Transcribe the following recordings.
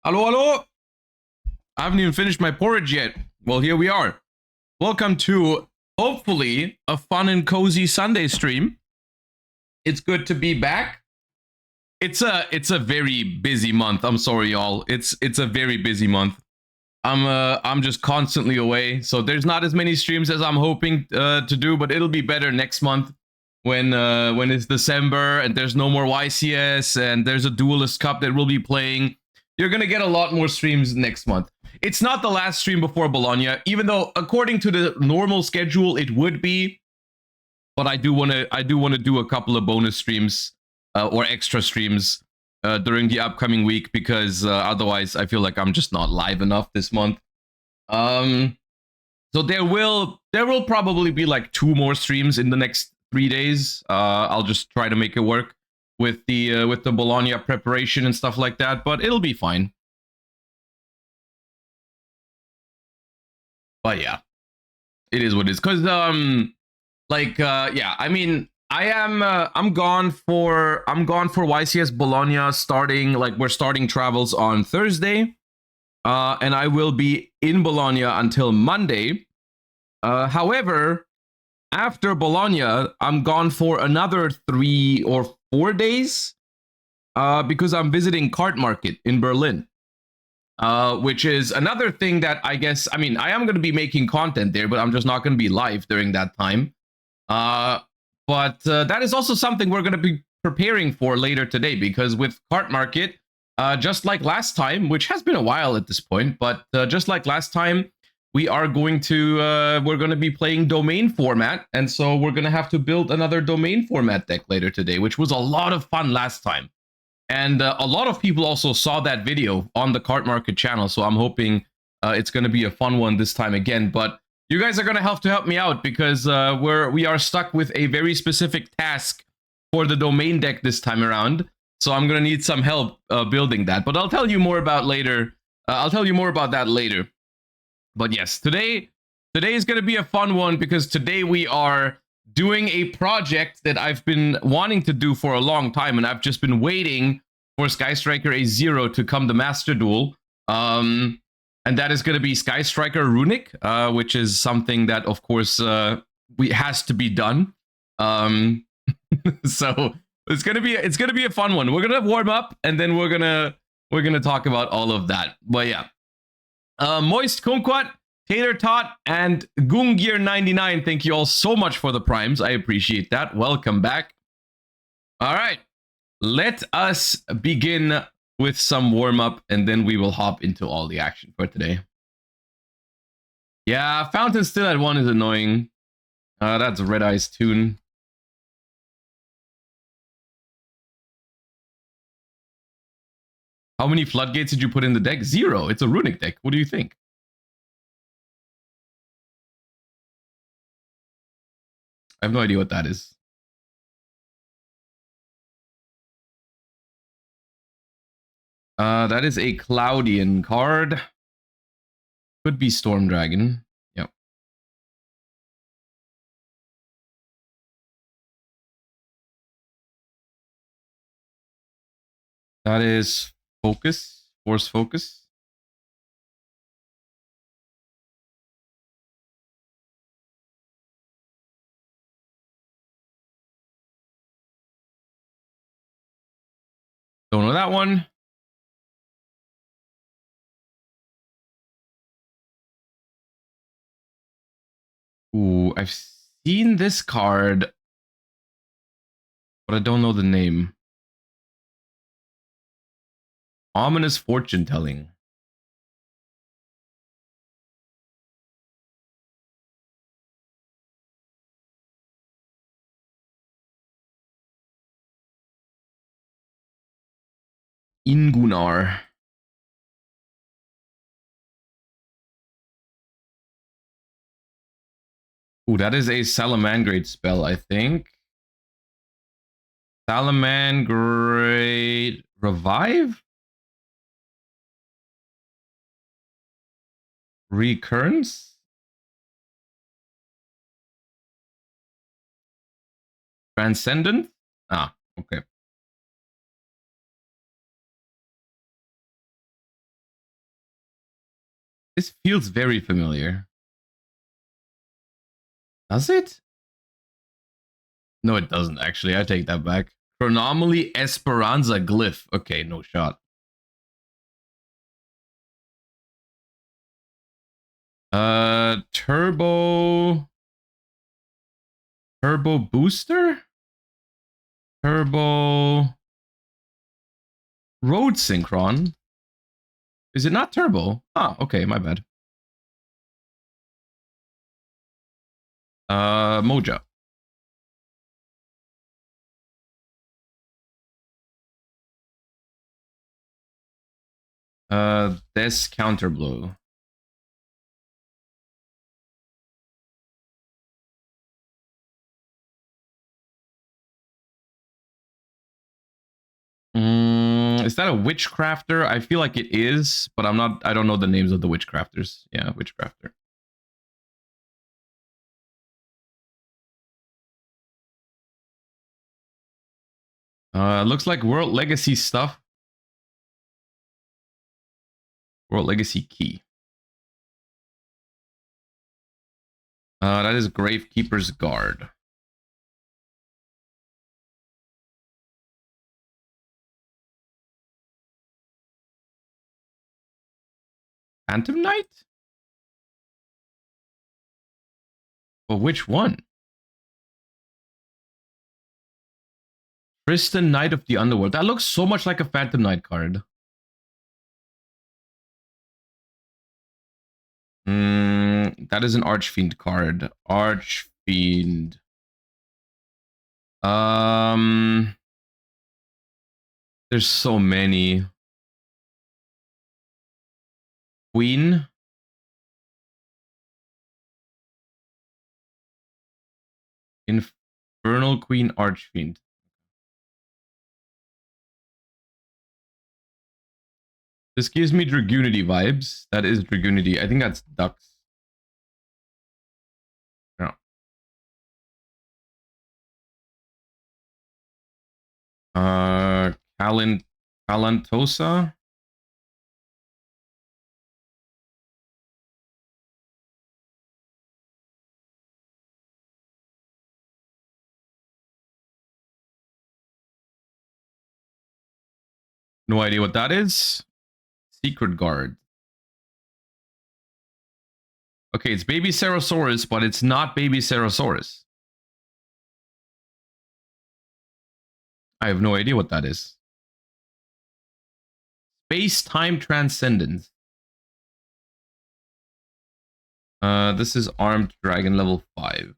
Hello, hello. I haven't even finished my porridge yet. Well, here we are. Welcome to, hopefully, a fun and cozy Sunday stream. It's good to be back. It's a very busy month. I'm sorry, y'all. It's a very busy month. I'm just constantly away, so there's not as many streams as I'm hoping to do, but it'll be better next month when it's December and there's no more YCS and there's a Duelist Cup that we'll be playing. You're gonna get a lot more streams next month. It's not the last stream before Bologna, even though according to the normal schedule it would be. But I do want to do a couple of bonus streams or extra streams during the upcoming week because otherwise I feel like I'm just not live enough this month. So there will probably be like 2 more streams in the next 3 days. I'll just try to make it work with the Bologna preparation and stuff like that, but it'll be fine. But yeah, it is what it is. Cause yeah, I mean, I'm gone for YCS Bologna starting, like we're starting travels on Thursday. And I will be in Bologna until Monday. However, after Bologna, I'm gone for another 3 or 4 days because I'm visiting Cardmarket in Berlin, which is another thing that I guess, I mean, I am going to be making content there, but I'm just not going to be live during that time. But that is also something we're going to be preparing for later today because with Cardmarket, just like last time, which has been a while at this point, but just like last time, we're going to be playing domain format, and so we're going to have to build another domain format deck later today, which was a lot of fun last time. And a lot of people also saw that video on the Cardmarket channel, so I'm hoping it's going to be a fun one this time again. But you guys are going to have to help me out because we are stuck with a very specific task for the domain deck this time around. So I'm going to need some help building that, but I'll tell you more about later. I'll tell you more about that later. But yes, today is going to be a fun one because today we are doing a project that I've been wanting to do for a long time, and I've just been waiting for Sky Striker A0 to come to Master Duel. And that is going to be Sky Striker Runick, which is something that, of course, has to be done. So it's gonna be a fun one. We're gonna warm up, and then we're gonna talk about all of that. But yeah. Moist Kumquat, Tater Tot, and Gungir99, thank you all so much for the primes. I appreciate that. Welcome back. All right, let us begin with some warm-up, and then we will hop into all the action for today. Yeah, Fountain still at 1 is annoying. That's Red Eye's tune. How many floodgates did you put in the deck? 0. It's a runic deck. What do you think? I have no idea what that is. That is a Cloudian card. Could be Storm Dragon. Yep. That is Focus. Force Focus. Don't know that one. Ooh, I've seen this card, but I don't know the name. Ominous Fortune Telling. Ingunar. Ooh, that is a Salamangrate spell, I think. Salamangrate Revive? Recurrence? Transcendent? Ah, okay. This feels very familiar. Does it? No, it doesn't, actually. I take that back. Chronomaly Esperanza Glyph. Okay, no shot. Turbo Booster? Turbo Road Synchron? Is it not Turbo? Ah, okay, my bad. Moja. This Counterblow. Is that a Witchcrafter? I feel like it is, but I don't know the names of the Witchcrafters. Yeah, Witchcrafter. Looks like World Legacy stuff. World Legacy Key. That is Gravekeeper's Guard. Phantom Knight? But which one? Tristan Knight of the Underworld. That looks so much like a Phantom Knight card. That is an Archfiend card. Archfiend. There's so many. Queen. Infernal Queen Archfiend. This gives me Dragoonity vibes. That is Dragoonity. I think that's Ducks. No. Calantosa. No idea what that is. Secret Guard. Okay, it's Baby Cerosaurus, but it's not Baby Cerosaurus. I have no idea what that is. Space-Time Transcendence. This is Armed Dragon level 5.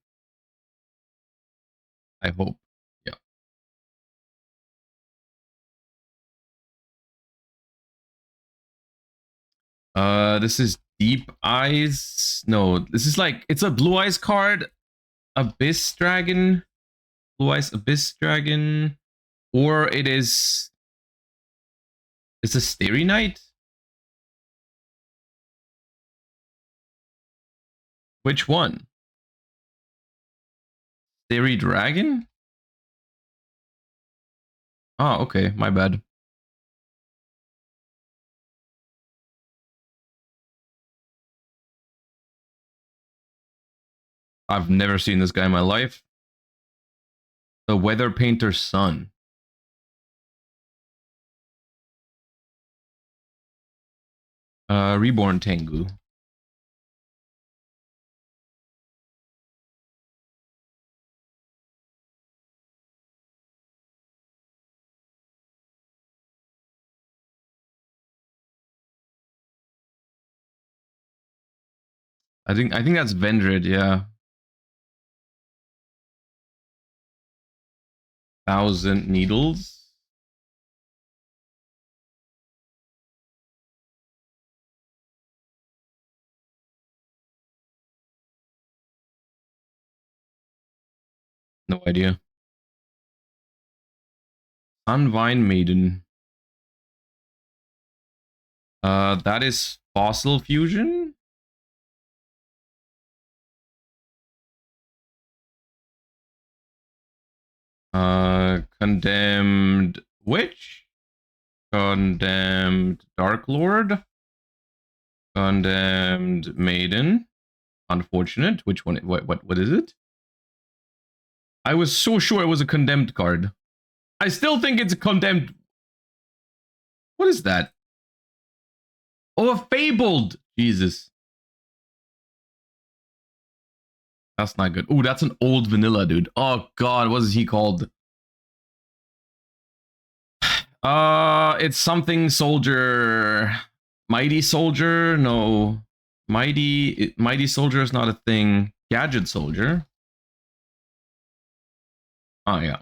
I hope. Yeah. This is Deep Eyes. No, this is like, it's a Blue Eyes card. Abyss Dragon. Blue Eyes Abyss Dragon. Or it's a Starry Knight? Which one? Starry Dragon? Oh, okay, my bad. I've never seen this guy in my life. The Weather Painter's Son. Reborn Tengu. I think that's Vendred, yeah. 1,000 Needles. No idea. Sunvine Maiden. That is Fossil Fusion. Condemned Witch. Condemned Dark Lord. Condemned Maiden. Unfortunate. Which one? What is it? I was so sure it was a condemned card. I still think it's a condemned. What is that? Oh, a fabled. Jesus. That's not good. Oh, that's an old vanilla, dude. Oh god, what is he called? It's something soldier. Mighty soldier? No. Mighty soldier is not a thing. Gadget soldier. Oh yeah.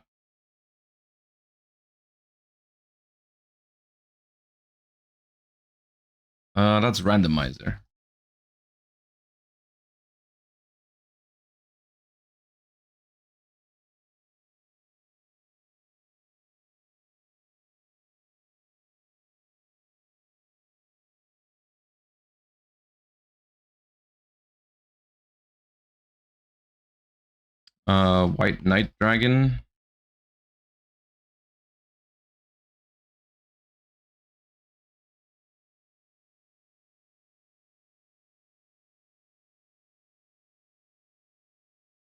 That's randomizer. White Knight Dragon.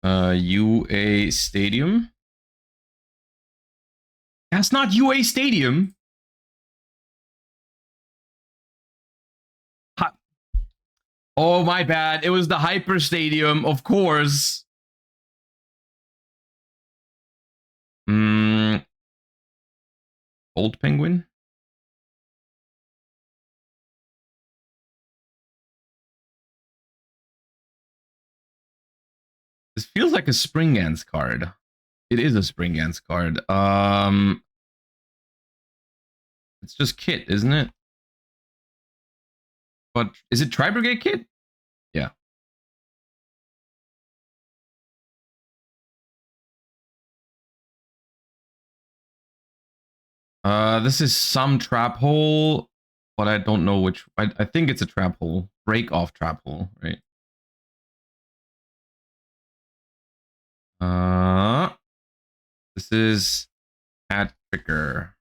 UA Stadium. That's not UA Stadium. Oh, my bad. It was the Hyper Stadium, of course. Old Penguin. This feels like a Springance card. It is a Springance card. It's just Kit, isn't it? But is it Tri-Brigade Kit? Yeah. This is some trap hole, but I don't know which. I think it's a trap hole. Break off trap hole, right? This is Hat Tricker.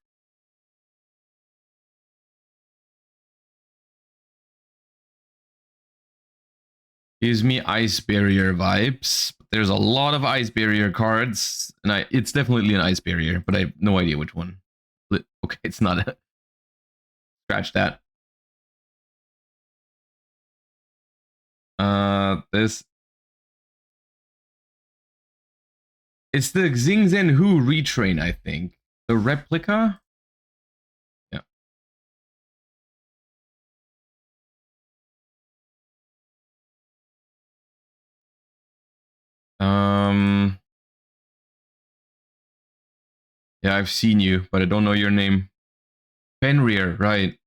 Gives me Ice Barrier vibes. There's a lot of Ice Barrier cards, and it's definitely an Ice Barrier, but I have no idea which one. Okay, it's not a... Scratch that. This... It's the Xing Zhen Hu retrain, I think. The replica? Yeah. Yeah, I've seen you, but I don't know your name. Fenrir, right.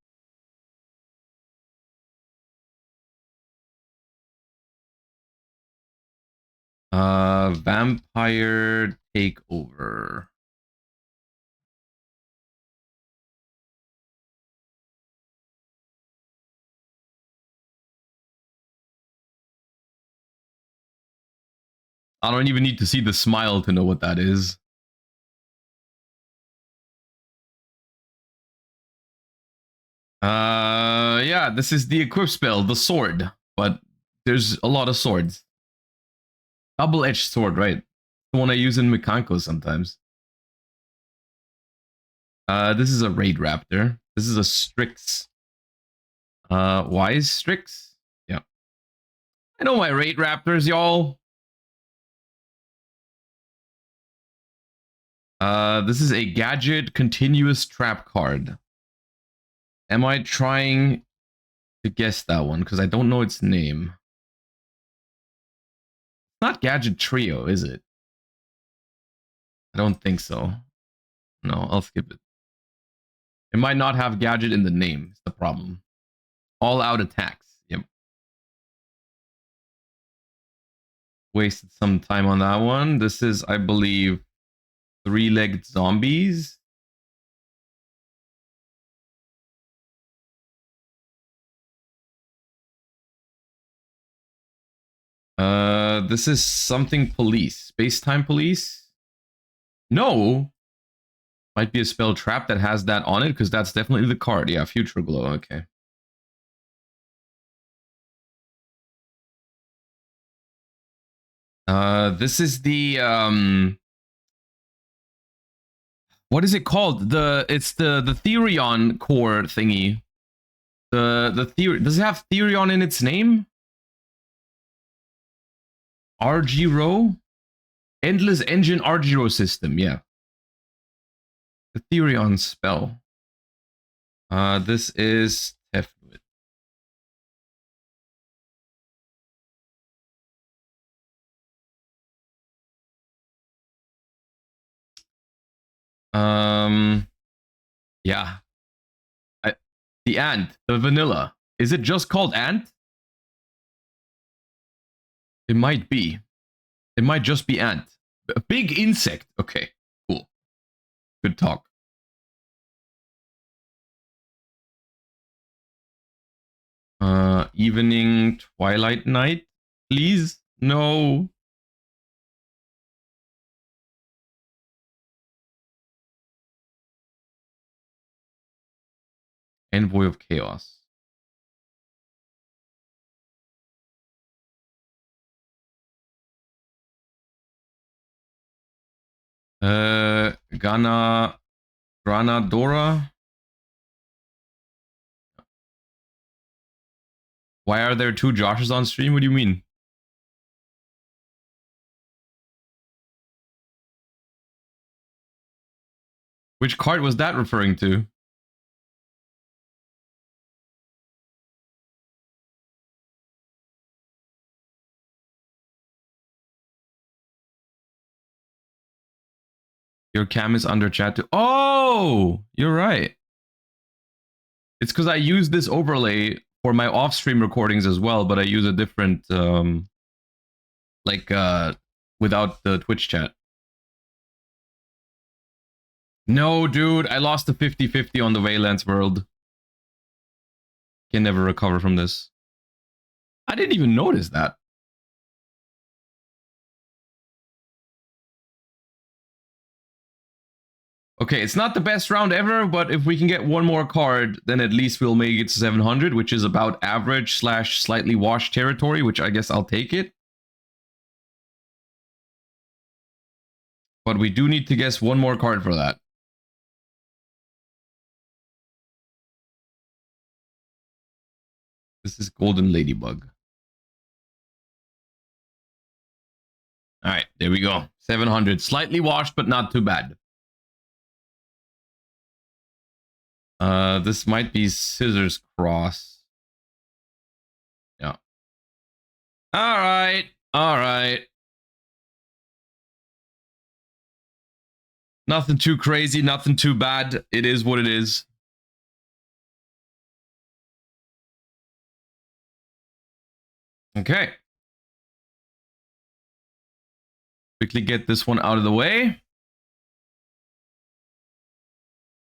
Vampire Takeover. I don't even need to see the smile to know what that is. Yeah, this is the equip spell, the sword, but there's a lot of swords. Double-edged sword, right? The one I use in Mikanko sometimes. This is a Raid Raptor. This is a Strix. Wise Strix? Yeah. I know my Raid Raptors, y'all. This is a Gadget Continuous Trap card. Am I trying to guess that one? Because I don't know its name. It's not Gadget Trio, is it? I don't think so. No, I'll skip it. It might not have Gadget in the name. It's the problem. All out attacks. Yep. Wasted some time on that one. This is, I believe, three-legged zombies. This is something police. Space-time police? No. Might be a spell trap that has that on it, because that's definitely the card. Yeah, Future Glow. Okay. This is the what is it called? It's the Therion core thingy. The theory, does it have Therion in its name? RG-Row? Endless Engine RG-Row system, yeah. The Therion spell. This is Tefluid. Yeah. The ant, the vanilla. Is it just called ant? It might be. It might just be ant. A big insect. Okay, cool. Good talk. Evening, twilight night. Please? No. Envoy of Chaos. Granadora. Why are there two Joshes on stream? What do you mean? Which card was that referring to? Your cam is under chat too. Oh, you're right. It's because I use this overlay for my off-stream recordings as well, but I use a different, without the Twitch chat. No, dude, I lost the 50-50 on the Valence world. Can never recover from this. I didn't even notice that. Okay, it's not the best round ever, but if we can get one more card, then at least we'll make it to 700, which is about average / slightly washed territory, which I guess I'll take it. But we do need to guess one more card for that. This is Golden Ladybug. All right, there we go. 700. Slightly washed, but not too bad. This might be Scissors Cross. Yeah. All right. All right. Nothing too crazy, nothing too bad. It is what it is. Okay. Quickly get this one out of the way.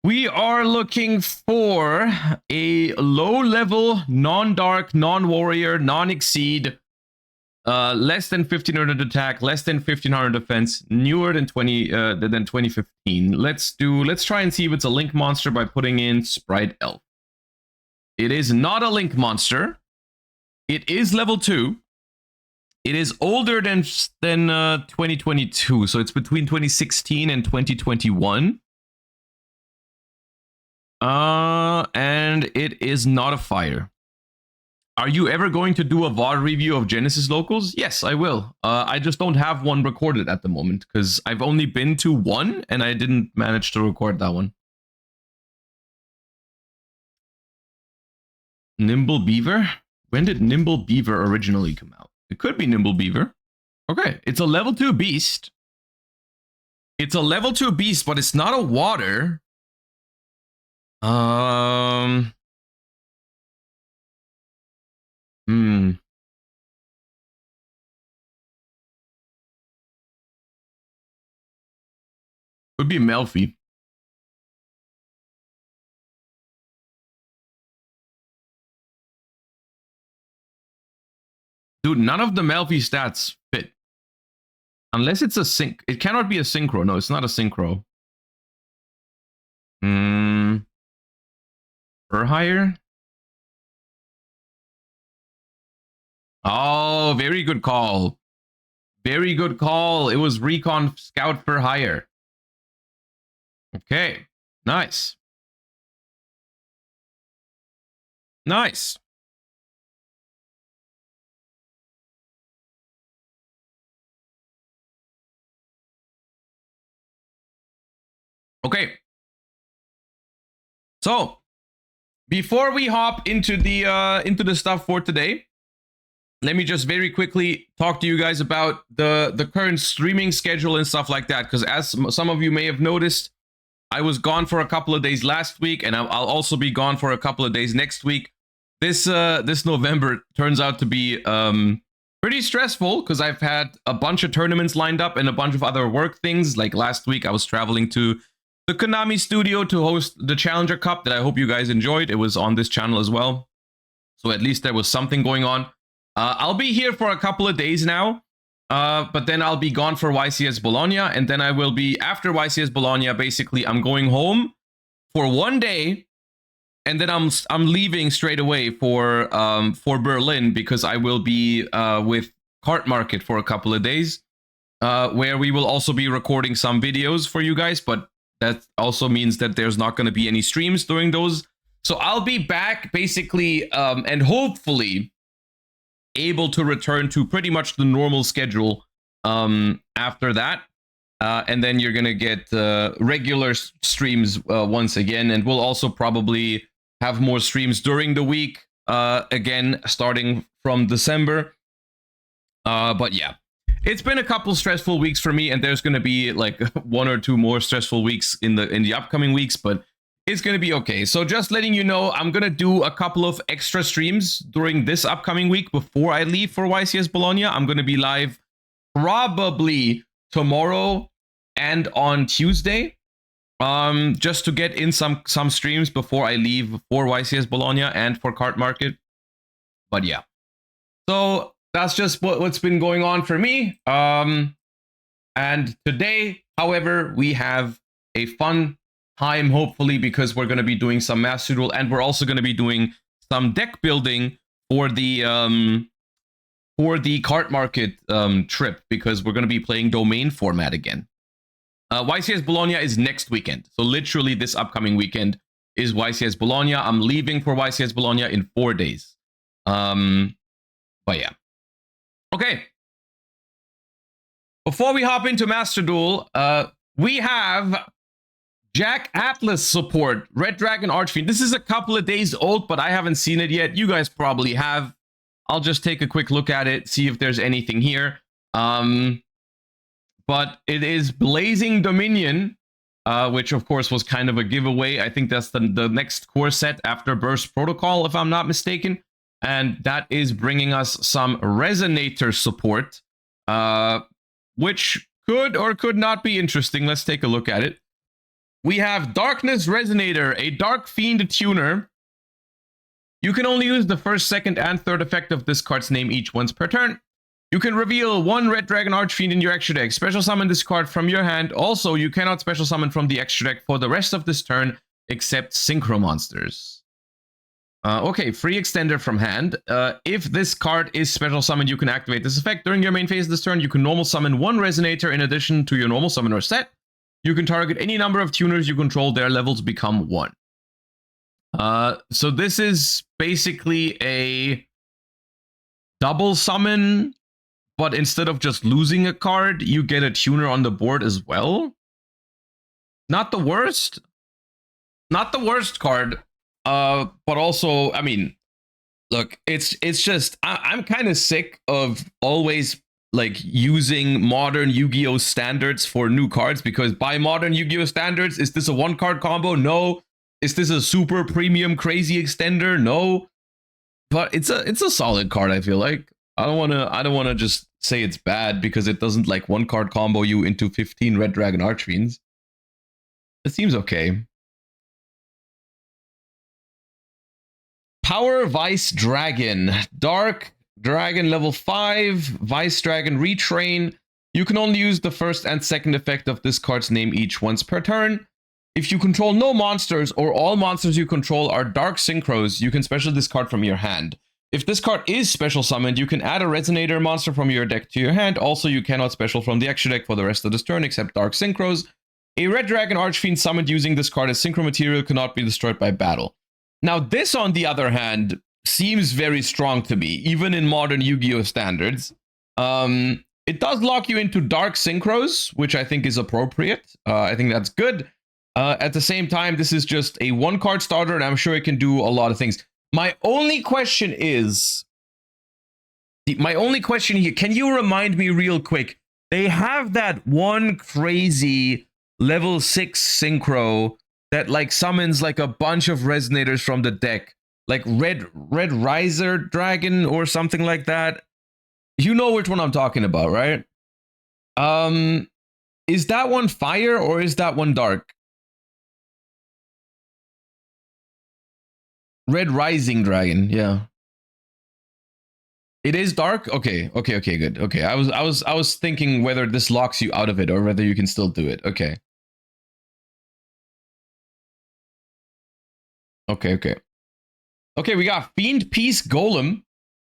We are looking for a low-level, non-dark, non-warrior, non-exceed, less than 1500 attack, less than 1500 defense, newer than 2015. Let's try and see if it's a link monster by putting in Sprite Elf. It is not a link monster. It is level 2. It is older than 2022, so it's between 2016 and 2021. And it is not a fire. Are you ever going to do a VOD review of Genesis locals? Yes, I will. I just don't have one recorded at the moment because I've only been to one and I didn't manage to record that one. Nimble Beaver? When did Nimble Beaver originally come out? It could be Nimble Beaver. Okay, it's a level 2 beast. It's a level 2 beast, but it's not a water. Could be Melfi. Dude, none of the Melfi stats fit. Unless it's a sync. It cannot be a synchro. No, it's not a synchro. For hire? Oh, very good call. Very good call. It was Recon Scout for Hire. Okay, nice. Nice. Okay. So, before we hop into the stuff for today, let me just very quickly talk to you guys about the current streaming schedule and stuff like that. Because as some of you may have noticed, I was gone for a couple of days last week, and I'll also be gone for a couple of days next week. This November turns out to be pretty stressful because I've had a bunch of tournaments lined up and a bunch of other work things. Like last week, I was traveling to the Konami studio to host the Challenger Cup that I hope you guys enjoyed. It was on this channel as well. So at least there was something going on. I'll be here for a couple of days now, but then I'll be gone for YCS Bologna, and then I will be, after YCS Bologna, basically I'm going home for 1 day, and then I'm leaving straight away for Berlin, because I will be with Cardmarket for a couple of days, where we will also be recording some videos for you guys, but that also means that there's not going to be any streams during those. So I'll be back basically, and hopefully able to return to pretty much the normal schedule after that. And then you're going to get regular streams once again. And we'll also probably have more streams during the week, again, starting from December. But yeah, it's been a couple stressful weeks for me, and there's going to be like 1 or 2 more stressful weeks in the upcoming weeks, but it's going to be okay. So just letting you know, I'm going to do a couple of extra streams during this upcoming week before I leave for YCS Bologna. I'm going to be live probably tomorrow and on Tuesday, just to get in some streams before I leave for YCS Bologna and for Cardmarket. But yeah, so that's just what's been going on for me. And today, however, we have a fun time, hopefully, because we're going to be doing some Master Duel, and we're also going to be doing some deck building for the Cardmarket trip, because we're going to be playing domain format again. YCS Bologna is next weekend, so literally this upcoming weekend is YCS Bologna. I'm leaving for YCS Bologna in 4 days. But yeah. Okay. Before we hop into Master Duel, we have Jack Atlas support, Red Dragon Archfiend. This is a couple of days old, but I haven't seen it yet. You guys probably have. I'll just take a quick look at it, see if there's anything here. But it is Blazing Dominion, which of course was kind of a giveaway. I think that's the next core set after Burst Protocol, if I'm not mistaken. And that is bringing us some Resonator support, which could or could not be interesting. Let's take a look at it. We have Darkness Resonator, a Dark Fiend tuner. You can only use the first, second, and third effect of this card's name each once per turn. You can reveal 1 Red Dragon Archfiend in your extra deck. Special summon this card from your hand. Also, you cannot special summon from the extra deck for the rest of this turn, except Synchro Monsters. Okay, free extender from hand. If this card is special summoned, you can activate this effect. During your main phase this turn, you can normal summon 1 Resonator in addition to your normal summoner set. You can target any number of tuners you control. Their levels become 1. So this is basically a double summon, but instead of just losing a card, you get a tuner on the board as well. Not the worst. Not the worst card. But also, I mean, look, it's just, I'm kind of sick of always like using modern Yu-Gi-Oh standards for new cards, because by modern Yu-Gi-Oh standards, is this a 1-card combo? No. Is this a super premium crazy extender? No. But it's a solid card, I feel like. I don't wanna just say it's bad because it doesn't like 1-card combo you into 15 Red Dragon Archfiends. It seems okay. Power Vice Dragon. Dark Dragon level 5. Vice Dragon Retrain. You can only use the first and second effect of this card's name each once per turn. If you control no monsters or all monsters you control are Dark Synchros, you can special this card from your hand. If this card is special summoned, you can add a Resonator monster from your deck to your hand. Also, you cannot special from the extra deck for the rest of this turn except Dark Synchros. A Red Dragon Archfiend summoned using this card as synchro material cannot be destroyed by battle. Now, this, on the other hand, seems very strong to me, even in modern Yu-Gi-Oh! Standards. It does lock you into Dark Synchros, which I think is appropriate. I think that's good. At the same time, this is just a one-card starter, and I'm sure it can do a lot of things. My only question is... My only question here, can you remind me real quick? They have that one crazy level 6 synchro that like summons like a bunch of resonators from the deck. Like Red Riser Dragon or something like that. You know which one I'm talking about, right? Is that one fire or is that one dark? Red Rising Dragon, yeah. It is dark? Okay, good. Okay, I was thinking whether this locks you out of it or whether you can still do it. Okay. Okay, we got Fiend Peace Golem.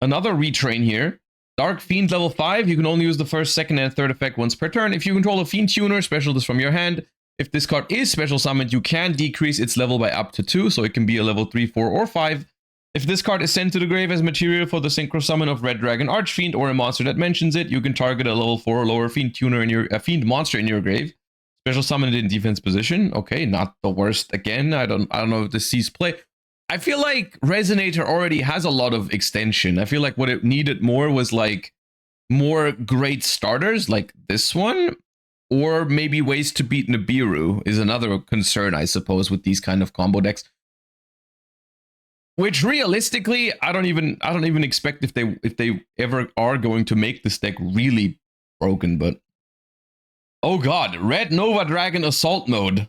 Another retrain here. Dark Fiend level 5. You can only use the first, second, and third effect once per turn. If you control a Fiend Tuner, special this from your hand. If this card is special summoned, you can decrease its level by up to 2, so it can be a level 3, 4, or 5. If this card is sent to the grave as material for the synchro summon of Red Dragon Archfiend or a monster that mentions it, you can target a level 4 or lower Fiend Tuner in your Fiend monster in your grave. Special summon it in defense position. Okay, not the worst. Again, I don't know if this sees play. I feel like Resonator already has a lot of extension. I feel like what it needed more was like more great starters like this one, or maybe ways to beat Nibiru is another concern, I suppose, with these kind of combo decks. Which realistically, I don't even expect if they ever are going to make this deck really broken, but oh god, Red Nova Dragon Assault Mode.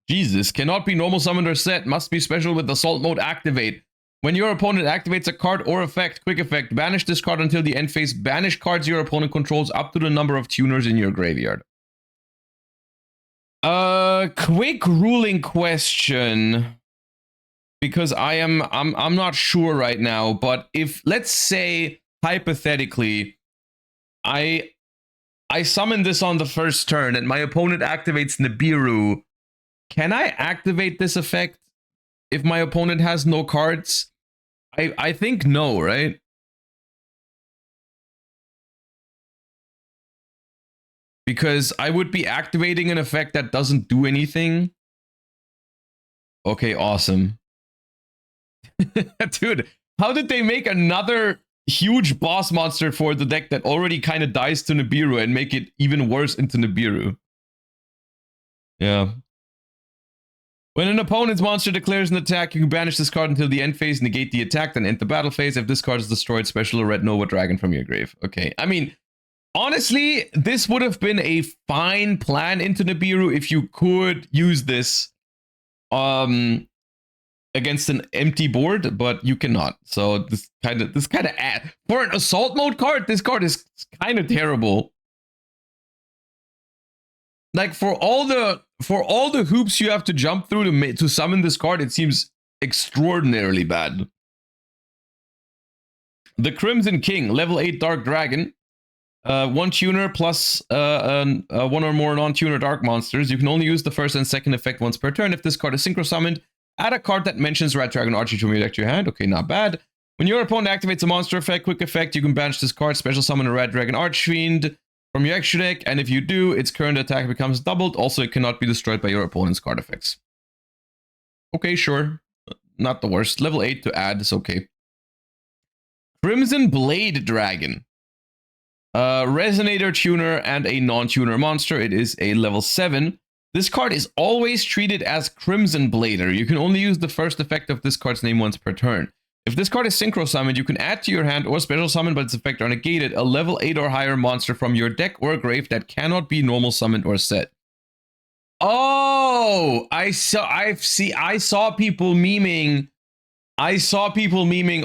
Jesus, cannot be normal summoned or set, must be special with Assault Mode activate. When your opponent activates a card or effect, quick effect, banish this card until the end phase, banish cards your opponent controls up to the number of tuners in your graveyard. Quick ruling question. Because I'm not sure right now, but if, let's say, hypothetically, I summon this on the first turn and my opponent activates Nibiru, can I activate this effect if my opponent has no cards? I think no, right? Because I would be activating an effect that doesn't do anything. Okay, awesome. Dude, how did they make another huge boss monster for the deck that already kind of dies to Nibiru and make it even worse into Nibiru? Yeah. When an opponent's monster declares an attack, you can banish this card until the end phase, negate the attack, then enter the battle phase. If this card is destroyed, special a Red Nova Dragon from your grave. Okay, I mean, honestly, this would have been a fine plan into Nibiru if you could use this against an empty board, but you cannot. So this kind of for an assault mode card, this card is kind of terrible. Like for all the hoops you have to jump through to summon this card, it seems extraordinarily bad. The Crimson King, level 8 Dark Dragon. One tuner plus one or more non-tuner dark monsters. You can only use the first and second effect once per turn. If this card is synchro summoned, add a card that mentions Red Dragon Archie to your deck to your hand. Okay, not bad. When your opponent activates a monster effect, quick effect, you can banish this card, special summon a Red Dragon Archfiend from your extra deck, and if you do, its current attack becomes doubled. Also, it cannot be destroyed by your opponent's card effects. Okay, sure. Not the worst. Level 8 to add is okay. Crimson Blade Dragon. Resonator tuner and a non-tuner monster. It is a level 7. This card is always treated as Crimson Blader. You can only use the first effect of this card's name once per turn. If this card is synchro summoned, you can add to your hand or special summon, but its effect are negated, a level 8 or higher monster from your deck or grave that cannot be normal summoned or set. Oh, I saw people memeing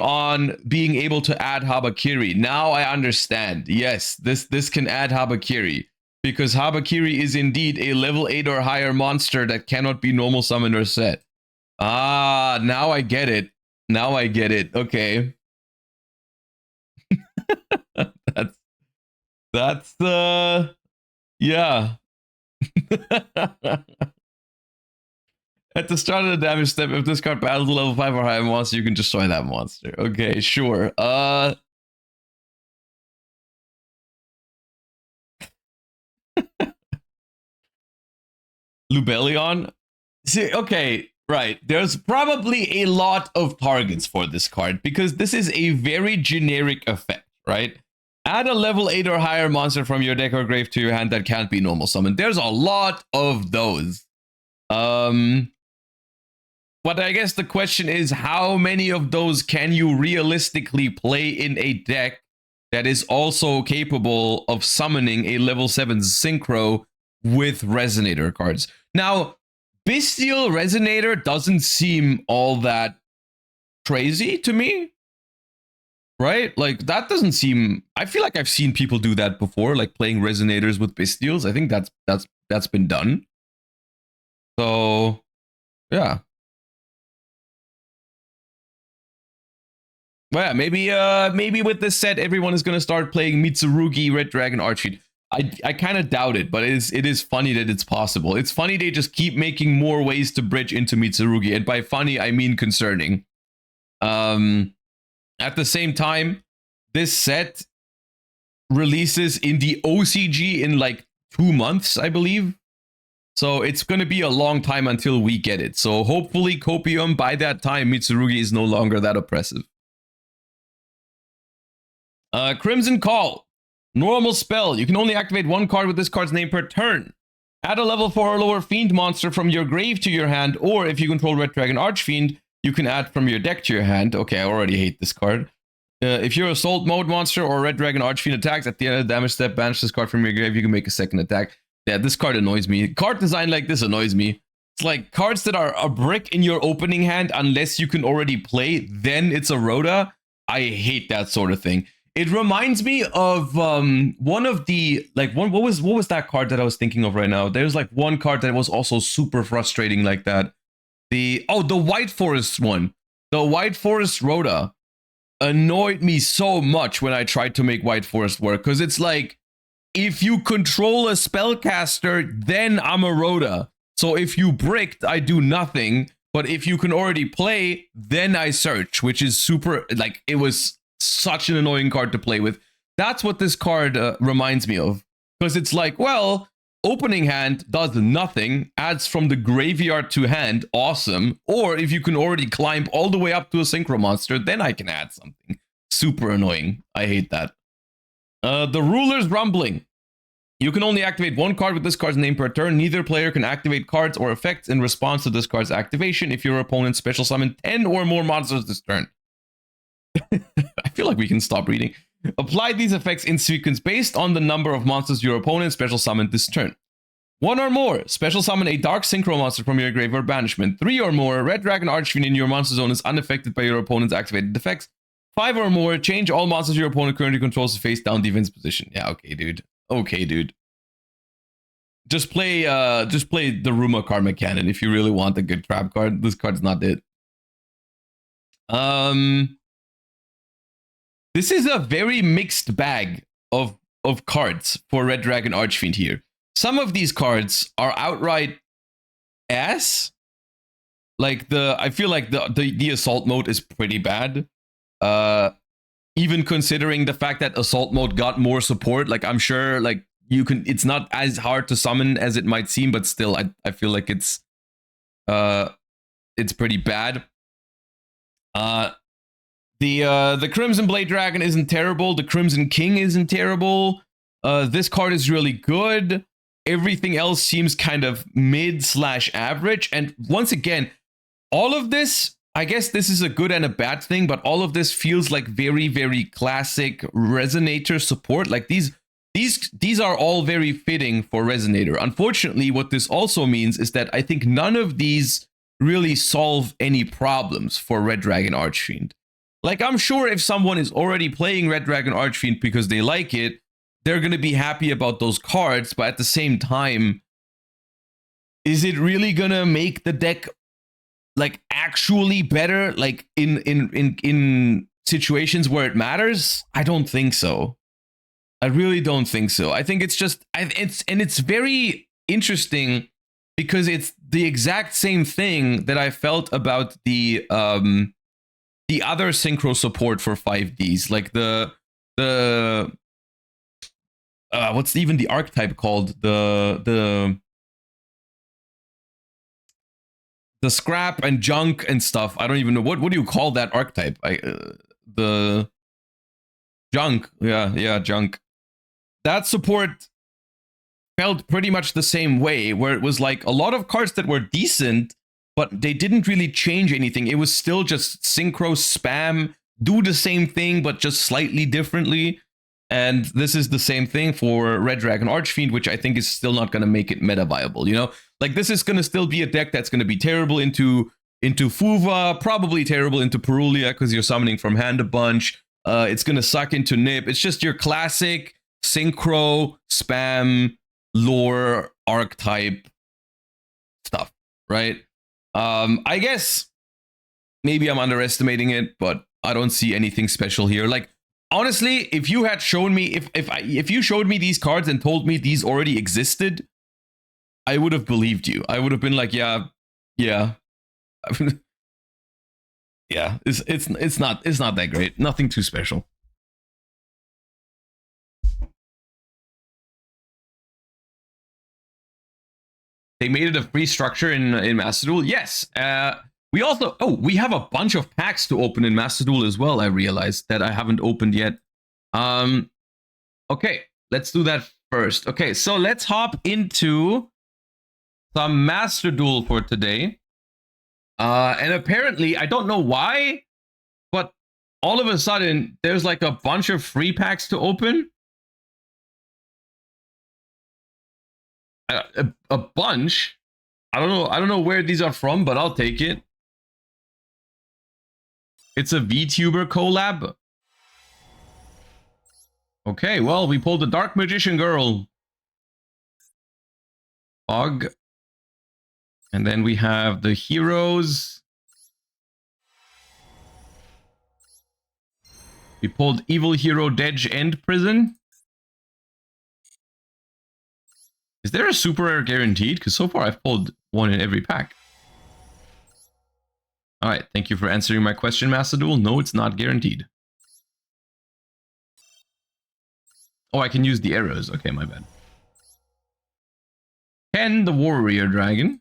on being able to add Habakiri. Now I understand. Yes, this can add Habakiri. Because Habakiri is indeed a level 8 or higher monster that cannot be normal summoned or set. Ah, now I get it. Now I get it. Okay. That's yeah. At the start of the damage step, if this card battles a level 5 or higher monster, you can destroy that monster. Okay, sure. Lubellion? See, okay, right. There's probably a lot of targets for this card because this is a very generic effect, right? Add a level 8 or higher monster from your deck or grave to your hand that can't be normal summoned. There's a lot of those. But I guess the question is, how many of those can you realistically play in a deck that is also capable of summoning a level 7 Synchro with Resonator cards? Now, Bestial Resonator doesn't seem all that crazy to me, right? Like, that doesn't seem... I feel like I've seen people do that before, like playing Resonators with Bestials. I think that's been done. So, yeah. Well, yeah, maybe with this set, everyone is going to start playing Mitsurugi, Red Dragon, Archfiend. I kind of doubt it, but it is funny that it's possible. It's funny they just keep making more ways to bridge into Mitsurugi, and by funny, I mean concerning. At the same time, this set releases in the OCG in like 2 months, I believe. So it's going to be a long time until we get it. So hopefully, Copium, by that time, Mitsurugi is no longer that oppressive. Crimson Call. Normal spell. You can only activate one card with this card's name per turn. Add a level 4 or lower Fiend monster from your grave to your hand, or if you control Red Dragon Archfiend, you can add from your deck to your hand. Okay, I already hate this card. If your Assault Mode monster or Red Dragon Archfiend attacks, at the end of the damage step, banish this card from your grave, you can make a second attack. Yeah, this card annoys me. Card design like this annoys me. It's like cards that are a brick in your opening hand, unless you can already play, then it's a Rhoda. I hate that sort of thing. It reminds me of one of the what was that card that I was thinking of right now? There's like one card that was also super frustrating like that. The White Forest one. The White Forest Rhoda annoyed me so much when I tried to make White Forest work, because it's like, if you control a spellcaster, then I'm a Rhoda. So if you bricked, I do nothing. But if you can already play, then I search, which is super, like, it was such an annoying card to play with. That's what this card reminds me of, because it's like, well, opening hand does nothing, adds from the graveyard to hand, awesome. Or if you can already climb all the way up to a Synchro monster, then I can add something. Super annoying. I hate that. The Ruler's Rumbling. You can only activate one card with this card's name per turn. Neither player can activate cards or effects in response to this card's activation if your opponent special summon 10 or more monsters this turn. I feel like we can stop reading. Apply these effects in sequence based on the number of monsters your opponent special summoned this turn. 1 or more, special summon a Dark Synchro monster from your grave or banishment. 3 or more, Red Dragon Archfiend in your monster zone is unaffected by your opponent's activated effects. 5 or more, change all monsters your opponent currently controls to face down defense position. Yeah, okay, dude. Okay, dude. Just play the Ruma Karma Cannon if you really want a good trap card. This card's not it. This is a very mixed bag of cards for Red Dragon Archfiend here. Some of these cards are outright ass. Like I feel like the Assault Mode is pretty bad. Even considering the fact that Assault Mode got more support, like, I'm sure, like, you can, it's not as hard to summon as it might seem, but still, I feel like it's pretty bad. The Crimson Blade Dragon isn't terrible. The Crimson King isn't terrible. This card is really good. Everything else seems kind of mid/average. And once again, all of this, I guess this is a good and a bad thing, but all of this feels like very, very classic Resonator support. Like, these are all very fitting for Resonator. Unfortunately, what this also means is that I think none of these really solve any problems for Red Dragon Archfiend. Like, I'm sure if someone is already playing Red Dragon Archfiend because they like it, they're going to be happy about those cards, but at the same time, is it really going to make the deck, like, actually better, like, in situations where it matters? I don't think so. I really don't think so. I think it's just it's very interesting because it's the exact same thing that I felt about the other synchro support for 5Ds, like the what's even the archetype called? The scrap and junk and stuff. I don't even know what do you call that archetype? The junk. Yeah, junk. That support felt pretty much the same way, where it was like a lot of cards that were decent, but they didn't really change anything. It was still just synchro spam, do the same thing, but just slightly differently. And this is the same thing for Red Dragon Archfiend, which I think is still not going to make it meta viable, you know? Like, this is going to still be a deck that's going to be terrible into Fuva, probably terrible into Perulia, because you're summoning from hand a bunch. It's going to suck into Nip. It's just your classic synchro, spam, lore, archetype stuff, right? I guess maybe I'm underestimating it, but I don't see anything special here. Like, honestly, if you had shown me, if you showed me these cards and told me these already existed, I would have believed you. I would have been like, yeah. Yeah, it's not that great. Nothing too special. They made it a free structure in Master Duel. Yes. We also we have a bunch of packs to open in Master Duel as well. I realized that I haven't opened yet. Okay, let's do that first. Okay, so let's hop into some Master Duel for today. And apparently, I don't know why, but all of a sudden, there's like a bunch of free packs to open. A bunch. I don't know where these are from, but I'll take it. It's a VTuber collab. Okay, well, we pulled the Dark Magician Girl. Fog. And then we have the heroes. We pulled Evil Hero Dedge End Prison. Is there a super rare guaranteed? Because so far I've pulled one in every pack. Alright, thank you for answering my question, Master Duel. No, it's not guaranteed. Oh, I can use the arrows. Okay, my bad. Ken the Warrior Dragon.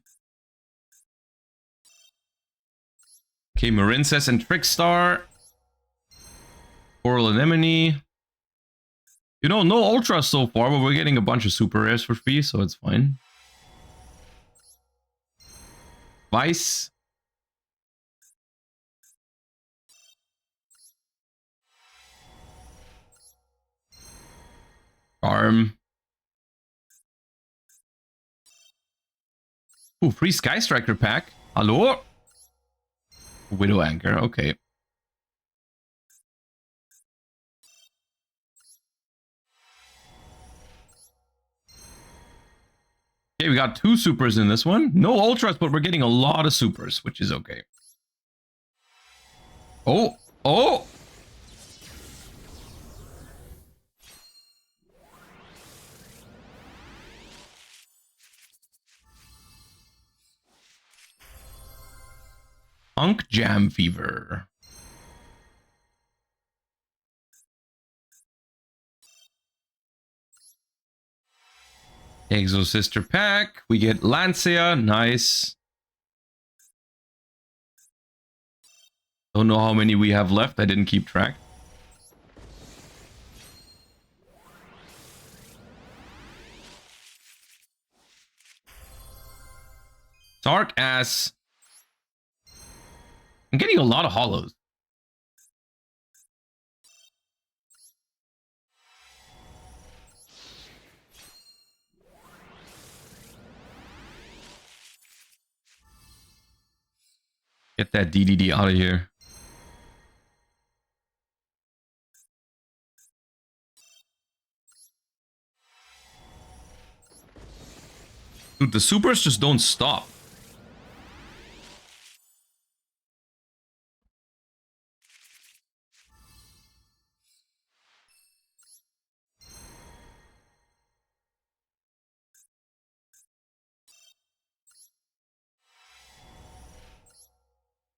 Okay, Marincess and Trickstar. Coral Anemone. You know, no Ultras so far, but we're getting a bunch of super rares for free, so it's fine. Vice. Charm. Ooh, free Sky Striker pack. Hello? Widow Anchor, okay. Okay, we got 2 supers in this one. No ultras, but we're getting a lot of supers, which is okay. Oh! Punk Jam Fever. Exo Sister pack. We get Lancia. Nice. Don't know how many we have left. I didn't keep track. Dark Ass. I'm getting a lot of hollows. Get that DDD out of here. Dude, the supers just don't stop.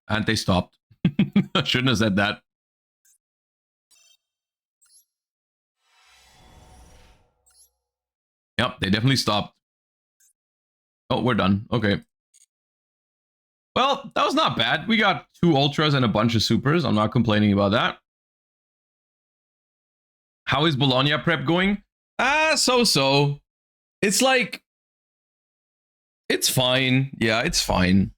And they stopped. I shouldn't have said that. Yep, they definitely stopped. Oh, we're done. Okay. Well, that was not bad. We got 2 ultras and a bunch of supers. I'm not complaining about that. How is Bologna prep going? So. It's like... It's fine. Yeah, it's fine.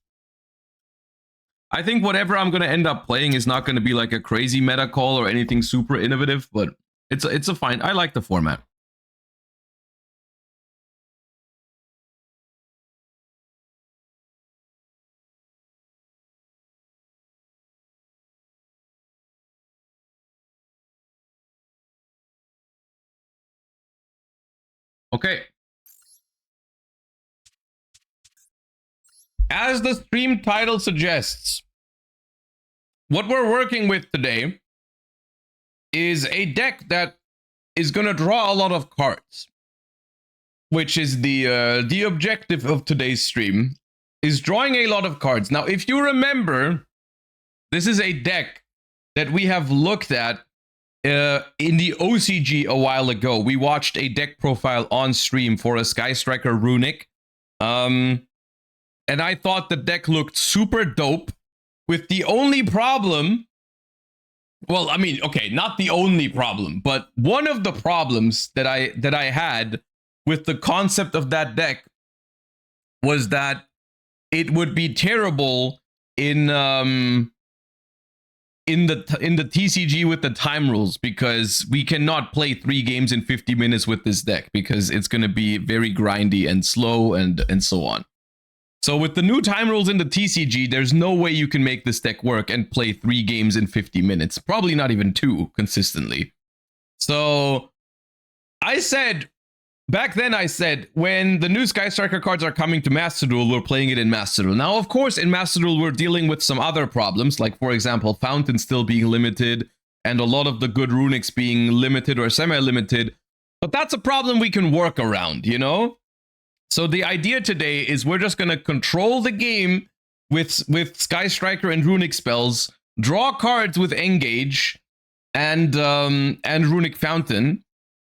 I think whatever I'm going to end up playing is not going to be like a crazy meta call or anything super innovative, but it's a fine... I like the format. Okay. As the stream title suggests, what we're working with today is a deck that is going to draw a lot of cards, which is the objective of today's stream, is drawing a lot of cards. Now, if you remember, this is a deck that we have looked at in the OCG a while ago. We watched a deck profile on stream for a Sky Striker Runick. And I thought the deck looked super dope, with the only problem... Well, I mean, okay, not the only problem, but one of the problems that I had with the concept of that deck was that it would be terrible in the TCG with the time rules, because we cannot play 3 games in 50 minutes with this deck, because it's going to be very grindy and slow and so on. So with the new time rules in the TCG, there's no way you can make this deck work and play 3 games in 50 minutes. Probably not even 2 consistently. So I said, back then I said, when the new Sky Striker cards are coming to Master Duel, we're playing it in Master Duel. Now, of course, in Master Duel, we're dealing with some other problems, like, for example, Fountain still being limited, and a lot of the good Runics being limited or semi-limited. But that's a problem we can work around, you know? So the idea today is we're just going to control the game with Sky Striker and Runick spells, draw cards with Engage and Runick Fountain,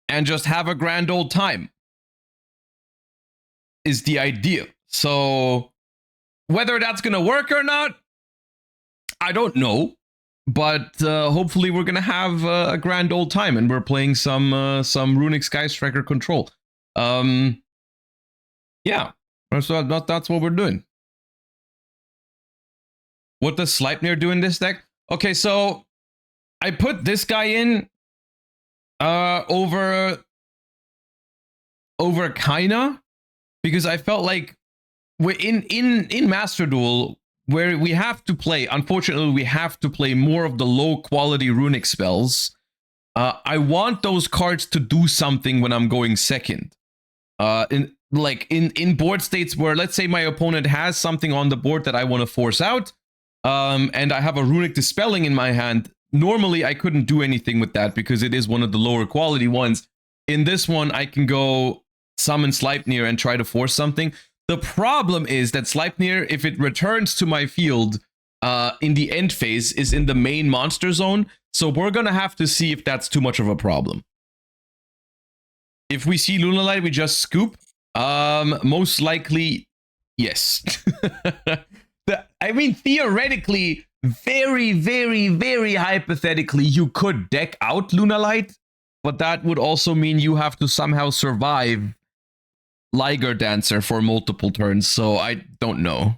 and just have a grand old time, is the idea. So whether that's going to work or not, I don't know. But hopefully we're going to have a grand old time, and we're playing some Runick Sky Striker control. Yeah, so that's what we're doing. What does Sleipnir do in this deck? Okay, so I put this guy in over Kaina, because I felt like in Master Duel, where we have to play, unfortunately, we have to play more of the low quality Runick spells. I want those cards to do something when I'm going second. In board states where, let's say, my opponent has something on the board that I want to force out, and I have a Runick Dispelling in my hand, normally I couldn't do anything with that because it is one of the lower quality ones. In this one, I can go summon Sleipnir and try to force something. The problem is that Sleipnir, if it returns to my field in the end phase, is in the main monster zone, so we're gonna have to see if that's too much of a problem. If we see Lunalight, we just scoop. Most likely, yes. I mean, theoretically, very, very, very hypothetically, you could deck out Lunalight, but that would also mean you have to somehow survive Liger Dancer for multiple turns, so I don't know.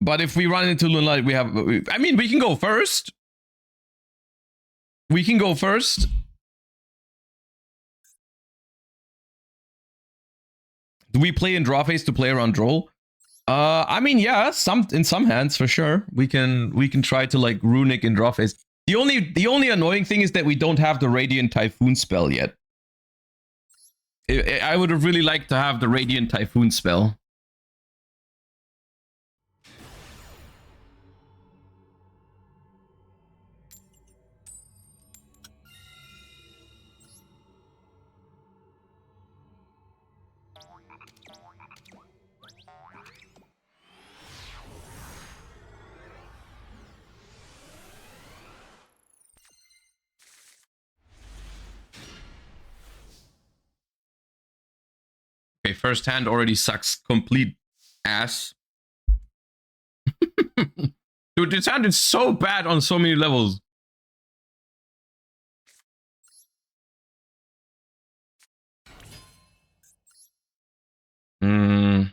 But if we run into Lunalight, we have... I mean, we can go first. We can go first. Do we play in draw phase to play around Droll? I mean, yeah, in some hands for sure. We can try to like Runick in draw phase. The only annoying thing is that we don't have the Radiant Typhoon spell yet. I would have really liked to have the Radiant Typhoon spell. Okay, first hand already sucks complete ass. Dude, this hand is so bad on so many levels. Hmm.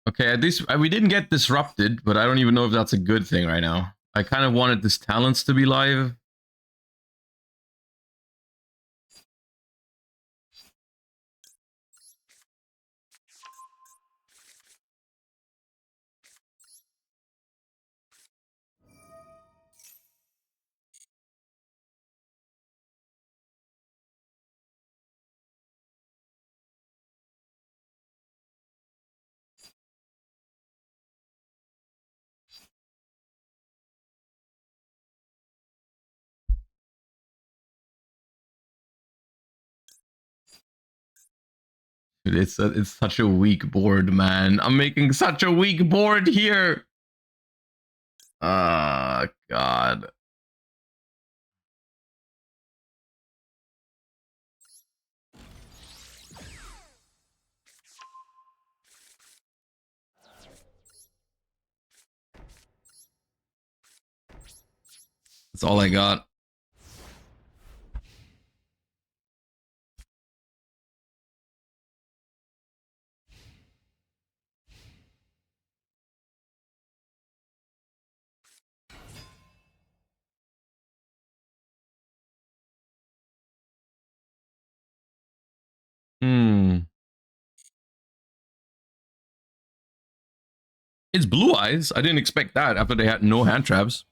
Okay, at least we didn't get disrupted, but I don't even know if that's a good thing right now. I kind of wanted this talents to be live. Dude, it's such a weak board, man. I'm making such a weak board here. God. That's all I got. Hmm. It's blue eyes. I didn't expect that after they had no hand traps.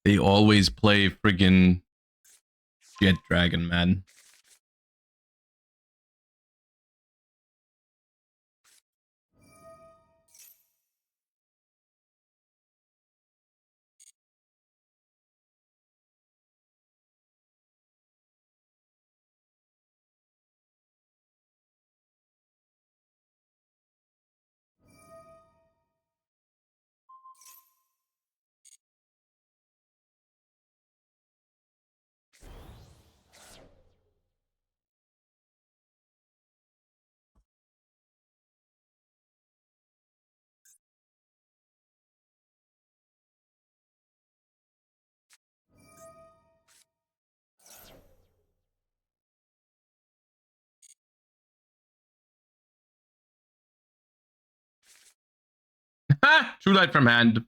They always play friggin' Jet Dragon, man. Ha! True Light from hand.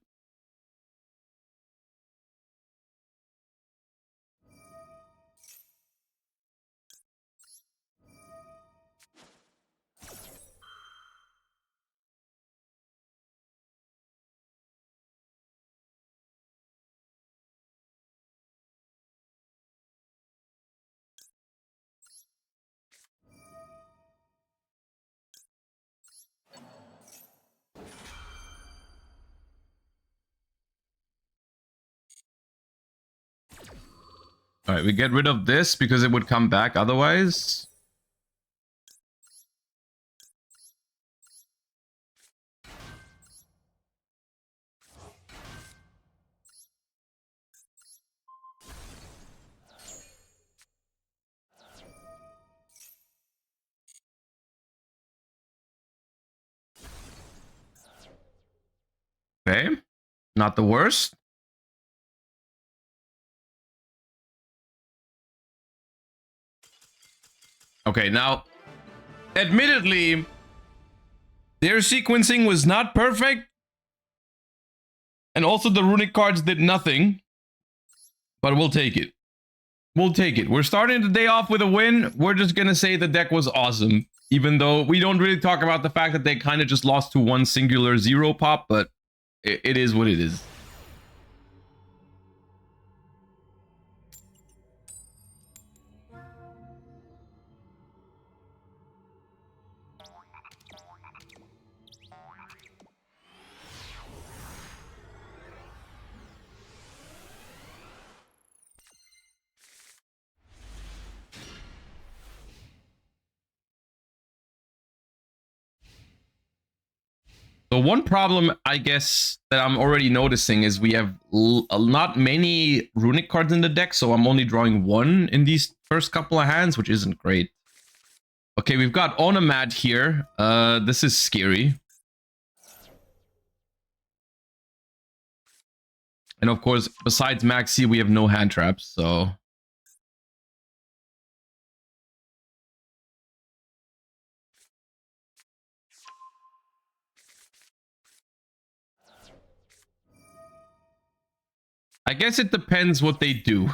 All right, we get rid of this because it would come back otherwise. Okay, not the worst. Okay, now Admittedly, their sequencing was not perfect. And also the runic cards did nothing. But we'll take it. We'll take it. We're starting the day off with a win. We're just going to say the deck was awesome. Even though we don't really talk about the fact that they kind of just lost to one singular 0 pop. But it is what it is. The one problem, I guess, that I'm already noticing is we have not many runic cards in the deck, so I'm only drawing one in these first couple of hands, which isn't great. Okay, we've got Onomad here. This is scary. And of course, besides Maxi, we have no hand traps, so... I guess it depends what they do.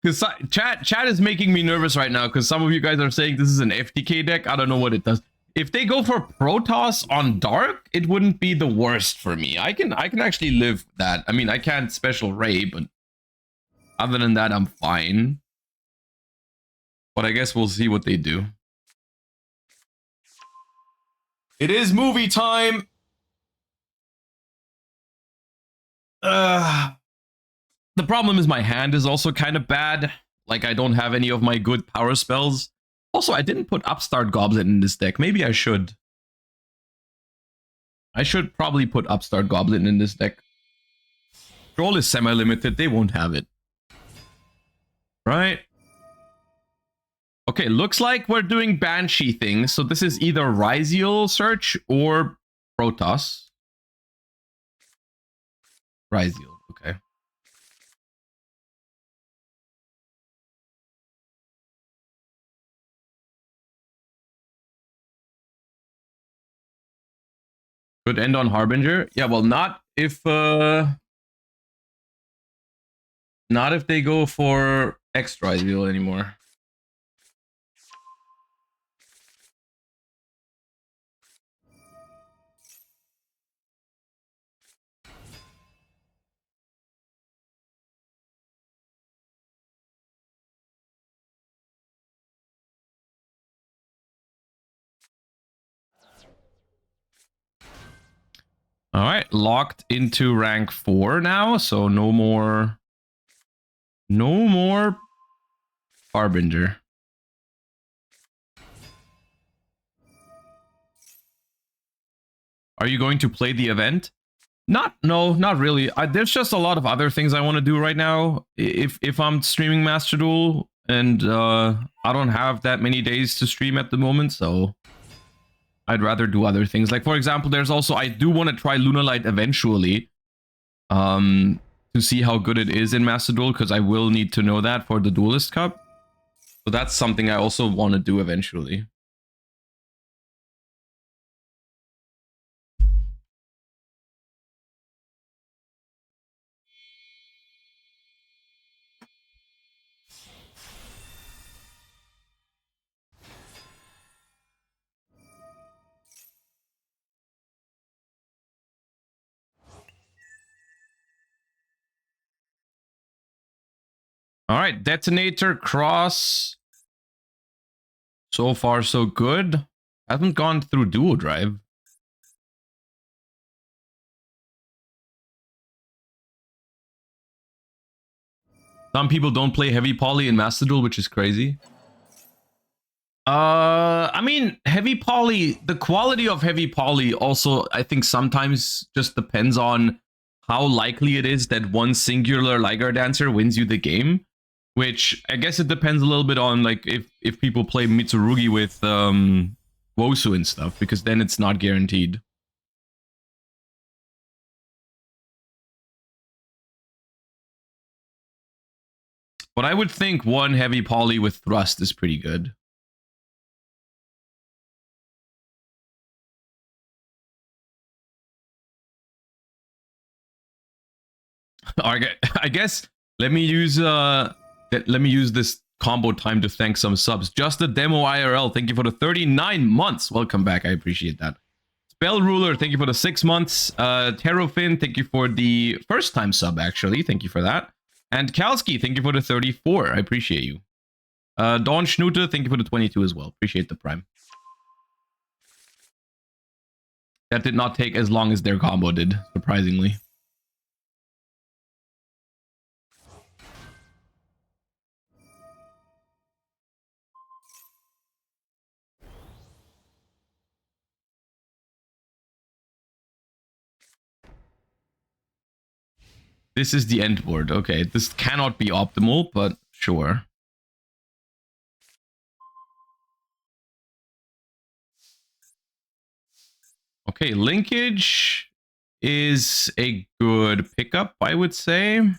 Because chat is making me nervous right now, because some of you guys are saying this is an FTK deck. I don't know what it does. If they go for Protoss on Dark, it wouldn't be the worst for me. I can actually live that. I mean, I can't special Ray, but other than that, I'm fine. But I guess we'll see what they do. It is movie time. The problem is my hand is also kind of bad. Like, I don't have any of my good power spells. Also, I didn't put Upstart Goblin in this deck. Maybe I should. I should probably put Upstart Goblin in this deck. Troll is semi-limited. They won't have it. Right? Okay, looks like we're doing Banshee things. So this is either Ryziel Search or Protoss. Ryziel, okay. Could end on Harbinger. Yeah, well, not if they go for extra Ryziel anymore. All right, locked into rank 4 now, so no more Harbinger. Are you going to play the event? No, not really. There's just a lot of other things I want to do right now. If I'm streaming Master Duel, and I don't have that many days to stream at the moment, so I'd rather do other things. Like, for example, there's also, I do want to try Lunalight eventually, to see how good it is in Master Duel, because I will need to know that for the Duelist Cup. So that's something I also want to do eventually. All right, Detonator, Cross. So far, so good. Hasn't gone through Duo Drive. Some people don't play Heavy Poly in Master Duel, which is crazy. I mean, Heavy Poly, the quality of Heavy Poly also, I think sometimes just depends on how likely it is that one singular Ligar Dancer wins you the game. Which I guess it depends a little bit on, like, if people play Mitsurugi with Wosu and stuff, because then it's not guaranteed. But I would think one Heavy Poly with Thrust is pretty good. I guess let me use this combo time to thank some subs. Just the demo IRL, thank you for the 39 months. Welcome back, I appreciate that. Spell Ruler, thank you for the 6 months. Terrofin, thank you for the first time sub, actually. Thank you for that. And Kalski, thank you for the 34. I appreciate you. Dawn Schnute, thank you for the 22 as well. Appreciate the prime. That did not take as long as their combo did, surprisingly. This is the end board. Okay, this cannot be optimal, but sure. Okay, linkage is a good pickup, I would say. I'm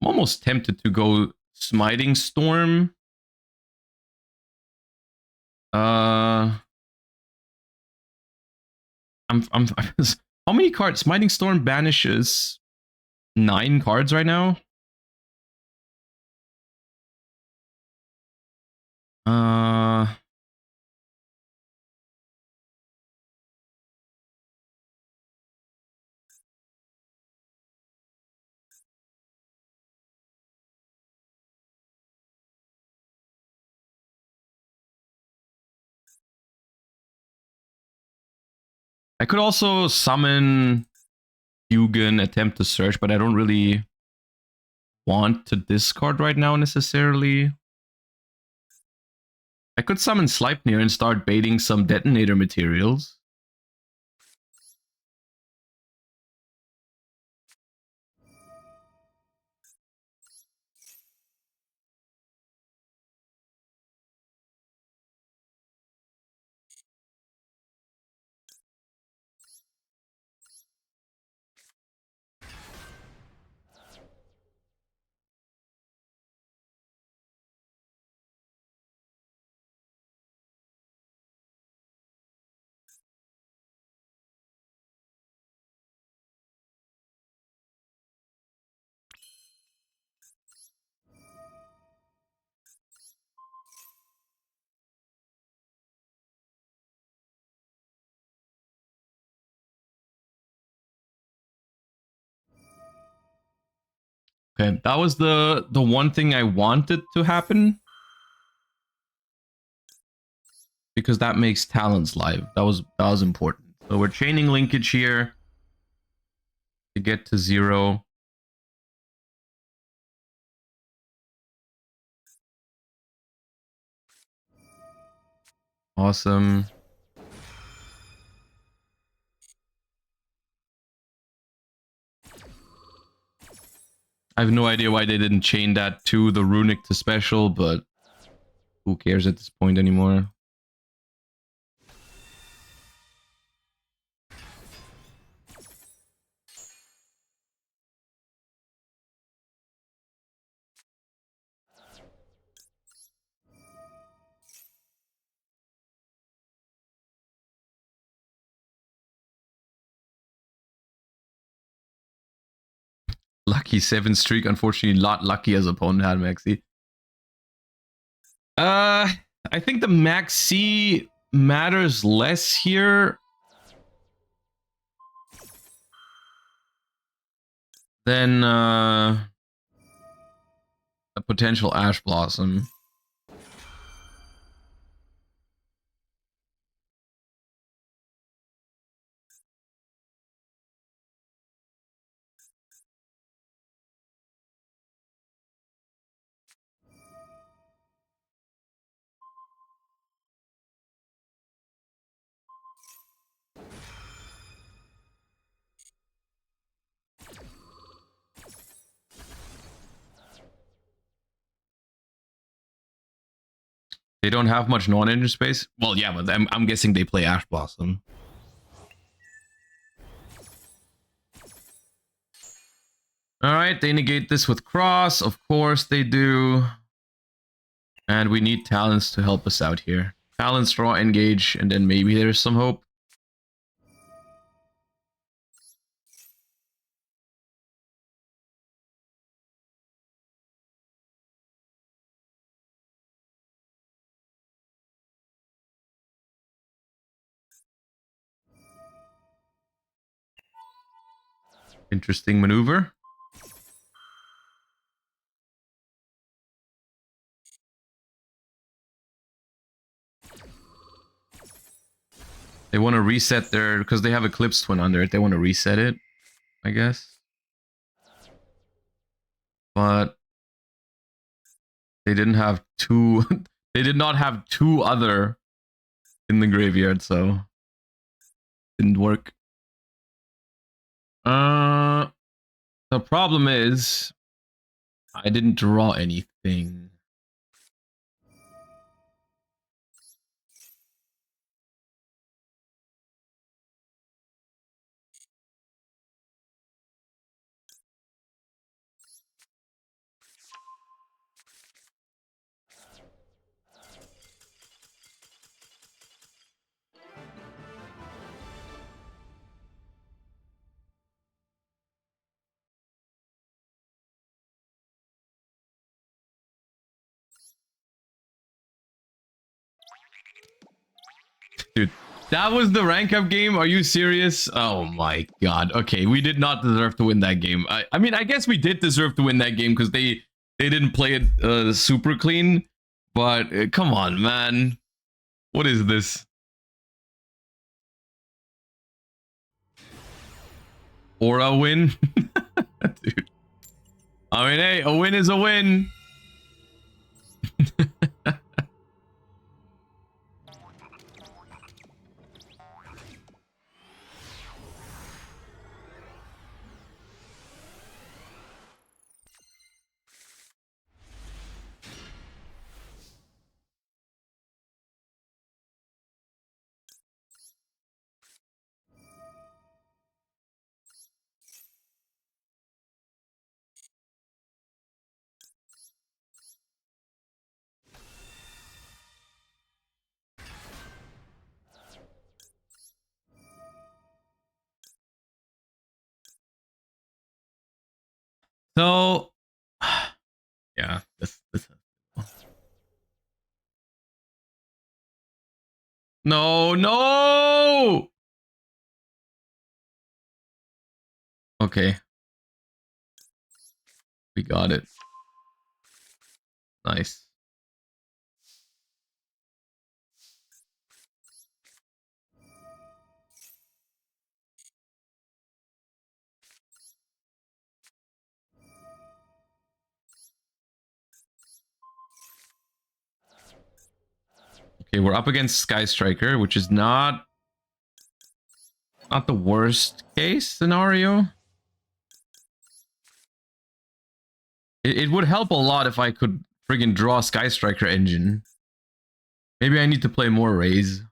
almost tempted to go Smiting Storm. How many cards? Smiting Storm banishes 9 cards right now. I could also summon Hugin, attempt to search, but I don't really want to discard right now necessarily. I could summon Sleipnir and start baiting some detonator materials. Okay, that was the one thing I wanted to happen. Because that makes Talons live. That was important. So we're chaining linkage here to get to 0. Awesome. I have no idea why they didn't chain that to the Runick to special, but who cares at this point anymore? Lucky 7 streak, unfortunately not lucky as opponent had Maxi. I think the Maxi matters less here than a potential Ash Blossom. They don't have much non-engine space. Well, yeah, but I'm guessing they play Ash Blossom. All right, they negate this with Cross. Of course they do. And we need Talents to help us out here. Talents, draw, engage, and then maybe there's some hope. Interesting maneuver. They want to reset their... because they have Eclipse Twin under it. They want to reset it, I guess. But... they didn't have two... they did not have two other in the graveyard, so... didn't work. The problem is... I didn't draw anything. Dude, that was the rank up game? Are you serious? Oh my god. Okay, we did not deserve to win that game. I mean, I guess we did deserve to win that game because they didn't play it super clean. But come on, man. What is this? Or a win? Dude. I mean, hey, a win is a win. So, yeah, this. No, no! Okay. We got it. Nice. Okay, we're up against Sky Striker, which is not the worst case scenario. It would help a lot if I could friggin' draw Sky Striker engine. Maybe I need to play more Rays.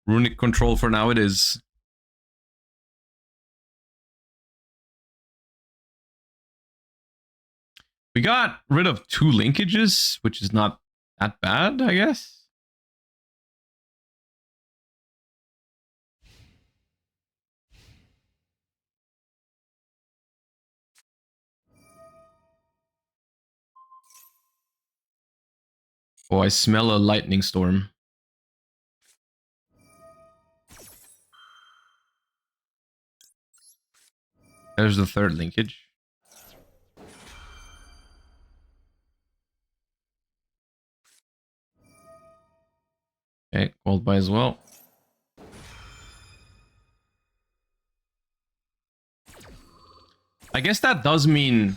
Runick control for now it is. We got rid of 2 linkages, which is not that bad, I guess. Oh, I smell a lightning storm. There's the 3rd linkage. Okay, called by as well. I guess that does mean...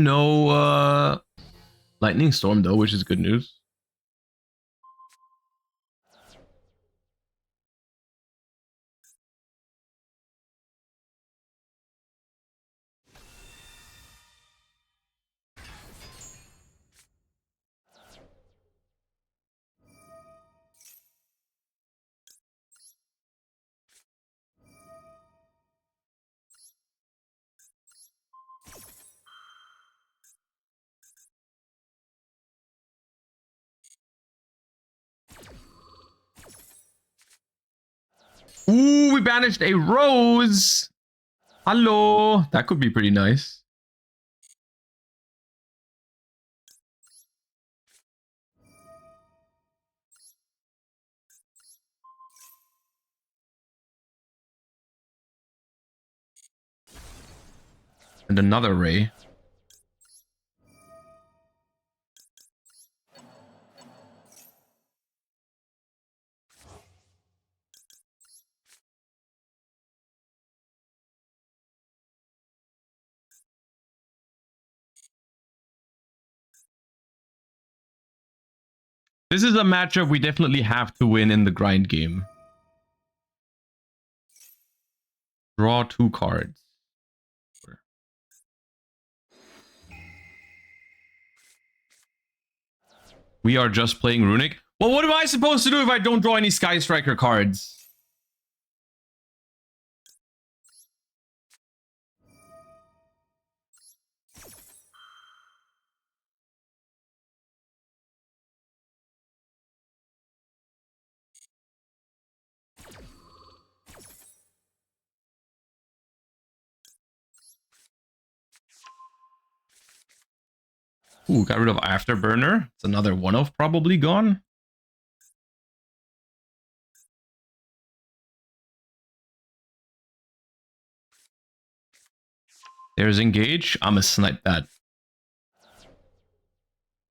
no lightning storm though, which is good news. Ooh, we banished a rose. Hello. That could be pretty nice. And another ray. This is a matchup we definitely have to win in the grind game. Draw 2 cards. We are just playing Runick. Well, what am I supposed to do if I don't draw any Sky Striker cards? Ooh, got rid of Afterburner. It's another one of probably gone. There's Engage. I'm gonna snipe that.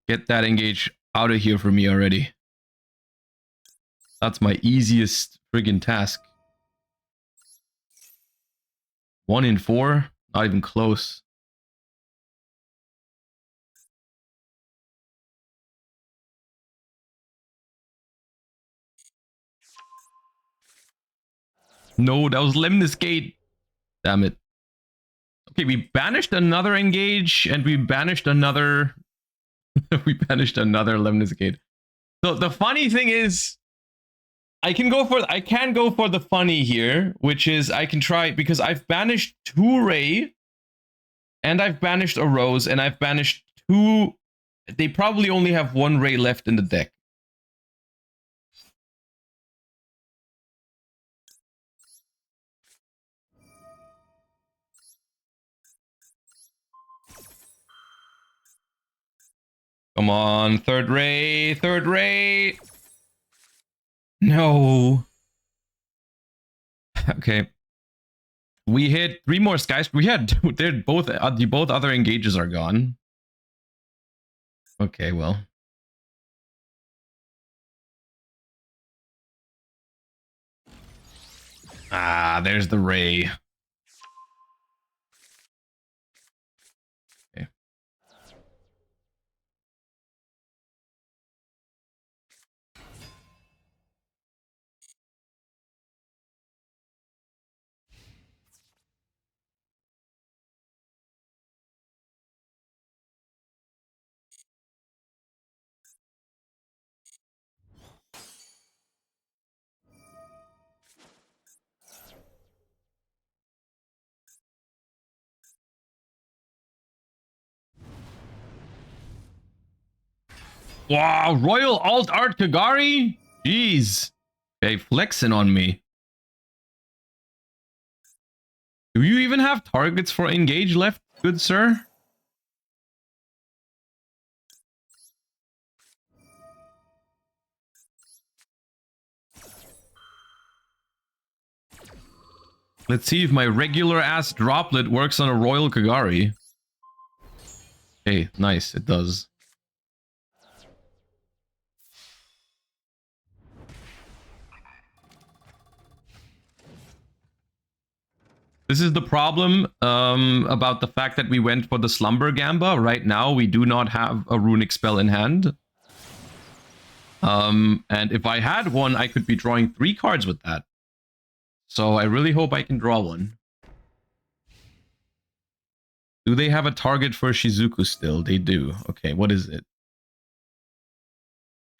Get that Engage out of here for me already. That's my easiest friggin' task. 1 in 4. Not even close. No, that was Lemnis Gate. Damn it. Okay, we banished another Engage, and we banished another... we banished another Lemnis Gate. So the funny thing is, I can go for the funny here, which is I can try, because I've banished 2 Ray, and I've banished a Rose, and I've banished 2... They probably only have 1 Ray left in the deck. Come on, third ray, third ray. No. Okay. We hit 3 more skies. We had they're both other engages are gone. Okay, well. Ah, there's the ray. Okay. Wow, Royal Alt Art Kagari? Jeez. Okay, flexing on me. Do you even have targets for engage left, good sir? Let's see if my regular ass droplet works on a Royal Kagari. Hey, nice, it does. This is the problem about the fact that we went for the Slumber Gamba. Right now, we do not have a runic spell in hand. And if I had one, I could be drawing 3 cards with that. So I really hope I can draw one. Do they have a target for Shizuku still? They do. Okay, what is it?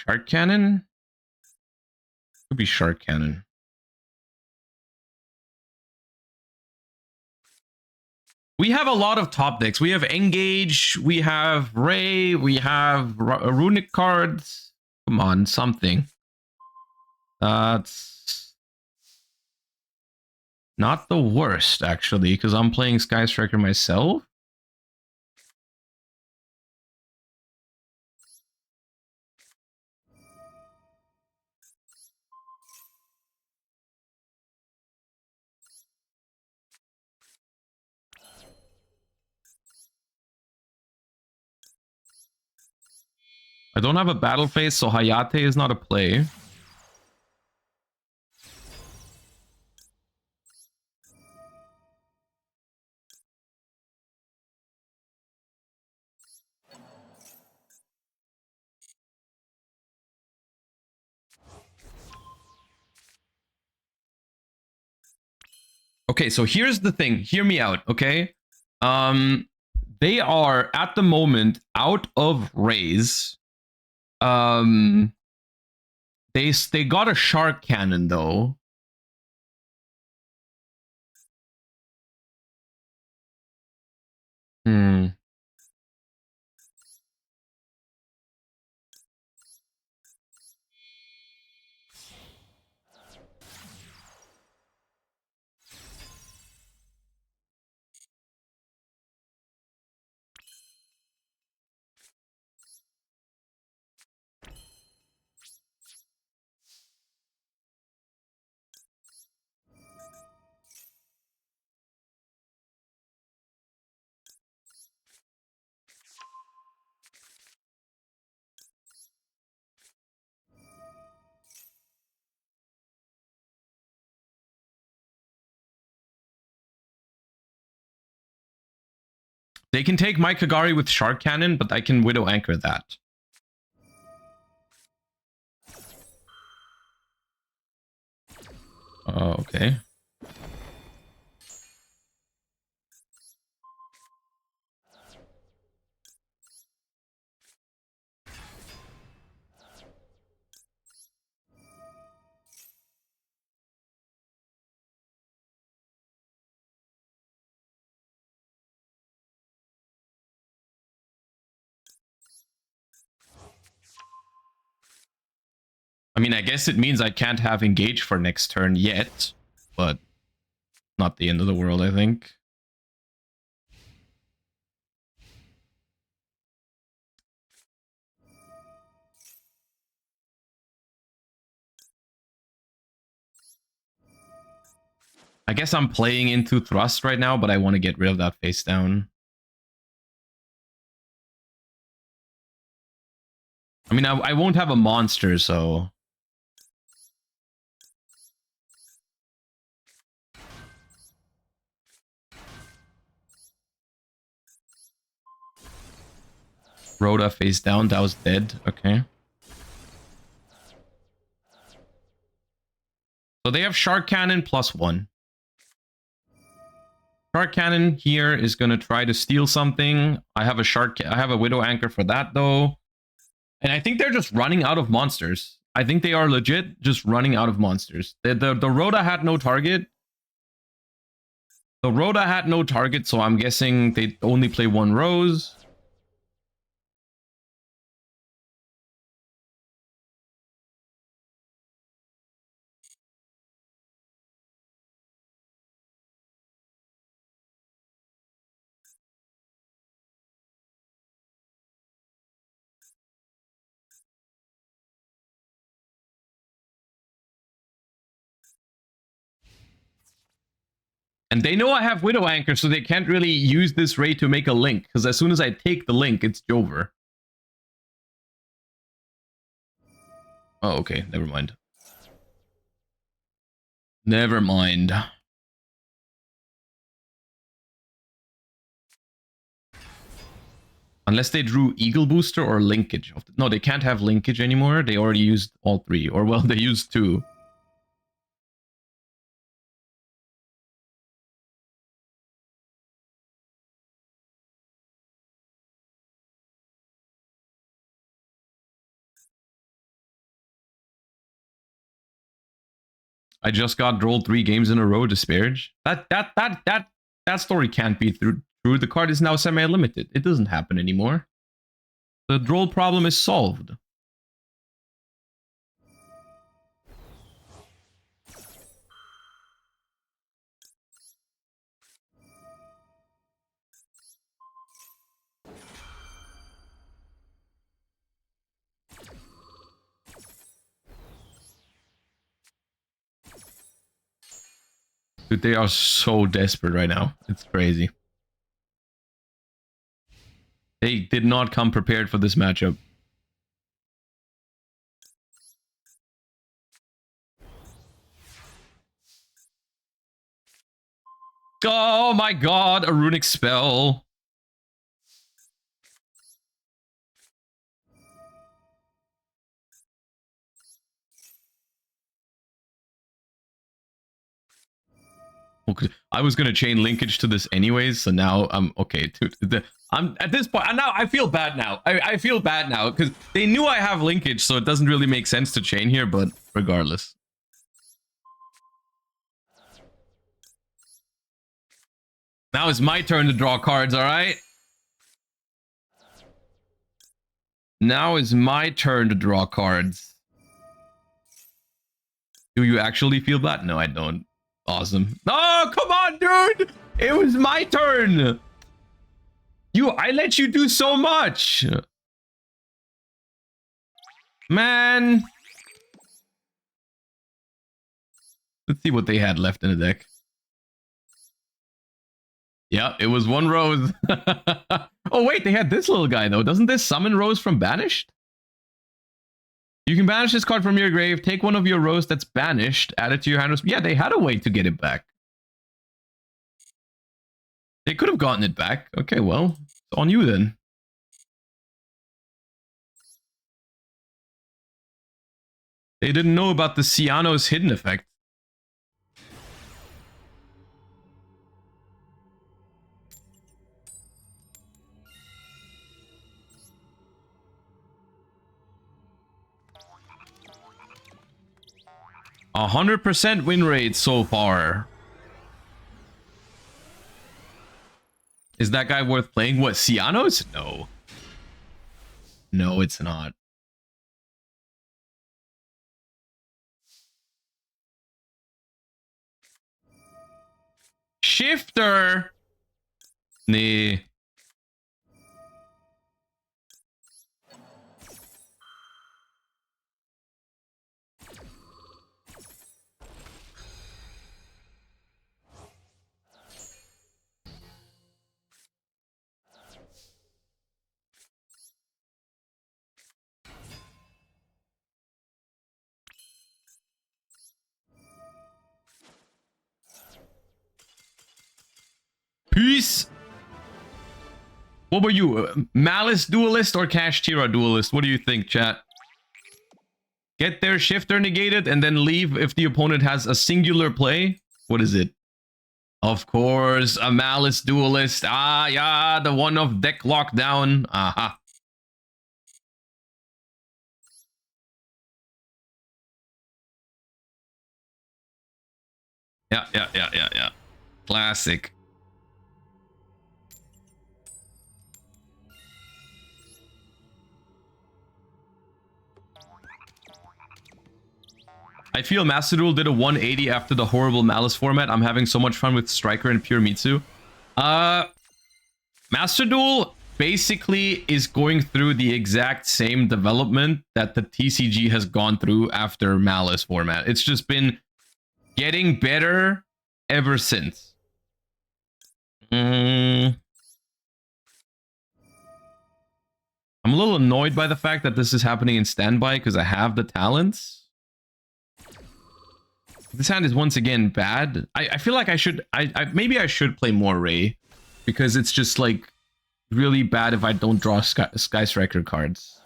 Shark Cannon? Could be Shark Cannon. We have a lot of top decks. We have Engage, we have Ray, we have Runic cards. Come on, something. That's not the worst, actually, because I'm playing Sky Striker myself. I don't have a battle phase, so Hayate is not a play. Okay, so here's the thing. Hear me out, okay? They are at the moment out of raise. They got a shark cannon though. Hmm. They can take my Kagari with Shark Cannon, but I can Widow Anchor that. Okay. I mean, I guess it means I can't have Engage for next turn yet, but not the end of the world, I think. I guess I'm playing into Thrust right now, but I want to get rid of that face down. I mean, I won't have a monster, so... Rhoda face down, that was dead. Okay. So they have Shark Cannon +1. Shark Cannon here is going to try to steal something. I have a Widow Anchor for that, though. And I think they're just running out of monsters. I think they are legit just running out of monsters. The Rhoda had no target. The Rhoda had no target, so I'm guessing they only play one Rose. And they know I have Widow Anchor, so they can't really use this raid to make a link, because as soon as I take the link, it's Jover. Oh, okay. Never mind. Never mind. Unless they drew Eagle Booster or Linkage. No, they can't have Linkage anymore. They already used all three. Or, well, they used two. I just got rolled 3 games in a row, Disparage. That story can't be true. The card is now semi-limited. It doesn't happen anymore. The droll problem is solved. Dude, they are so desperate right now. It's crazy. They did not come prepared for this matchup. Oh my god, a runic spell. Okay. I was gonna chain linkage to this anyways, so now I'm okay. I'm at this point. Now I feel bad now. I feel bad now because they knew I have linkage, so it doesn't really make sense to chain here. But regardless, now it's my turn to draw cards. All right. Now is my turn to draw cards. Do you actually feel bad? No, I don't. Awesome. Oh, come on, dude! It was my turn! I let you do so much! Man! Let's see what they had left in the deck. Yeah, it was one Rose. Oh, wait, they had this little guy, though. Doesn't this summon Rose from Banished? You can banish this card from your grave, take one of your Rose that's banished, add it to your hand. Yeah, they had a way to get it back. They could have gotten it back. Okay, well, it's on you then. They didn't know about the Ciano's hidden effect. A 100% win rate so far. Is that guy worth playing? What, Ciano's? No. No, it's not. Shifter! Nee. Peace! What were you? Malice duelist or Kashtira duelist? What do you think, chat? Get their shifter negated and then leave if the opponent has a singular play? What is it? Of course, a Malice duelist. Ah, yeah, the one of deck lockdown. Aha. Yeah. Classic. I feel Master Duel did a 180 after the horrible Malice format. I'm having so much fun with Striker and Pure Mitsu. Master Duel basically is going through the exact same development that the TCG has gone through after Malice format. It's just been getting better ever since. I'm a little annoyed by the fact that this is happening in standby because I have the talents. This hand is once again bad. I feel like I should... maybe I should play more Ray. Because it's just like really bad if I don't draw Sky Striker cards.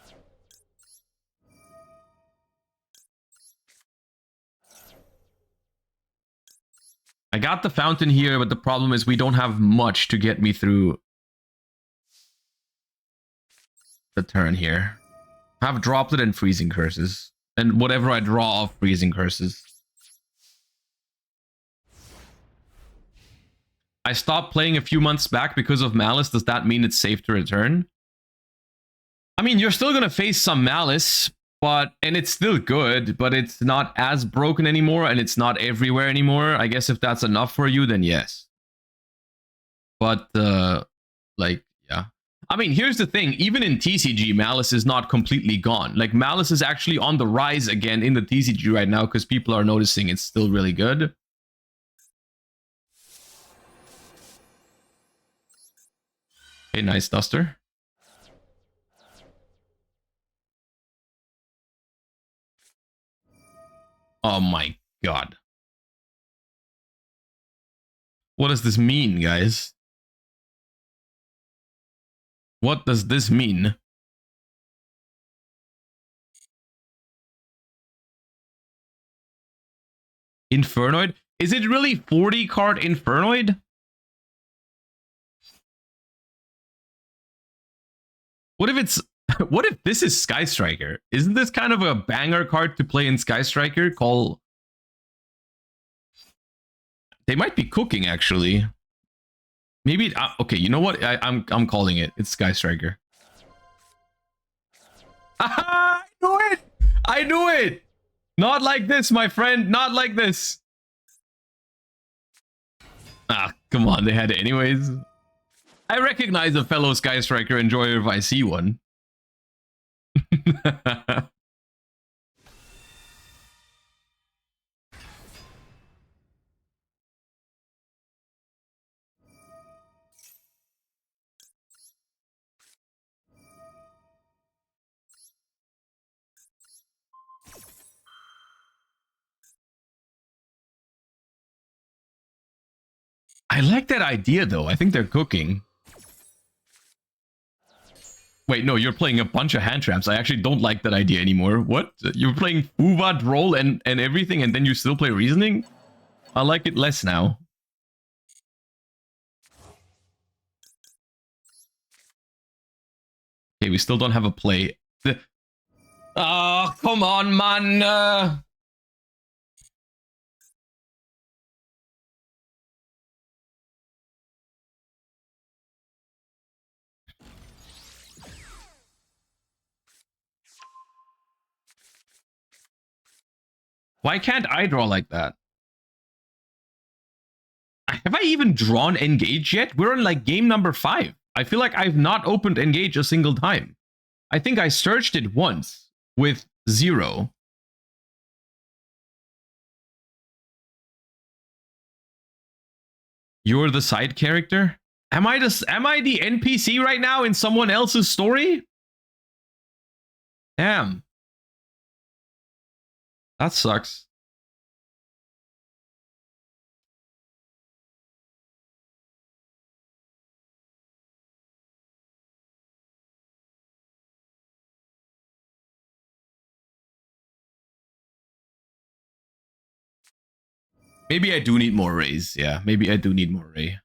I got the fountain here, but the problem is we don't have much to get me through the turn here. I've dropped it in freezing curses. And whatever I draw off freezing curses. I stopped playing a few months back because of Malice. Does that mean it's safe to return? I mean, you're still going to face some Malice, and it's still good, but it's not as broken anymore, and it's not everywhere anymore. I guess if that's enough for you, then yes. But, like, yeah. I mean, here's the thing. Even in TCG, Malice is not completely gone. Like, Malice is actually on the rise again in the TCG right now because people are noticing it's still really good. Okay, nice Duster. Oh my god. What does this mean, guys? What does this mean? Infernoid? Is it really 40 card Infernoid? What if it's... What if this is Sky Striker? Isn't this kind of a banger card to play in Sky Striker? Call... They might be cooking, actually. Maybe... okay, you know what? I'm calling it. It's Sky Striker. I knew it! I knew it! Not like this, my friend. Not like this. Ah, come on. They had it anyways. I recognize a fellow Sky Striker enjoyer if I see one. I like that idea, though. I think they're cooking. Wait, no, you're playing a bunch of hand traps. I actually don't like that idea anymore. What? You're playing VOD roll and everything, and then you still play reasoning? I like it less now. Okay, we still don't have a play. Oh, come on, man. Why can't I draw like that? Have I even drawn Engage yet? We're on like game number 5. I feel like I've not opened Engage a single time. I think I searched it once with 0. You're the side character? Am I the NPC right now in someone else's story? Damn. That sucks. Maybe I do need more rays. Yeah, maybe I do need more ray.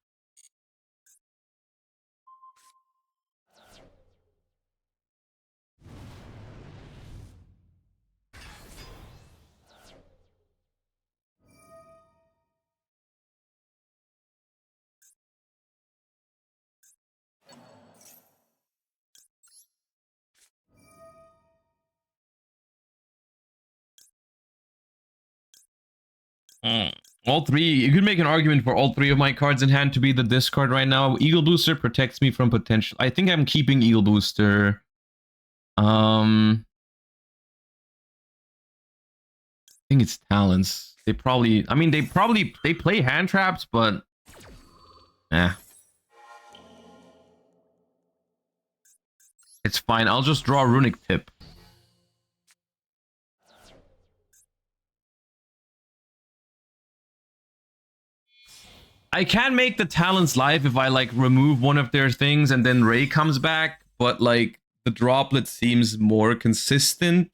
All 3. You could make an argument for all 3 of my cards in hand to be the discard right now. Eagle Booster protects me from potential. I think I'm keeping Eagle Booster. I think it's Talents. They probably... I mean, they play hand traps, but... It's fine. I'll just draw a Runick Tip. I can make the Talents live if I, like, remove one of their things and then Ray comes back, but, like, the droplet seems more consistent.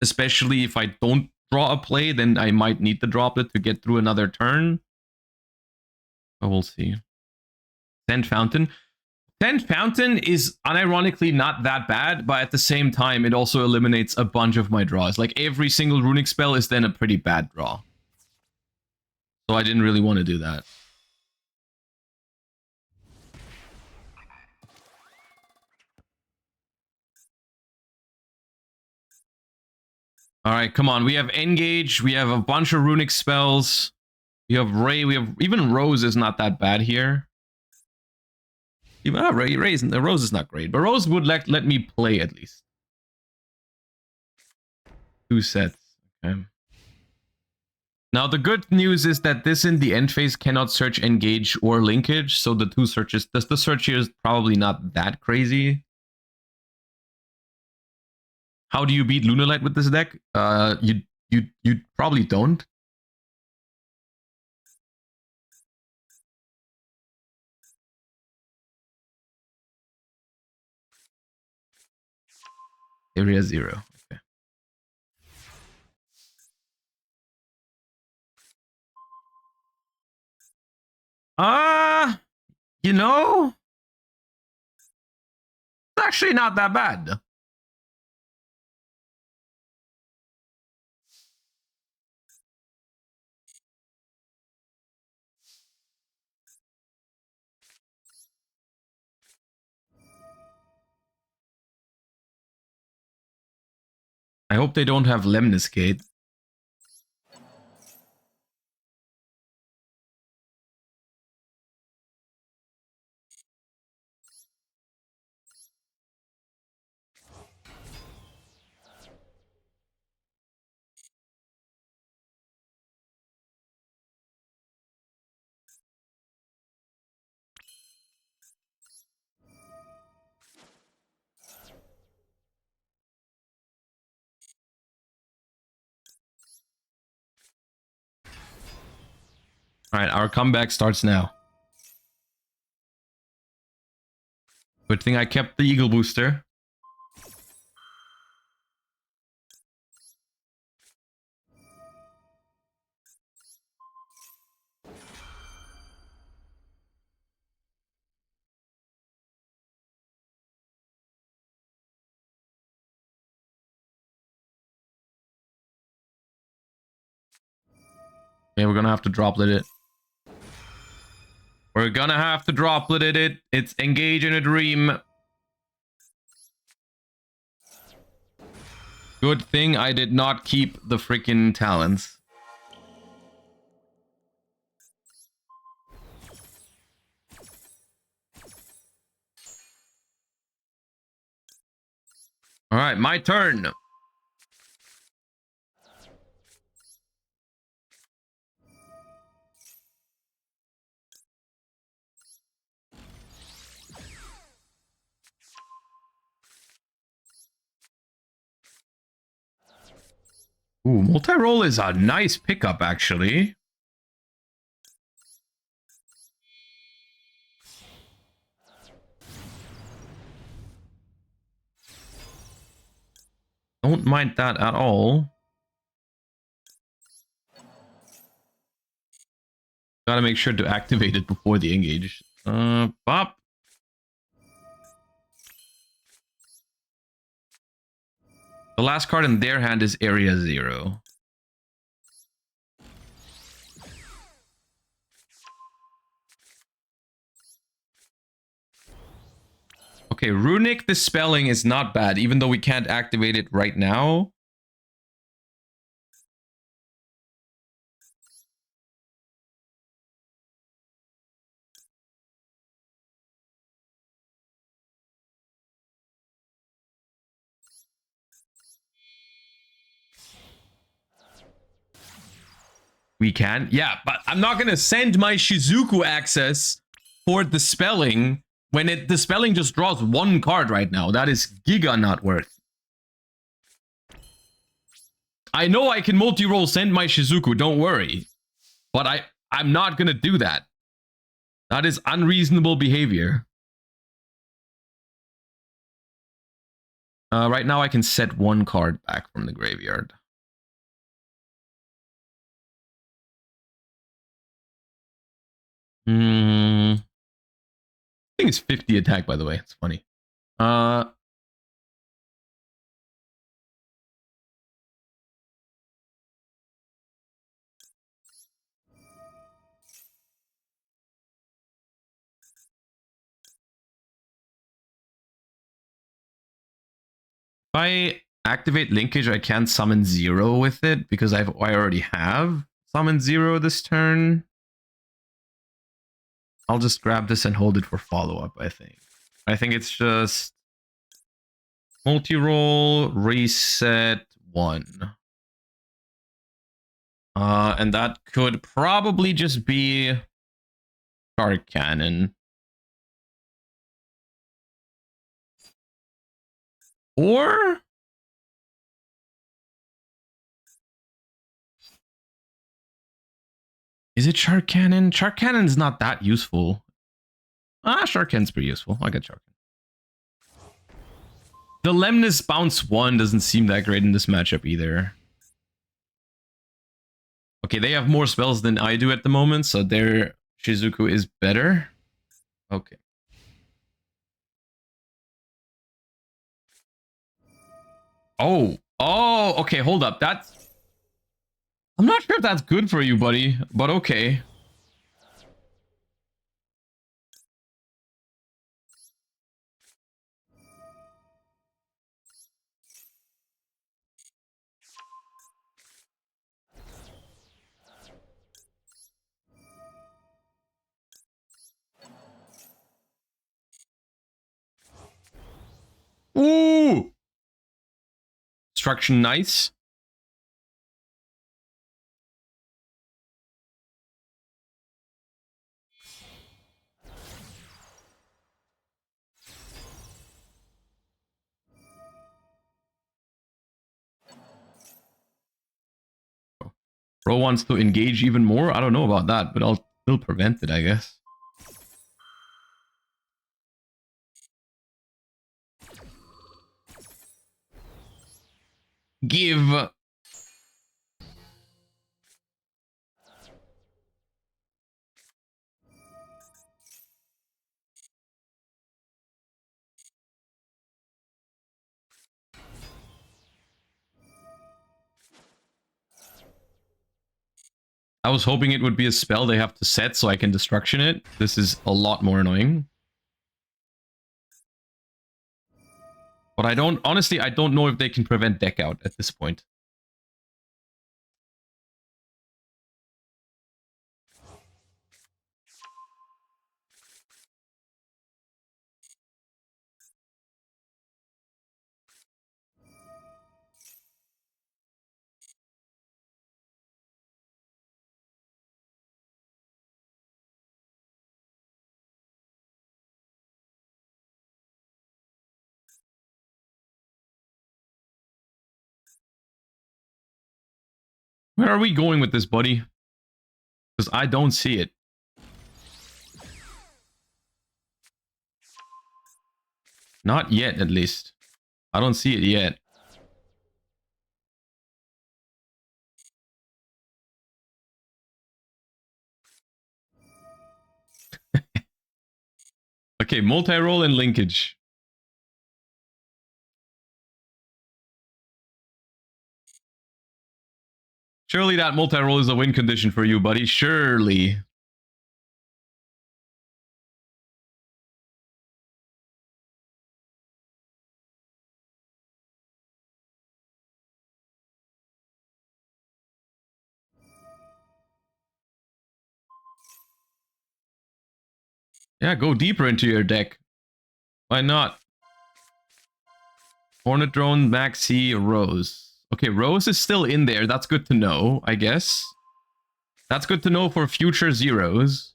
Especially if I don't draw a play, then I might need the droplet to get through another turn. But we'll see. Send Fountain. Send Fountain is unironically not that bad, but at the same time, it also eliminates a bunch of my draws. Like, every single Runick spell is then a pretty bad draw. So I didn't really want to do that. Alright, come on. We have Engage. We have a bunch of Runick spells. We have Ray. We have... Even Rose is not that bad here. Even Rose is not great. But Rose would let me play at least. 2 sets. Okay. Now, the good news is that this in the end phase cannot search Engage or Linkage. So the 2 searches... The search here is probably not that crazy. How do you beat Lunalight with this deck? You probably don't. Area 0. Okay. You know, it's actually not that bad. I hope they don't have Lemniscate. All right, our comeback starts now. Good thing I kept the Eagle booster. Okay, we're gonna have to droplet it. We're gonna have to droplet it. It's engage in a dream. Good thing I did not keep the freaking talents. All right, my turn. Ooh, multi-roll is a nice pickup, actually. Don't mind that at all. Gotta make sure to activate it before the engage. Bop. The last card in their hand is Area 0. Okay, Runick Dispelling is not bad, even though we can't activate it right now. We can? Yeah, but I'm not gonna send my Shizuku access for Dispelling when Dispelling just draws one card right now. That is giga not worth. I know I can multi-roll send my Shizuku, don't worry. But I'm not gonna do that. That is unreasonable behavior. Right now I can set one card back from the graveyard. I think it's 50 attack, by the way. It's funny. If I activate linkage, I can't summon 0 with it because I already have summoned 0 this turn. I'll just grab this and hold it for follow-up, I think. I think it's just multi-roll, reset 1. And that could probably just be Shark Cannon. Or is it Shark Cannon? Shark Cannon's not that useful. Shark Cannon's pretty useful. I got Shark Cannon. The Lemnis bounce 1 doesn't seem that great in this matchup either. Okay, they have more spells than I do at the moment, so their Shizuku is better. Okay. Oh, okay, hold up. I'm not sure if that's good for you, buddy, but okay. Ooh! Destruction, nice. Bro wants to engage even more? I don't know about that, but I'll still prevent it, I guess. Give. I was hoping it would be a spell they have to set so I can destruction it. This is a lot more annoying. But I don't, honestly, I don't know if they can prevent deck out at this point. Where are we going with this, buddy? Because I don't see it. Not yet, at least. I don't see it yet. Okay, multi-roll and linkage. Surely that multi-roll is a win condition for you, buddy. Surely. Yeah, go deeper into your deck. Why not? Hornet Drone, Maxi, Rose. Okay, Rose is still in there. That's good to know, I guess. That's good to know for future zeros.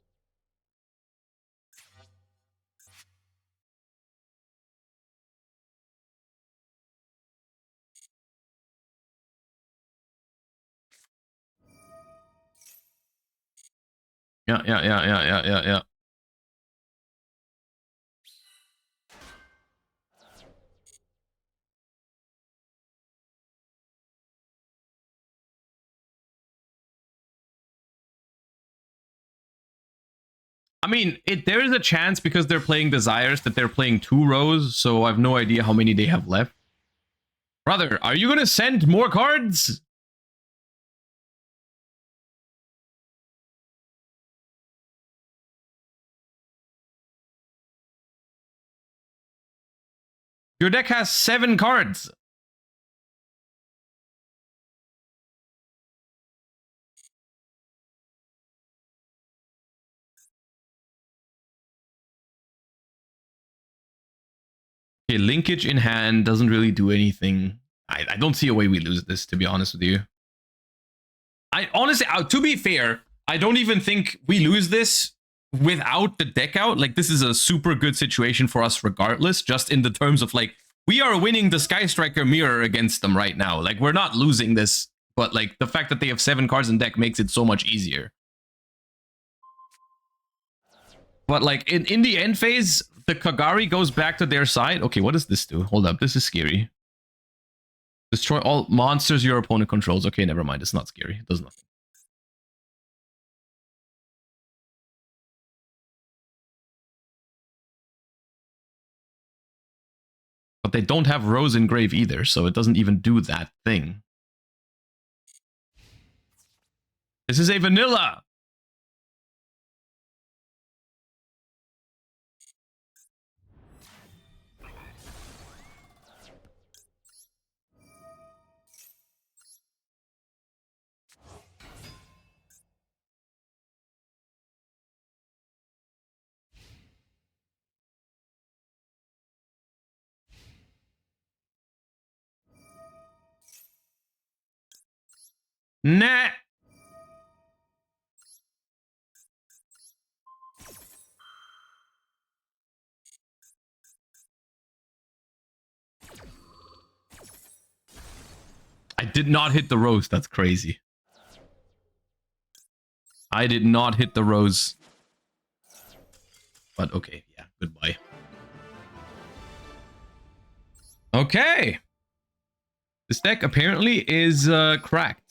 Yeah. I mean, there is a chance because they're playing Desires that they're playing 2 rows, so I have no idea how many they have left. Brother, are you gonna send more cards? Your deck has 7 cards. Okay, linkage in hand doesn't really do anything. I don't see a way we lose this, to be honest with you. I honestly, to be fair, I don't even think we lose this without the deck out. Like, this is a super good situation for us regardless, just in the terms of, like, we are winning the Sky Striker mirror against them right now. Like, we're not losing this, but, like, the fact that they have 7 cards in deck makes it so much easier. But, like, in the end phase, The Kagari goes back to their side. Okay, what does this do? Hold up, this is scary. Destroy all monsters your opponent controls. Okay, never mind. It's not scary. It does nothing. But they don't have Rose in grave either, so it doesn't even do that thing. This is a vanilla! Nah! I did not hit the Rose. That's crazy. I did not hit the Rose. But okay, yeah, goodbye. Okay. This deck apparently is cracked.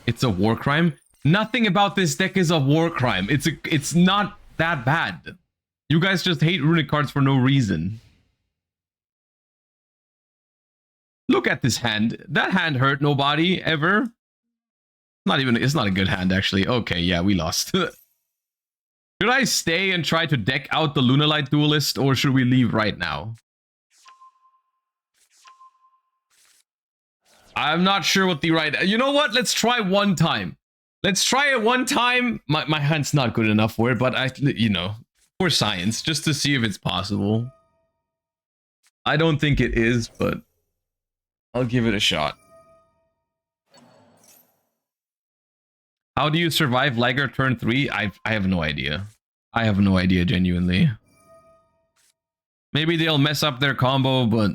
It's a war crime. Nothing about this deck is a war crime. It's not that bad. You guys just hate runic cards for no reason. Look at this hand. That hand hurt nobody ever. It's not a good hand actually. Okay, yeah, we lost. Should I stay and try to deck out the Lunalight Duelist, or should we leave right now? I'm not sure what the right... You know what? Let's try one time. Let's try it one time. My hand's not good enough for it, but for science, just to see if it's possible. I don't think it is, but I'll give it a shot. How do you survive Liger turn 3? I have no idea. I have no idea, genuinely. Maybe they'll mess up their combo, but...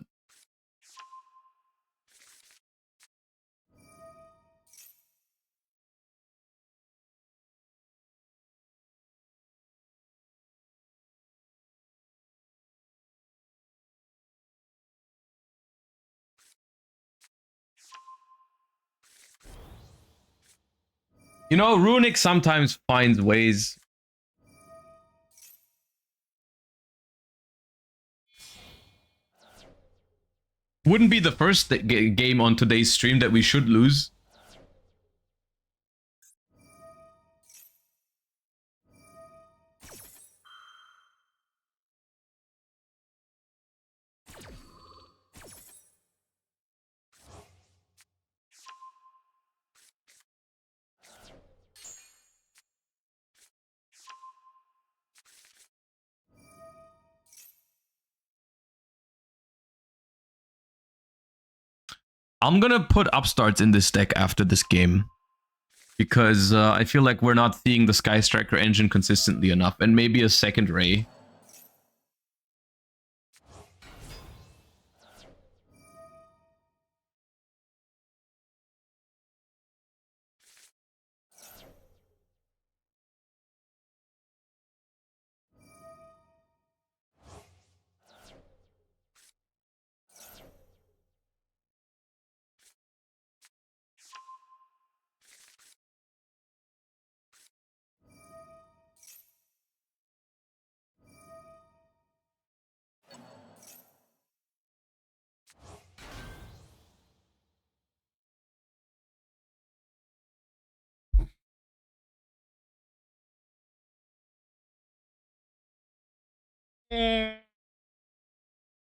You know, Runick sometimes finds ways. Wouldn't be the first game on today's stream that we should lose. I'm gonna put upstarts in this deck after this game, because I feel like we're not seeing the Sky Striker engine consistently enough, and maybe a second Ray.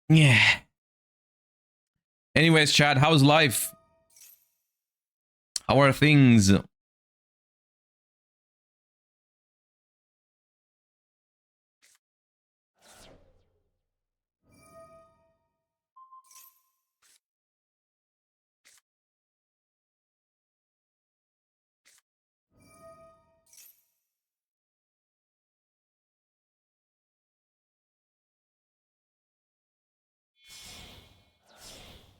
Yeah. Anyways, Chad, how's life? How are things?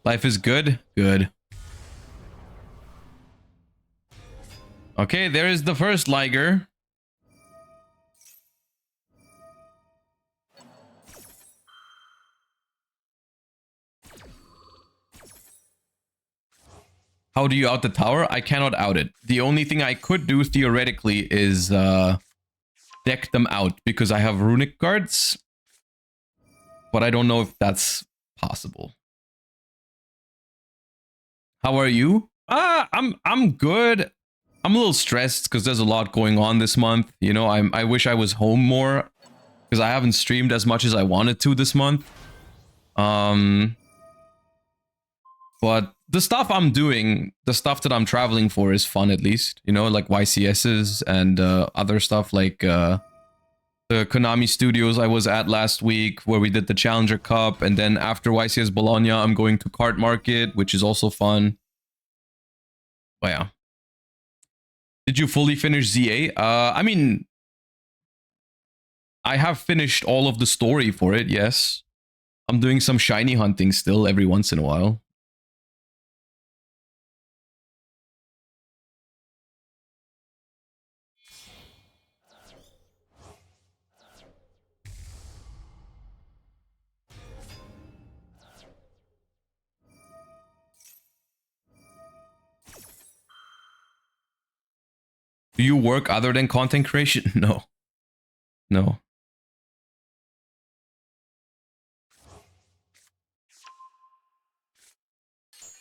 Life is good? Good. Okay, there is the first Liger. How do you out the tower? I cannot out it. The only thing I could do theoretically is deck them out because I have Runick cards. But I don't know if that's possible. How are you? I'm good. I'm a little stressed because there's a lot going on this month. You know, I wish I was home more because I haven't streamed as much as I wanted to this month. But the stuff I'm doing, the stuff that I'm traveling for is fun at least. You know, like YCSs and other stuff like the Konami studios I was at last week where we did the Challenger Cup. And then after YCS Bologna, I'm going to Cardmarket, which is also fun. But yeah. Did you fully finish ZA? I mean, I have finished all of the story for it, yes. I'm doing some shiny hunting still every once in a while. Do you work other than content creation? No. No.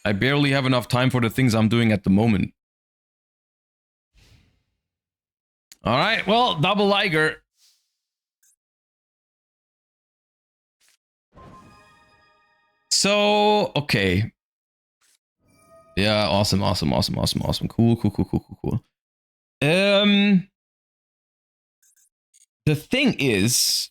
I barely have enough time for the things I'm doing at the moment. Alright, well, double Liger. So, okay. Yeah, awesome. Cool. The thing is,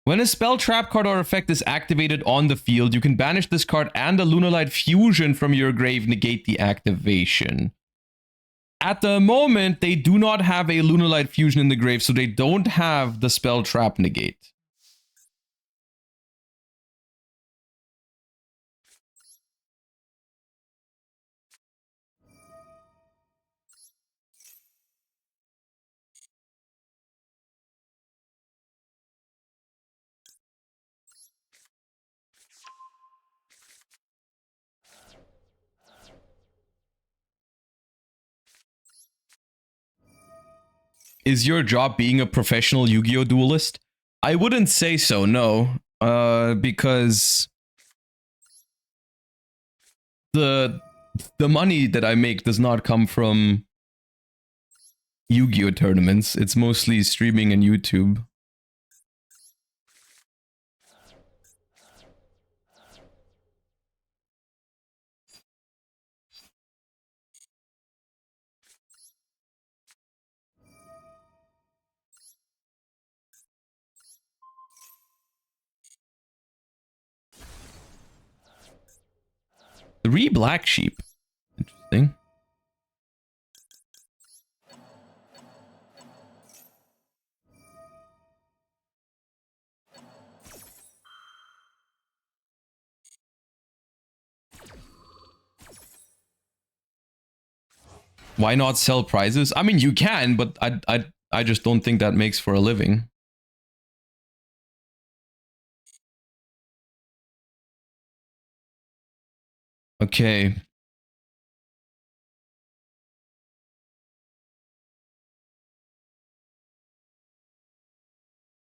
when a spell, trap card, or effect is activated on the field, you can banish this card and the Lunalight Fusion from your grave, negate the activation. At the moment, they do not have a Lunalight Fusion in the grave, so they don't have the spell trap negate. Is your job being a professional Yu-Gi-Oh duelist? I wouldn't say so, no. Because the money that I make does not come from Yu-Gi-Oh tournaments. It's mostly streaming and YouTube. Three black sheep. Interesting. Why not sell prizes? I mean, you can, but I just don't think that makes for a living. Okay.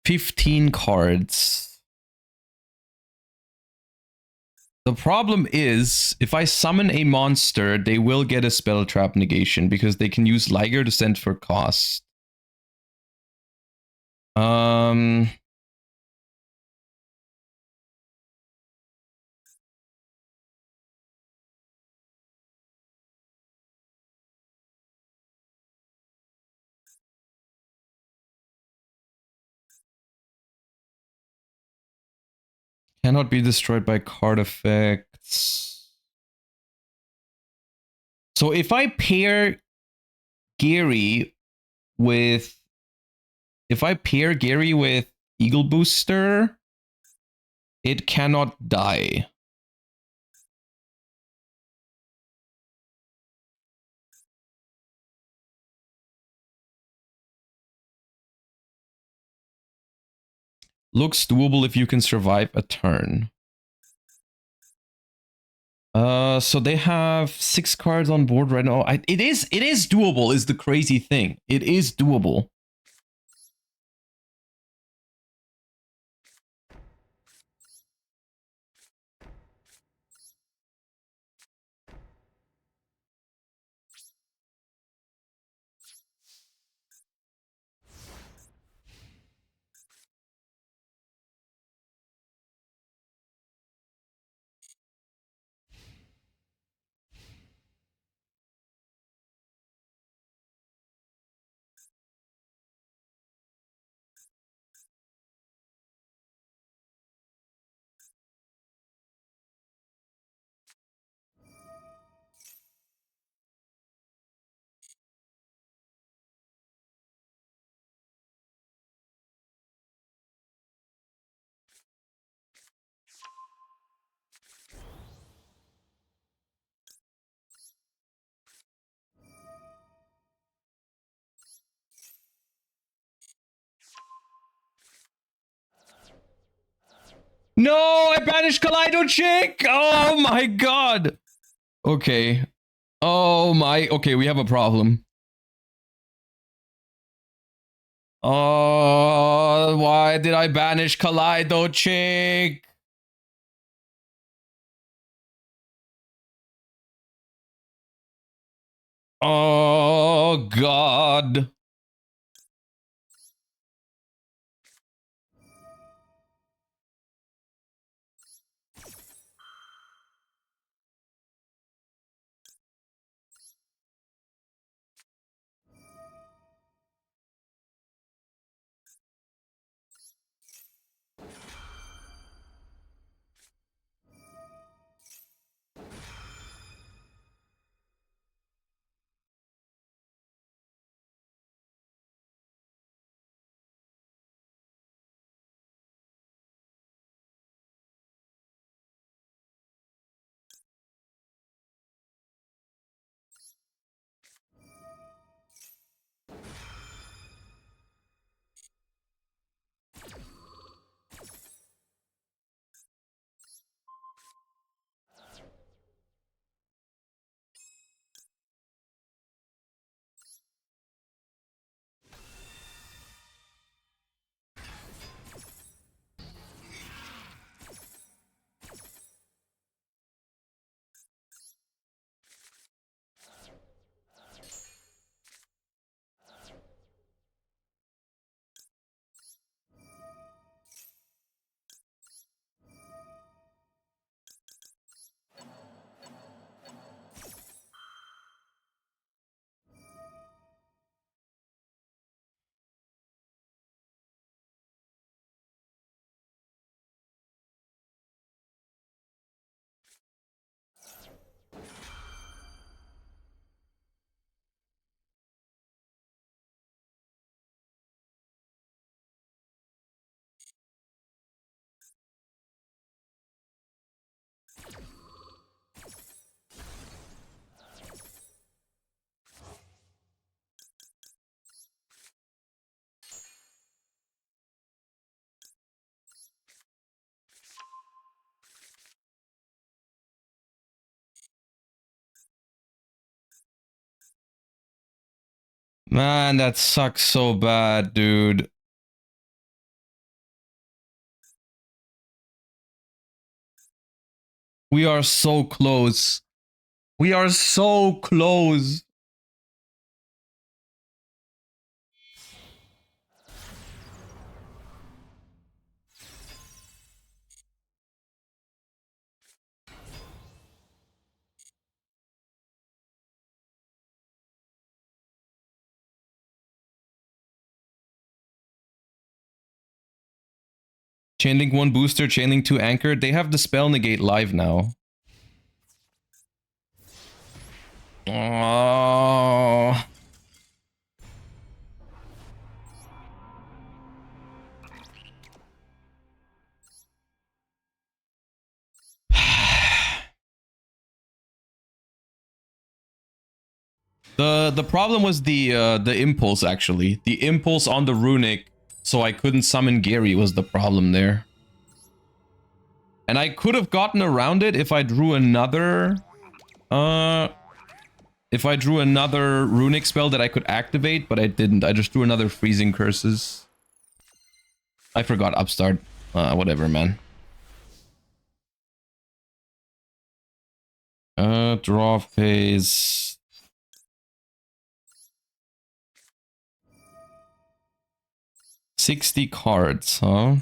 $15 cards. The problem is, if I summon a monster, they will get a spell trap negation because they can use Liger to send for cost. Cannot be destroyed by card effects. So if I pair Gary with... If I pair Gary with Eagle Booster, it cannot die. Looks doable if you can survive a turn. So they have 6 cards on board right now. It is doable is the crazy thing. It is doable. No, I banished Kaleido Chick! Oh my god! Okay. Oh my... Okay, we have a problem. Oh, why did I banish Kaleido Chick? Oh god. Man, that sucks so bad, dude. We are so close. We are so close. Chainlink 1 booster, Chainlink 2 anchor. They have the spell negate live now. Oh. The problem was the impulse actually. The impulse on the Runick so I couldn't summon Gary was the problem there. And I could have gotten around it if I drew another... if I drew another runic spell that I could activate, but I didn't. I just drew another freezing curses. I forgot upstart. Whatever, man. Draw phase. $60 cards, huh?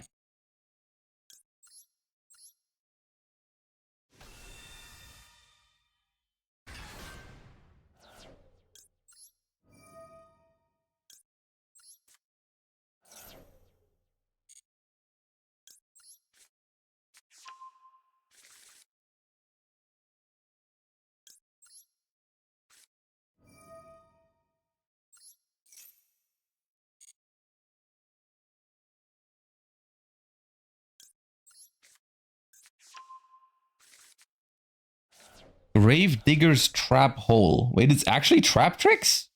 Grave Digger's Trap Hole. Wait, it's actually Trap Tricks?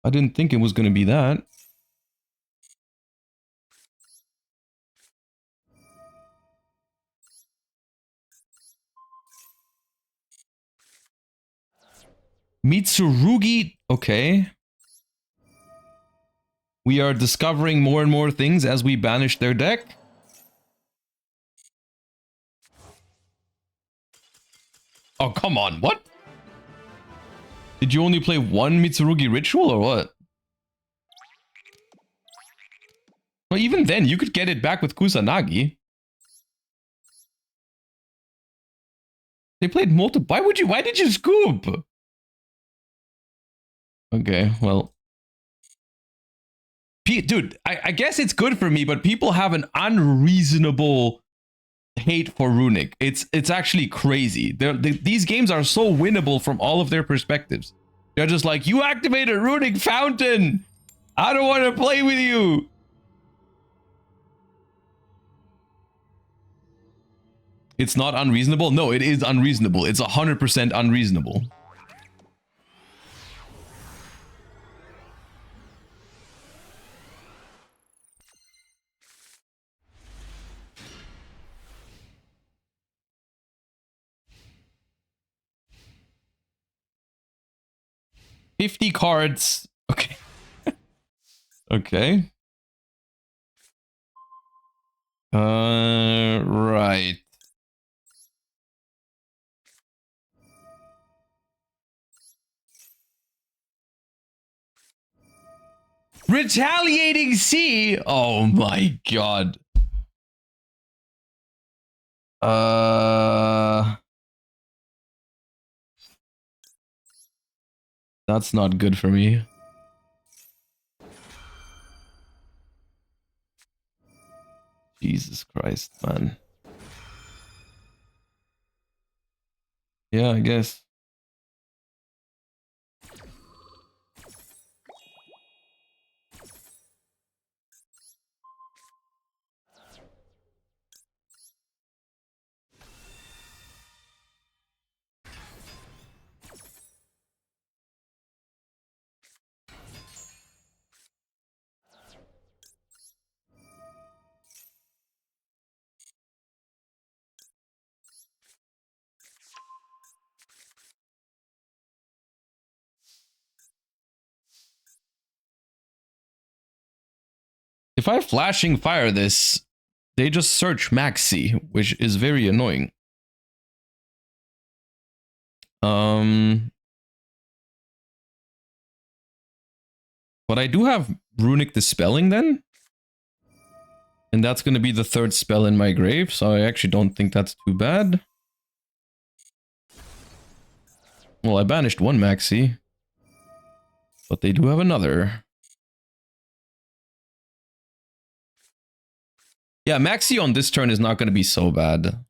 I didn't think it was gonna be that. Mitsurugi. Okay. We are discovering more and more things as we banish their deck. Oh, come on. What? Did you only play one Mitsurugi ritual or what? Well, even then, you could get it back with Kusanagi. They played multiple. Why did you scoop? Okay, well. Dude, I guess it's good for me, but people have an unreasonable hate for Runick. It's actually crazy. These games are so winnable from all of their perspectives. They're just like, you activated Runick Fountain! I don't want to play with you! It's not unreasonable? No, it is unreasonable. It's 100% unreasonable. $50 cards. Okay. Okay. Right. Retaliating Sea. Oh my god. That's not good for me. Jesus Christ, man. Yeah, I guess. If I flashing fire this, they just search Maxi, which is very annoying. But I do have Runick Dispelling then. And that's going to be the third spell in my grave, so I actually don't think that's too bad. Well, I banished one Maxi. But they do have another. Yeah, Maxi on this turn is not going to be so bad.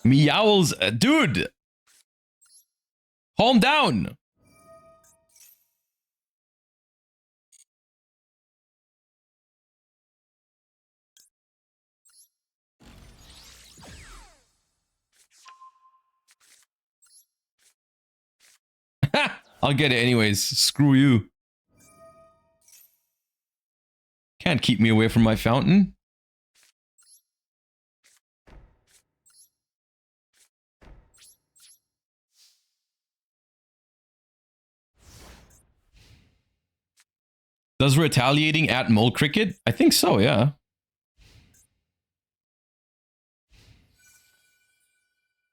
Meowls, dude! Calm down! I'll get it anyways. Screw you. Can't keep me away from my fountain. Does retaliating at Mole Cricket? I think so, yeah.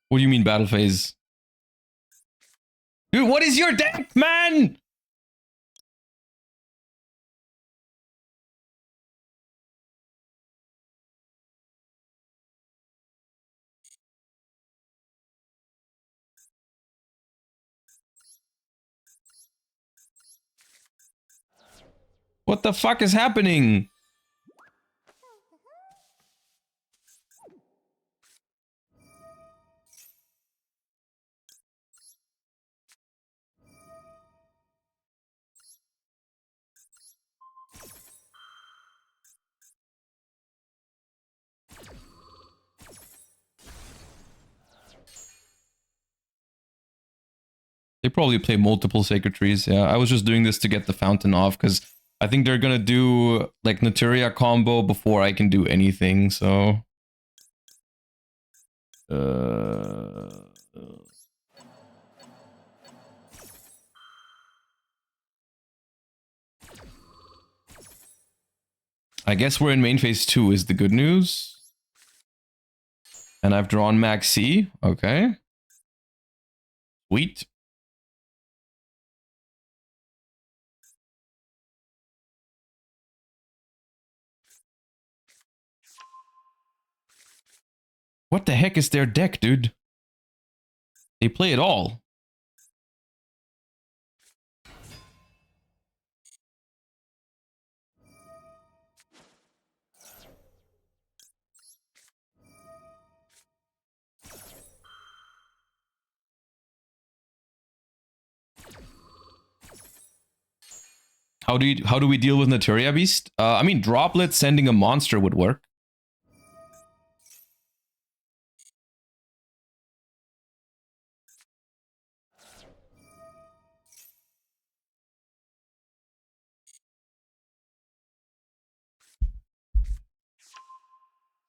What do you mean battle phase? Dude, what is your deck, man? What the fuck is happening? They probably play multiple Sacred Trees. Yeah, I was just doing this to get the fountain off because I think they're gonna do like Naturia combo before I can do anything. So, I guess we're in main phase 2 is the good news. And I've drawn Max C. Okay. Sweet. What the heck is their deck, dude? They play it all. How do we deal with Naturia Beast? I mean, Droplet sending a monster would work.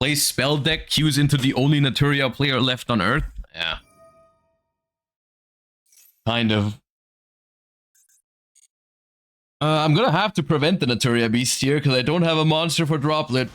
Play spell deck cues into the only Naturia player left on Earth. Yeah. Kind of. I'm gonna have to prevent the Naturia Beast here because I don't have a monster for Droplet.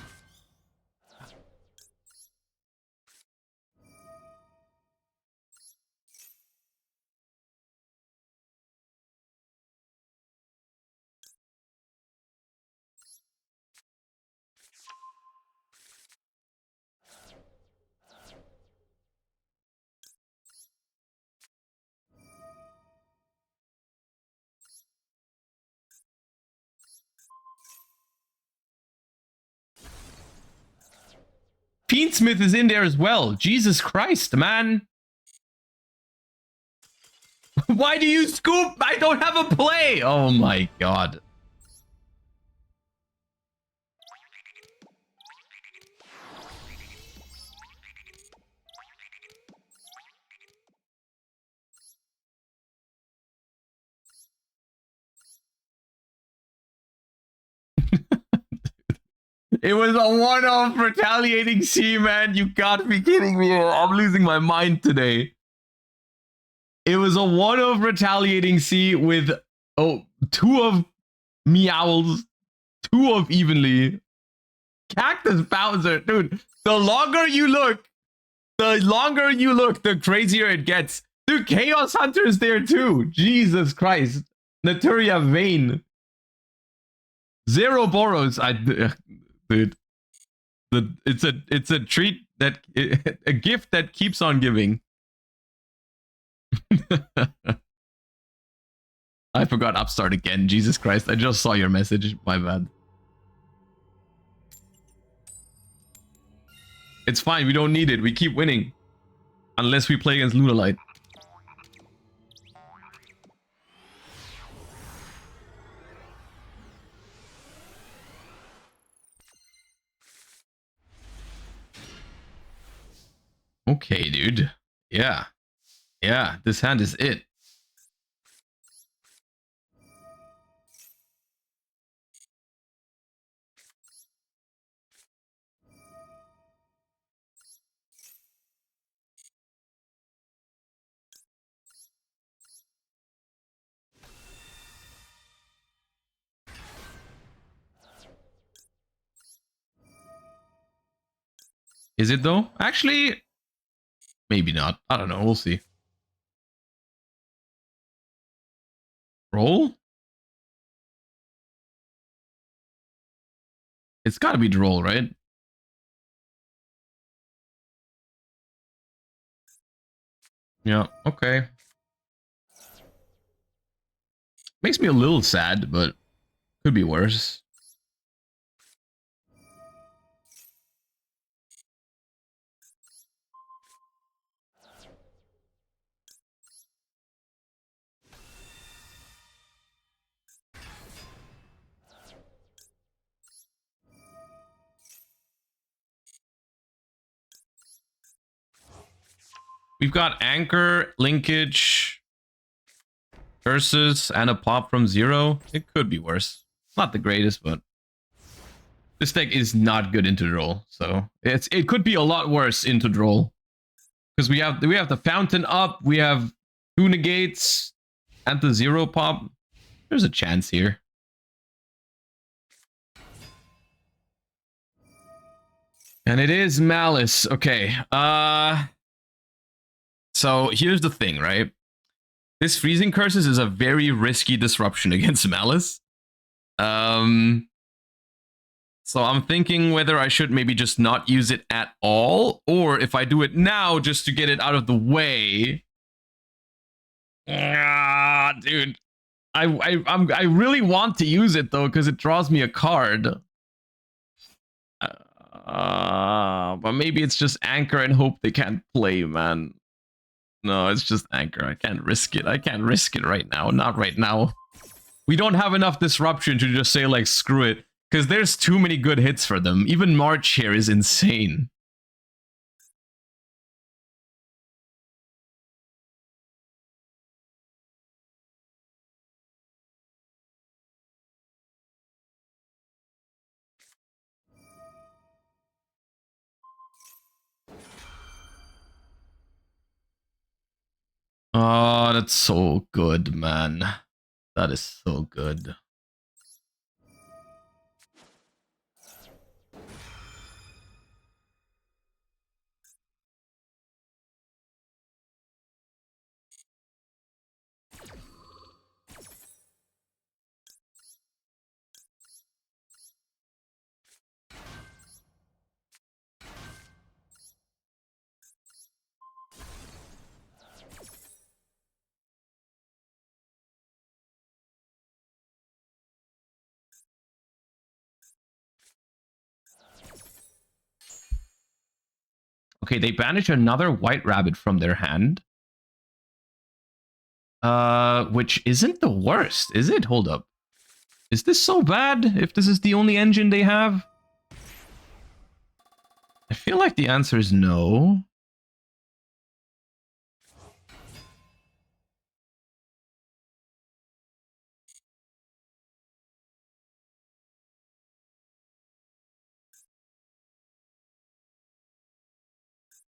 Fiendsmith is in there as well. Jesus Christ, man. Why do you scoop? I don't have a play. Oh my god. It was a one-off retaliating C, man. You gotta be kidding me. I'm losing my mind today. It was a one-off retaliating C with, oh, 2 of Meowls, 2 of Evenly. Cactus Bowser. Dude, the longer you look, the crazier it gets. Dude, Chaos Hunter's there too. Jesus Christ. Naturia Vayne. 0 Boros. Dude. It's a treat that a gift that keeps on giving. I forgot Upstart again. Jesus Christ. I just saw your message. My bad. It's fine. We don't need it. We keep winning. Unless we play against Lunalight. Okay, dude. Yeah. Yeah, this hand is it. Is it though? Actually, maybe not. I don't know. We'll see. Roll? It's got to be droll, right? Yeah, okay. Makes me a little sad, but could be worse. We've got anchor, linkage, curses, and a pop from 0. It could be worse. Not the greatest, but this deck is not good into droll, so it could be a lot worse into droll. Because we have the fountain up, we have 2 negates, and the 0 pop. There's a chance here. And it is Malice. Okay. So here's the thing, right? This freezing curses is a very risky disruption against Malice. So I'm thinking whether I should maybe just not use it at all, or if I do it now just to get it out of the way. Ah, dude. I really want to use it though because it draws me a card. But maybe it's just anchor and hope they can't play, man. No, it's just anchor. I can't risk it. I can't risk it right now. Not right now. We don't have enough disruption to just say, like, screw it. Because there's too many good hits for them. Even March here is insane. Oh, that's so good, man. That is so good. Okay, they banish another white rabbit from their hand. Which isn't the worst, is it? Hold up. Is this so bad if this is the only engine they have? I feel like the answer is no.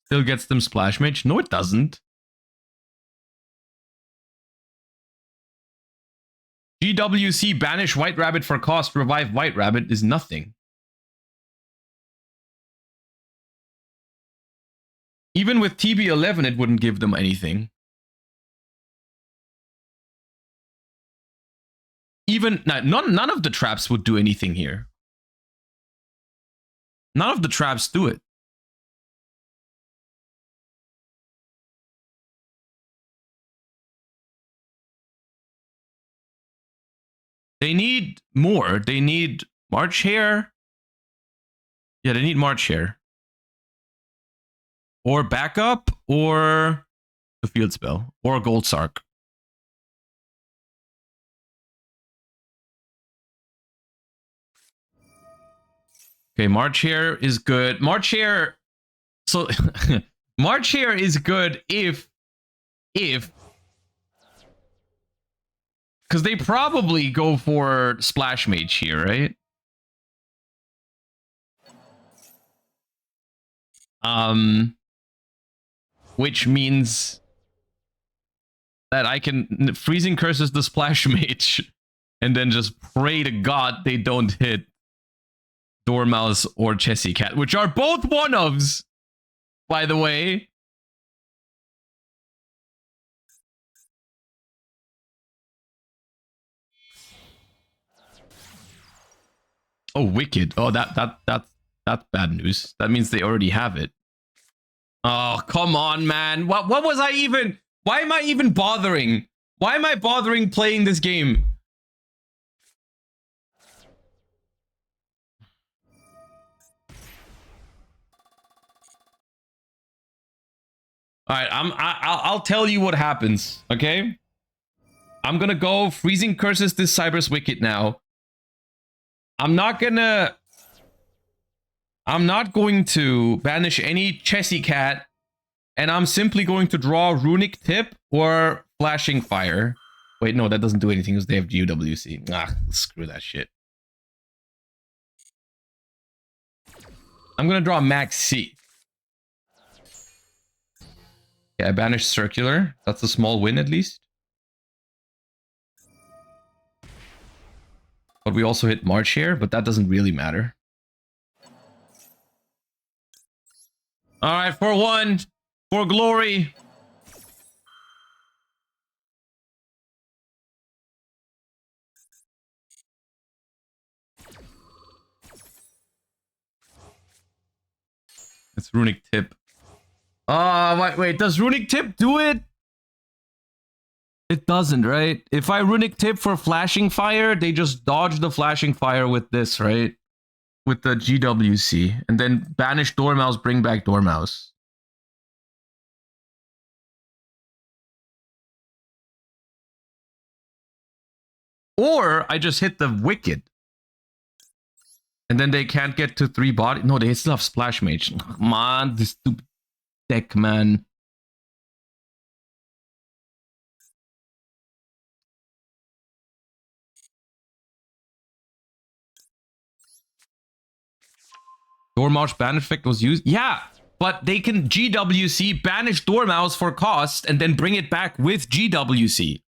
Still gets them Splash Mage? No, it doesn't. GWC banish White Rabbit for cost, revive White Rabbit is nothing. Even with TB11, it wouldn't give them anything. Even none of the traps would do anything here. None of the traps do it. They need more. They need March Hare. Yeah, they need March Hare. Or backup, or the field spell, or Gold Sark. Okay, March Hare is good. March Hare. So March Hare is good if because they probably go for Splash Mage here, right? Which means that I can freezing curses the Splash Mage and then just pray to God they don't hit Dormouse or Chessy Cat, which are both one-ofs. by the way. Oh, wicked. Oh, that's bad news. That means they already have it. Oh, come on, man. What was I even? Why am I even bothering? Why am I bothering playing this game? All right, I'll tell you what happens, okay? I'm gonna go Freezing Curses this Cyber's Wicked now. I'm not going to banish any Chessy Cat, and I'm simply going to draw Runick Tip or Flashing Fire. Wait, no, that doesn't do anything because they have GWC. Ah, screw that shit. I'm gonna draw Max C. Yeah, I banished Circular. That's a small win at least. But we also hit March here, but that doesn't really matter. Alright, for one, for glory. It's Runick Tip. Wait, does Runick Tip do it? It doesn't, right? If I Runick Tip for Flashing Fire, they just dodge the Flashing Fire with this, right? With the GWC. And then banish Dormouse, bring back Dormouse. Or I just hit the Wicked. And then they can't get to 3 body. No, they still have Splash Mage. Come on, this stupid deck, man. Dormouse banish effect was used? Yeah, but they can GWC, banish Dormouse for cost, and then bring it back with GWC.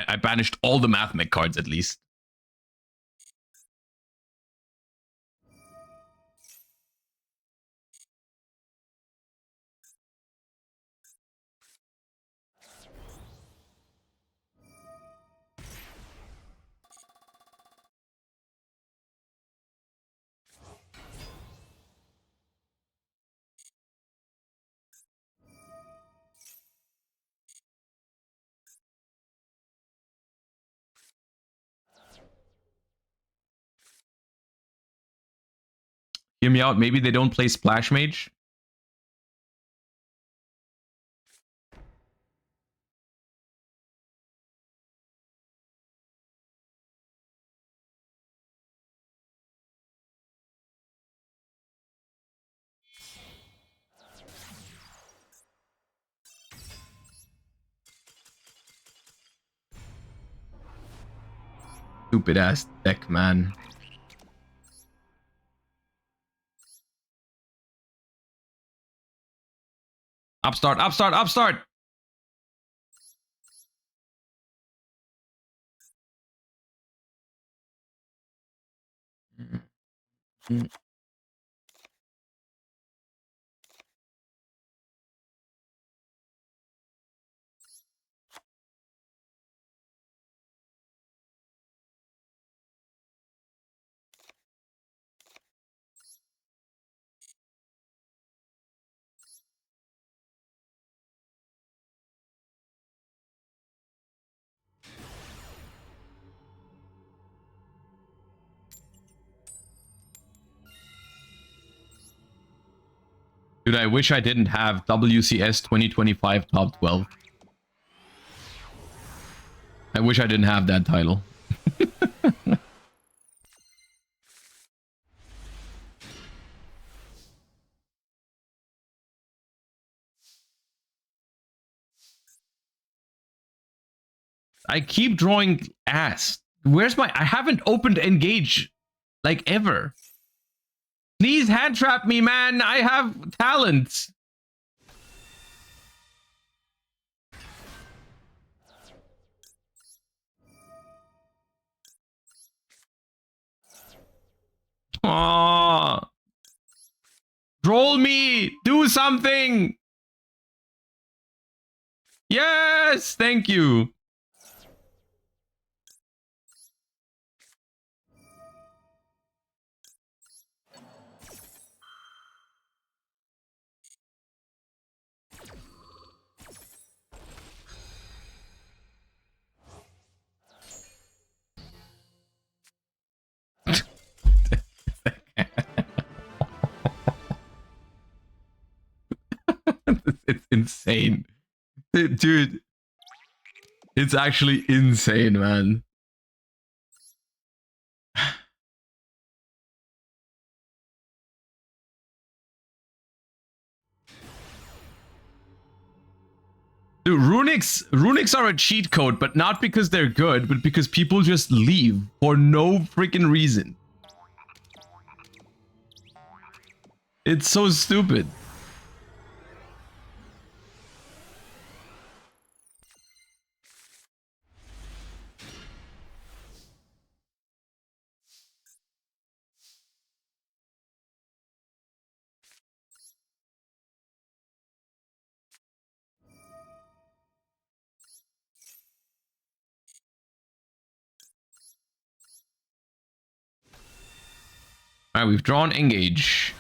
I banished all the Mathmech cards at least. Hear me out. Maybe they don't play Splash Mage. Stupid ass deck, man. Upstart, upstart, upstart! Dude, I wish I didn't have WCS 2025 Top 12. I wish I didn't have that title. I keep drawing ass. Where's my... I haven't opened Engage, like, ever. Please hand trap me, man. I have talent. me! Do something! Yes! Thank you. It's insane. Dude, it's actually insane, man. Dude, runics are a cheat code, but not because they're good, but because people just leave for no freaking reason. It's so stupid. All right, we've drawn engage.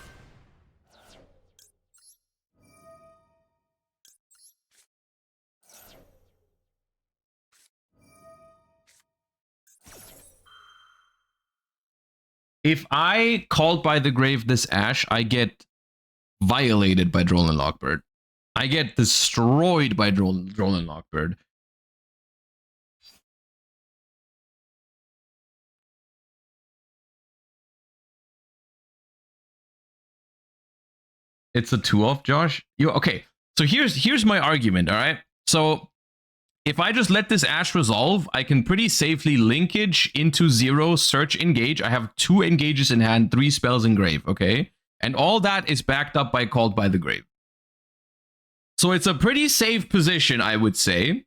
If I called by the grave this Ash, I get violated by Droll and Lockbird. I get destroyed by Droll and Lockbird. It's a 2-off, Josh. Okay, so here's my argument, all right? So if I just let this Ash resolve, I can pretty safely linkage into 0, search, engage. I have 2 engages in hand, 3 spells in grave, okay? And all that is backed up by called by the grave. So it's a pretty safe position, I would say,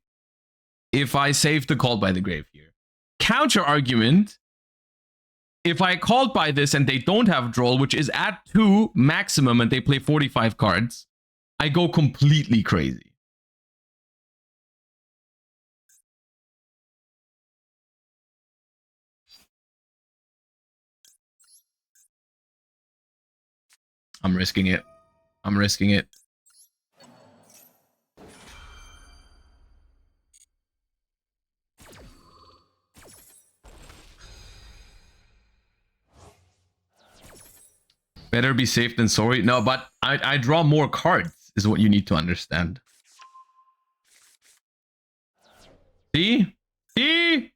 if I save the called by the grave here. Counter argument, if I called by this and they don't have Droll, which is at 2 maximum and they play 45 cards, I go completely crazy. I'm risking it. I'm risking it. Better be safe than sorry. No, but I draw more cards, is what you need to understand. See? See?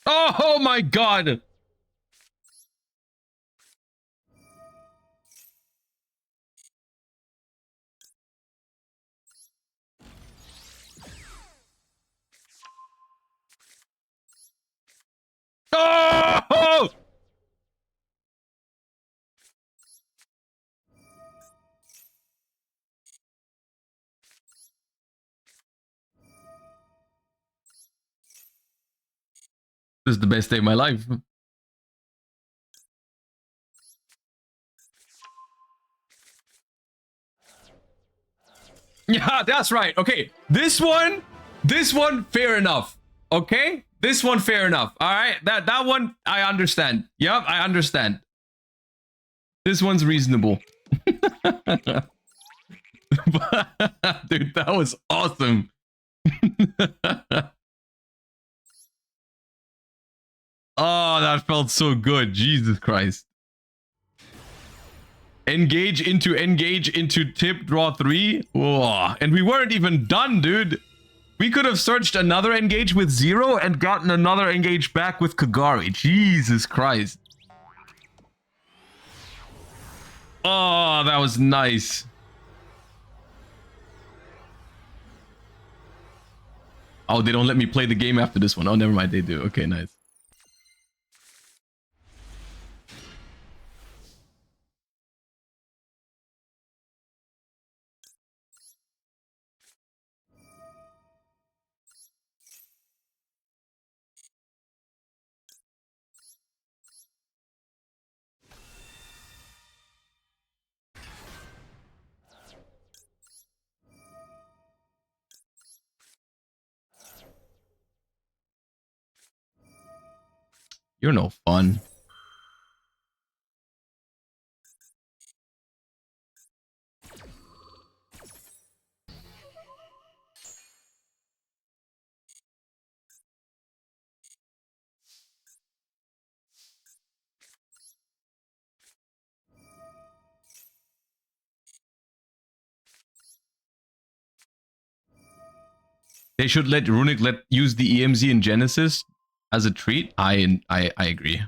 Oh my god! Oh! This is the best day of my life. Yeah, that's right. Okay, this one, fair enough. Okay, this one, fair enough. All right, that one, I understand. Yep, I understand. This one's reasonable. Dude, that was awesome. Oh, that felt so good. Jesus Christ. Engage into tip, draw 3. Oh, and we weren't even done, dude. We could have searched another engage with 0 and gotten another engage back with Kagari. Jesus Christ. Oh, that was nice. Oh, they don't let me play the game after this one. Oh, never mind. They do. Okay, nice. You're no fun. They should let Runick use the EMZ in Genesis as a treat. I agree.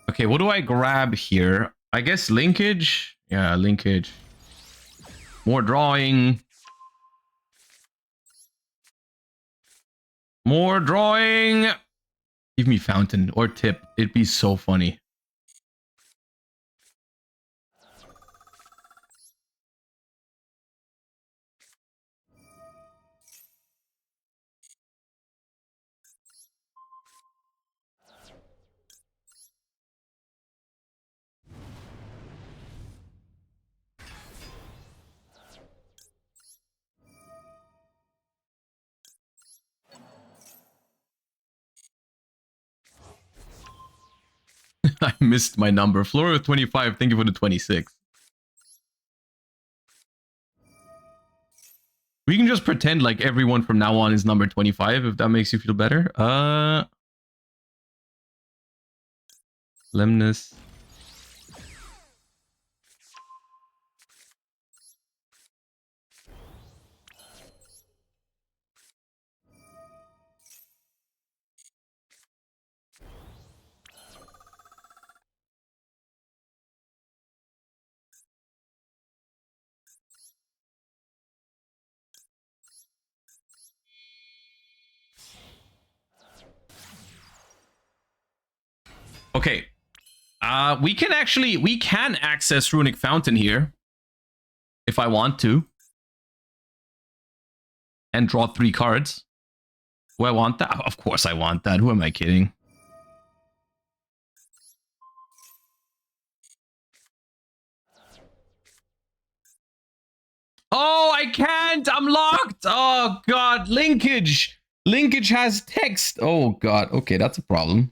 Okay, what do I grab here? I guess linkage. Yeah, linkage. More drawing. More drawing. Give me fountain or tip. It'd be so funny. I missed my number. Floor 25. Thank you for the 26. We can just pretend like everyone from now on is number 25 if that makes you feel better. Lemnis. Okay. We can access Runick Fountain here. If I want to. And draw 3 cards. Do I want that? Of course I want that. Who am I kidding? Oh, I can't. I'm locked. Oh, God. Linkage. Linkage has text. Oh, God. Okay, that's a problem.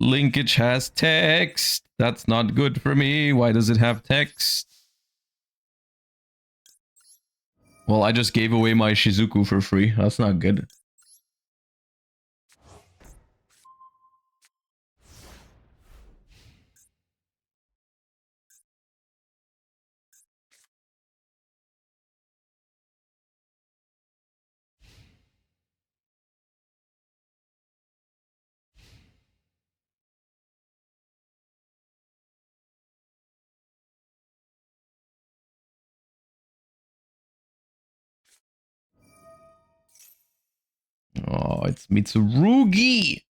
Linkage has text. That's not good for me. Why does it have text? Well, I just gave away my Shizuku for free. That's not good. Oh, it's Mitsurugi.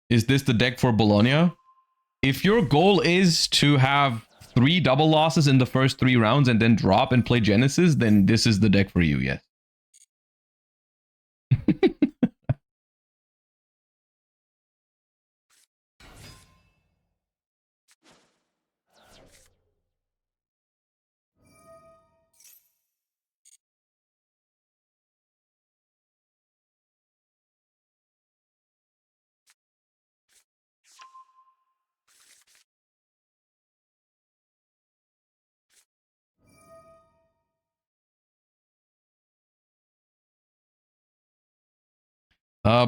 Is this the deck for Bologna? If your goal is to have 3 double losses in the first 3 rounds and then drop and play Genesis, then this is the deck for you, yes.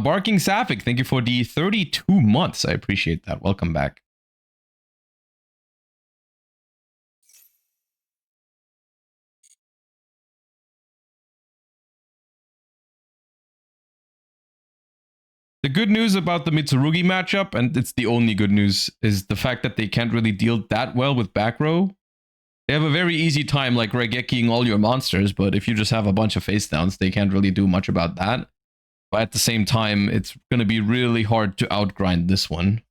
Barking Sapphic, thank you for the 32 months. I appreciate that. Welcome back. The good news about the Mitsurugi matchup, and it's the only good news, is the fact that they can't really deal that well with back row. They have a very easy time like Regekiing all your monsters, but if you just have a bunch of face downs, they can't really do much about that. But at the same time, it's going to be really hard to outgrind this one.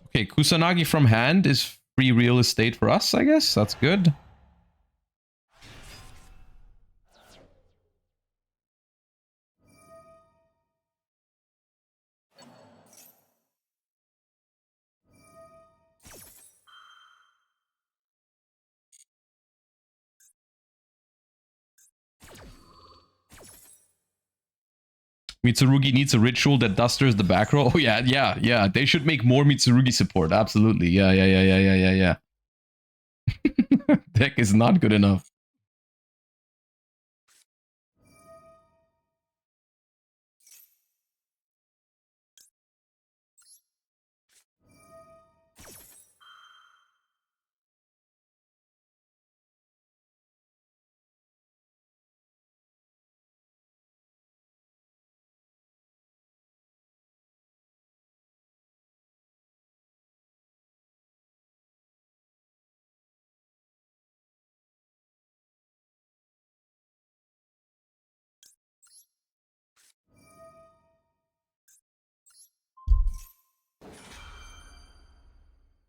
Okay, Kusanagi from hand is free real estate for us, I guess. That's good. Mitsurugi needs a ritual that dusters the back row. Oh yeah. They should make more Mitsurugi support. Absolutely. Yeah. Deck is not good enough.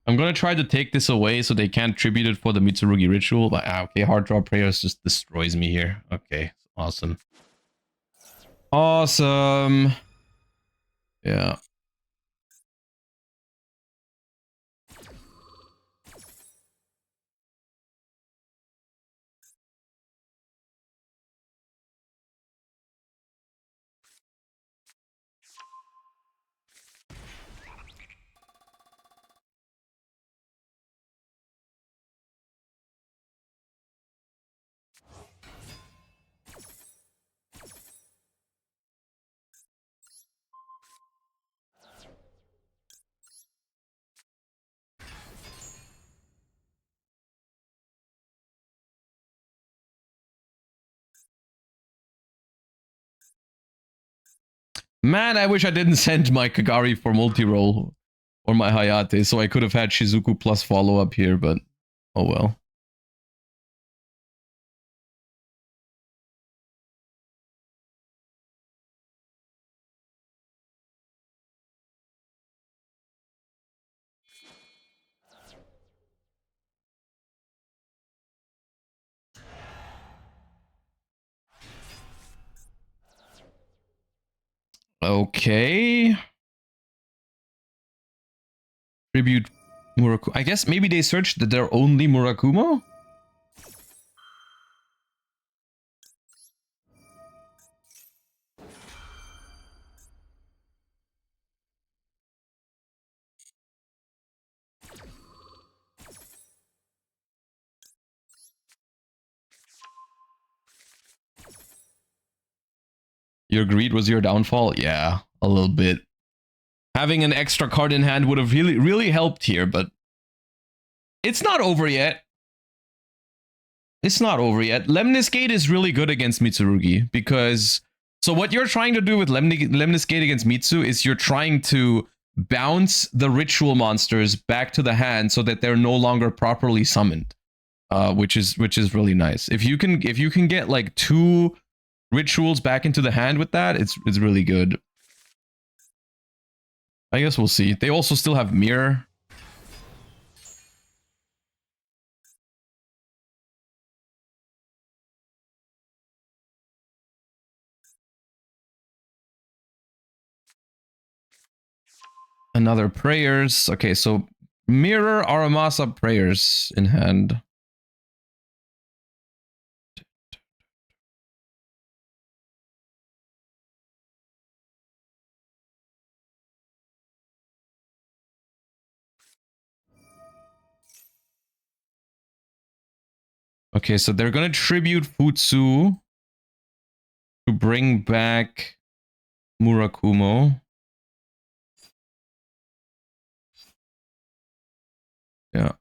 I'm gonna try to take this away so they can't tribute it for the Mitsurugi ritual, but okay, hard draw prayers just destroys me here. Okay, awesome. Awesome. Yeah. Man, I wish I didn't send my Kagari for multi-roll or my Hayate, so I could have had Shizuku plus follow-up here, but oh well. Okay. Tribute Murakumo. I guess maybe they searched that they're only Murakumo? Your greed was your downfall? Yeah, a little bit. Having an extra card in hand would have really helped here, but it's not over yet. It's not over yet. Lemnis Gate is really good against Mitsurugi because... So what you're trying to do with Lemnis Gate against Mitsu is you're trying to bounce the ritual monsters back to the hand so that they're no longer properly summoned, which is really nice. If you can get like 2 rituals back into the hand with that, it's really good. I guess we'll see. They also still have Mirror. Another Prayers. Okay, so Mirror, Aramasa, Prayers in hand. Okay, so they're gonna tribute Futsu to bring back Murakumo. Yeah.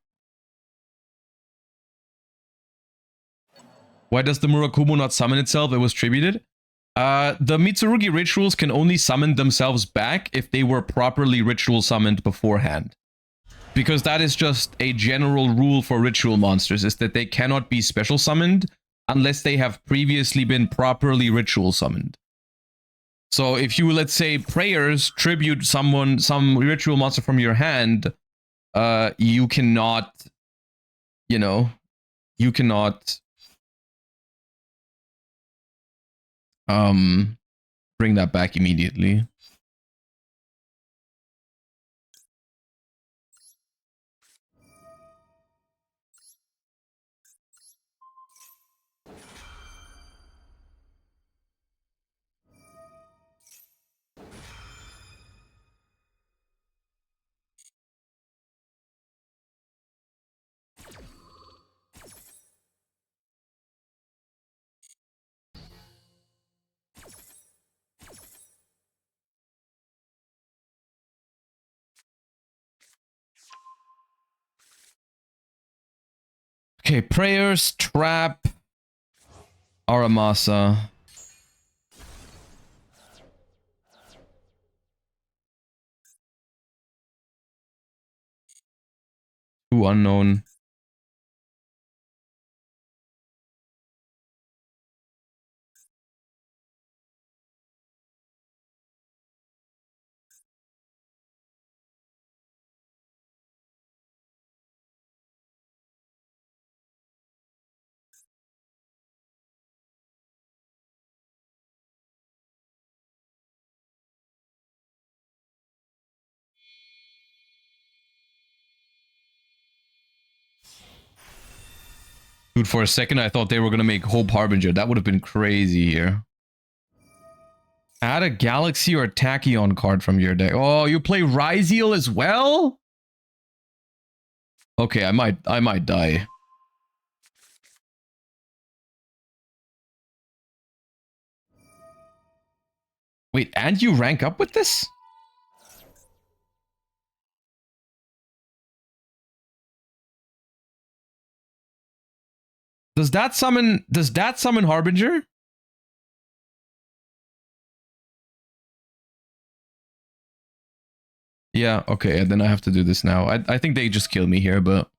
Why does the Murakumo not summon itself? It was tributed? The Mitsurugi rituals can only summon themselves back if they were properly ritual summoned beforehand. Because that is just a general rule for ritual monsters, is that they cannot be special summoned unless they have previously been properly ritual summoned. So if you, let's say, prayers tribute someone, some ritual monster from your hand, you cannot, you know, you cannot bring that back immediately. Okay, prayers, trap, Aramasa. Two unknown. Dude, for a second I thought they were gonna make Hope Harbinger. That would have been crazy here. Add a Galaxy or Tachyon card from your deck. Oh, you play Ryzeal as well? Okay, I might die. Wait, and you rank up with this? Does that summon Harbinger? Yeah, okay, then I have to do this now. I think they just kill me here, but...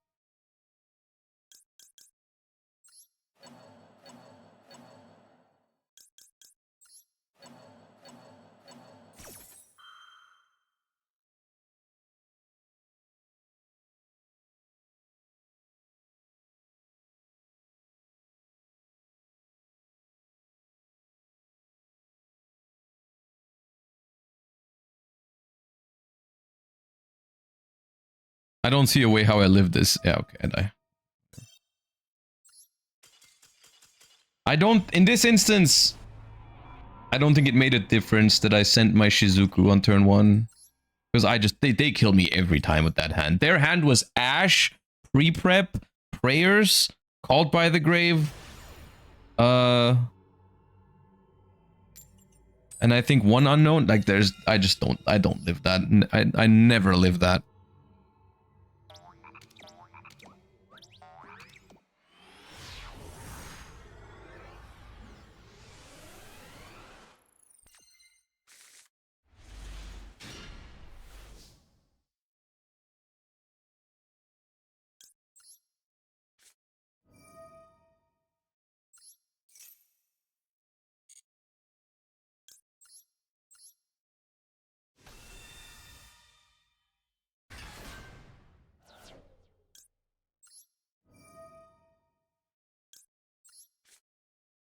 I don't see a way how I live this. Yeah, okay, I die. I don't... In this instance... I don't think it made a difference that I sent my Shizuku on turn 1. Because I just... They kill me every time with that hand. Their hand was Ash, Pre-Prep, Prayers, Called by the Grave. And I think one unknown. Like, there's... I just don't... I don't live that. I never live that.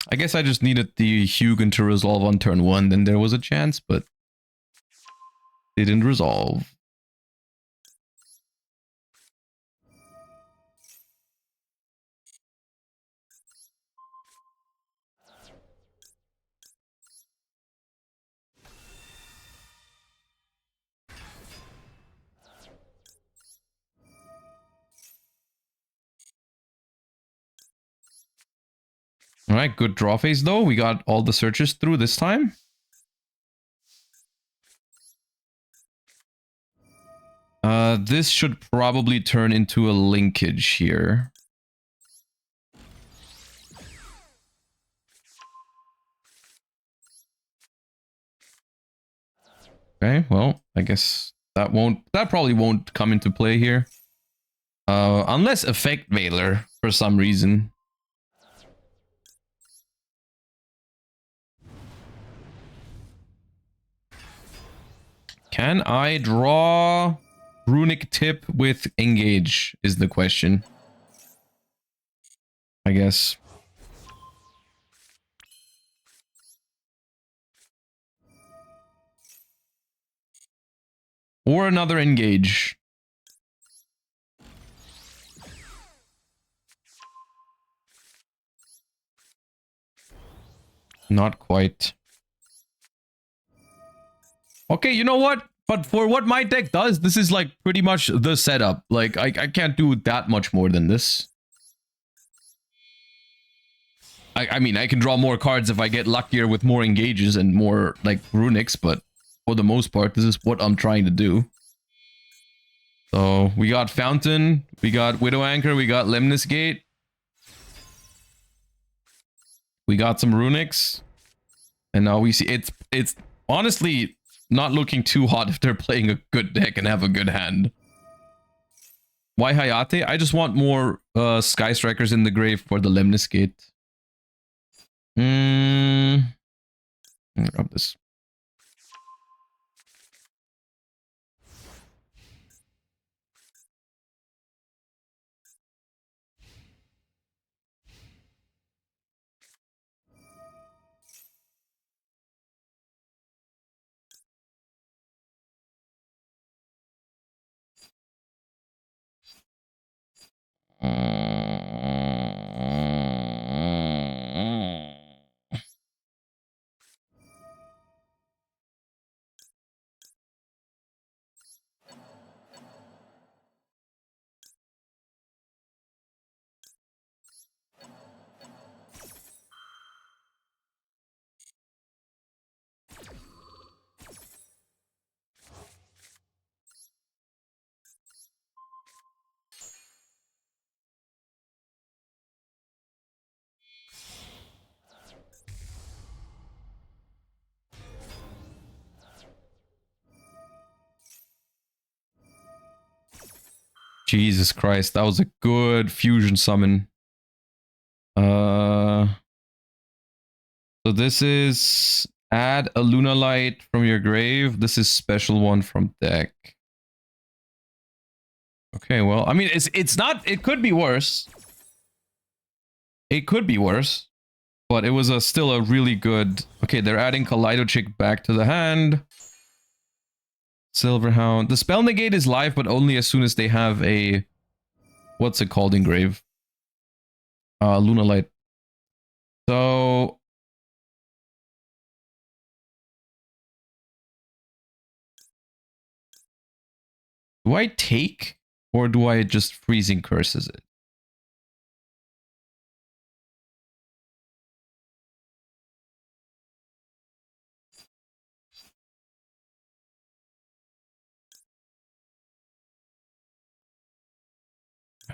I guess I just needed the Hugin to resolve on turn 1, then there was a chance, but didn't resolve. Alright, good draw phase though. We got all the searches through this time. This should probably turn into a linkage here. Okay, well, I guess that probably won't come into play here. Unless Effect Veiler for some reason. Can I draw Runick Tip with Engage is the question. I guess. Or another Engage. Not quite. Okay, you know what? But for what my deck does, this is like pretty much the setup. Like, I can't do that much more than this. I mean, I can draw more cards if I get luckier with more engages and more, like, Runicks, but for the most part, this is what I'm trying to do. So, we got Fountain, we got Widow Anchor, we got Lemnis Gate. We got some Runicks. And now we see, it's honestly not looking too hot if they're playing a good deck and have a good hand. Why Hayate? I just want more Sky Strikers in the grave for the Lemnis Gate. Grab this. Jesus Christ, that was a good fusion summon. So this is add a Lunalight from your grave. This is special one from deck. Okay, well, I mean, it's not, it could be worse. It could be worse, but it was still a really good. Okay, they're adding Kaleido Chick back to the hand. Silverhound. The spell negate is live, but only as soon as they have a, what's it called in grave? Lunalight. So do I take, or do I just freezing curses it?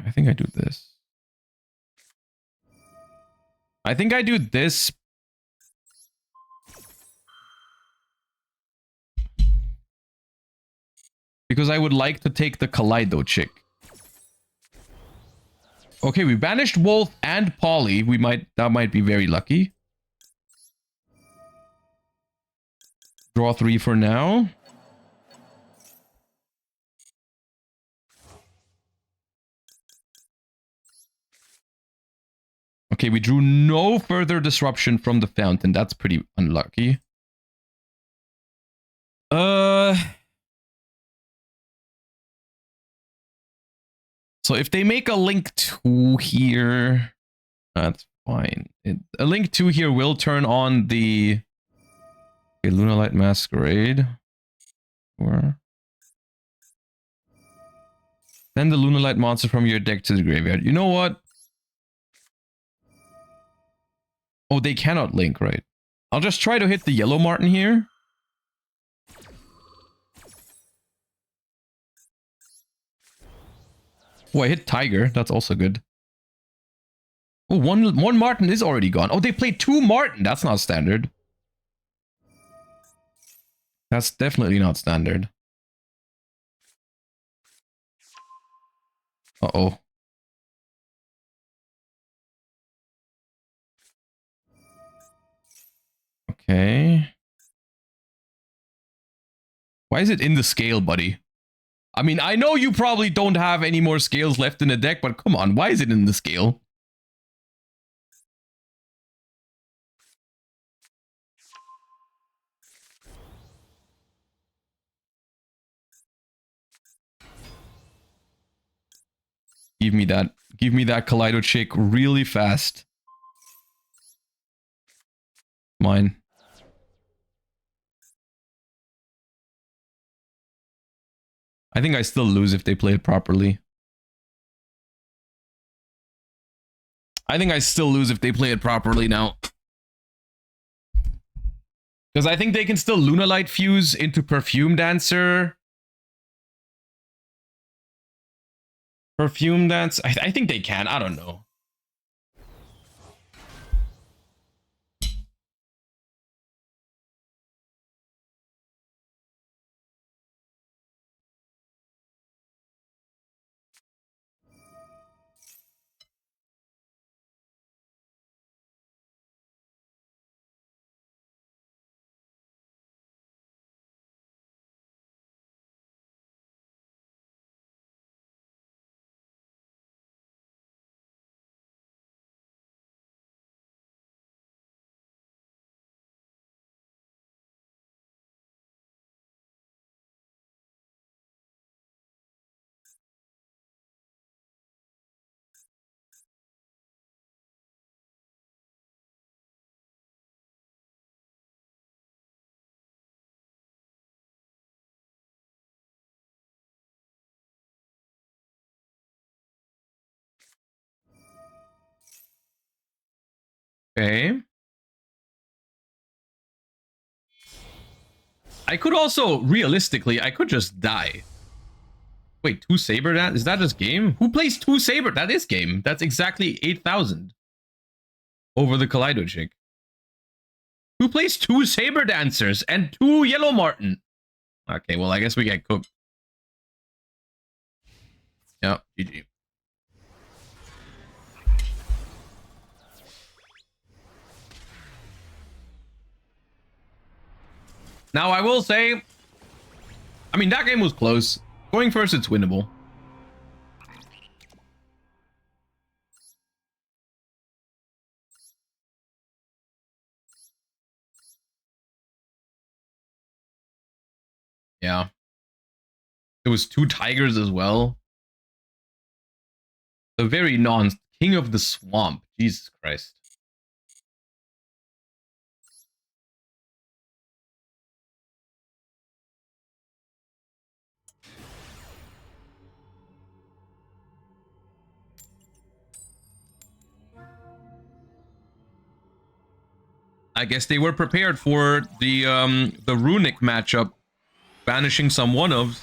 I think I do this. I think I do this. Because I would like to take the Kaleido Chick. Okay, we banished Wolf and Polly. That might be very lucky. Draw 3 for now. Okay, we drew no further disruption from the fountain. That's pretty unlucky. So if they make a link 2 here, that's fine. A link 2 here will turn on the Lunalight Masquerade. Or send the Lunalight monster from your deck to the graveyard. You know what? Oh, they cannot link, right? I'll just try to hit the Yellow Martin here. Oh, I hit Tiger. That's also good. Oh, one Martin is already gone. Oh, they played 2 Martin. That's not standard. That's definitely not standard. Uh-oh. Okay. Why is it in the scale, buddy? I mean, I know you probably don't have any more scales left in the deck, but come on, why is it in the scale? Give me that. Give me that Kaleido chick really fast. Mine. I think I still lose if they play it properly. I think I still lose if they play it properly now. Because I think they can still Lunalight fuse into Perfume Dancer. Perfume Dance? I think they can. I don't know. Okay. I could also, realistically, I could just die. Wait, 2 Saber Dance? Is that just game? Who plays 2 Saber? That is game. That's exactly 8,000. Over the Kaleido chick. Who plays 2 Saber Dancers and 2 Yellow Martin? Okay, well, I guess we get cooked. Yep, GG. Now, I will say, I mean, that game was close. Going first, it's winnable. Yeah. It was 2 Tigers as well. The very King of the Swamp. Jesus Christ. I guess they were prepared for the Runick matchup, banishing some one-ofs.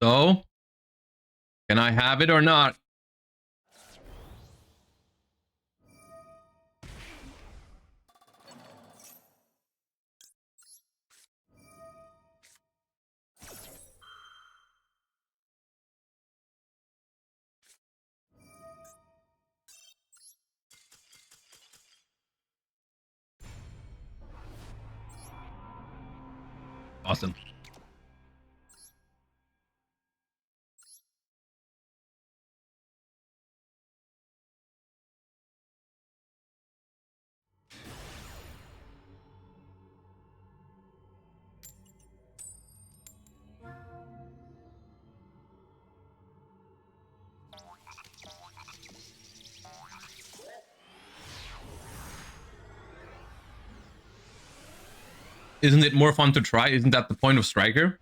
So, can I have it or not? Awesome. Isn't it more fun to try? Isn't that the point of Striker?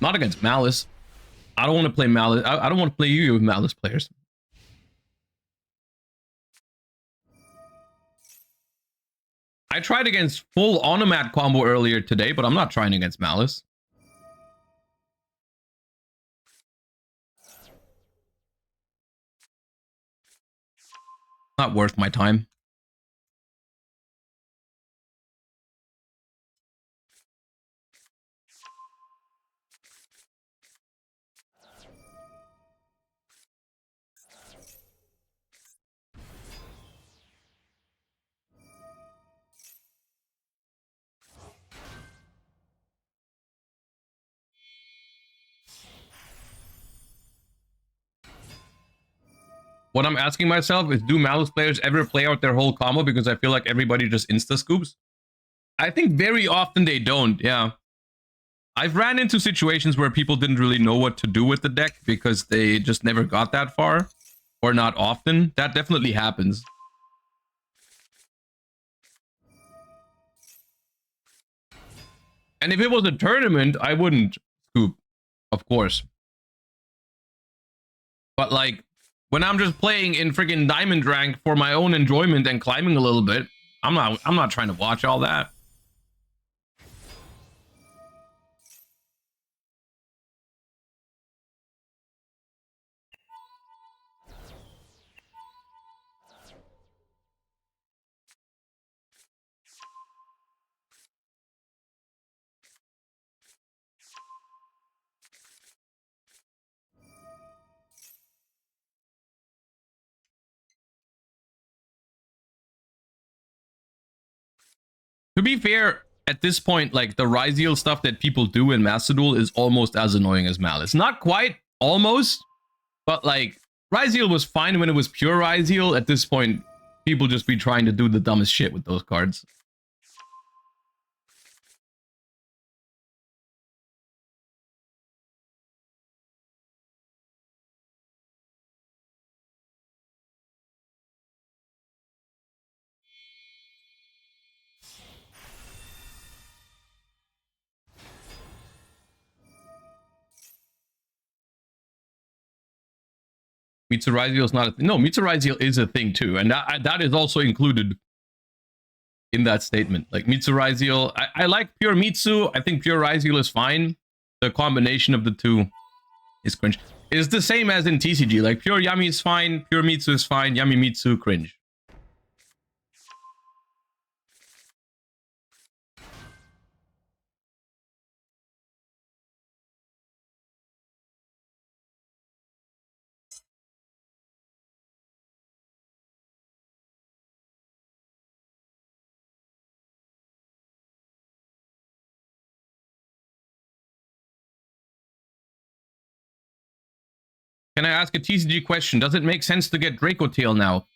Not against Malice. I don't want to play Malice. I don't want to play you with Malice players. I tried against full Onomat combo earlier today, but I'm not trying against Malice. Not worth my time. What I'm asking myself is, do Malice players ever play out their whole combo? Because I feel like everybody just insta-scoops. I think very often they don't, yeah. I've ran into situations where people didn't really know what to do with the deck because they just never got that far. Or not often. That definitely happens. And if it was a tournament, I wouldn't scoop, of course. But like, when I'm just playing in freaking diamond rank for my own enjoyment and climbing a little bit, I'm not trying to watch all that. To be fair, at this point, like the Ryzeal stuff that people do in Master Duel is almost as annoying as Malice. Not quite, almost, but like Ryzeal was fine when it was pure Ryzeal. At this point, people just be trying to do the dumbest shit with those cards. Mitsuryzeal is not a thing. No, Mitsuryzeal is a thing too, and that is also included in that statement. Like Mitsuryzeal, I like pure Mitsu. I think pure Ryzeal is fine. The combination of the two is cringe. It's the same as in TCG. Like pure Yami is fine, pure Mitsu is fine, Yami Mitsu cringe. Can I ask a TCG question? Does it make sense to get Draco Tail now?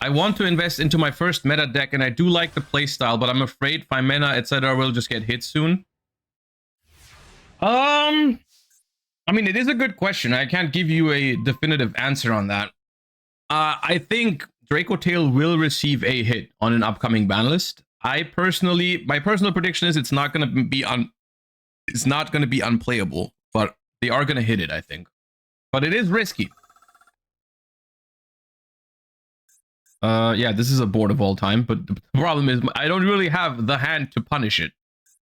I want to invest into my first meta deck, and I do like the playstyle, but I'm afraid Mana, etc. will just get hit soon. I mean, it is a good question. I can't give you a definitive answer on that. I think Draco Tail will receive a hit on an upcoming ban list. My personal prediction is it's not going to be unplayable, but they are going to hit it, I think. But it is risky. Yeah, this is a board of all time, but the problem is I don't really have the hand to punish it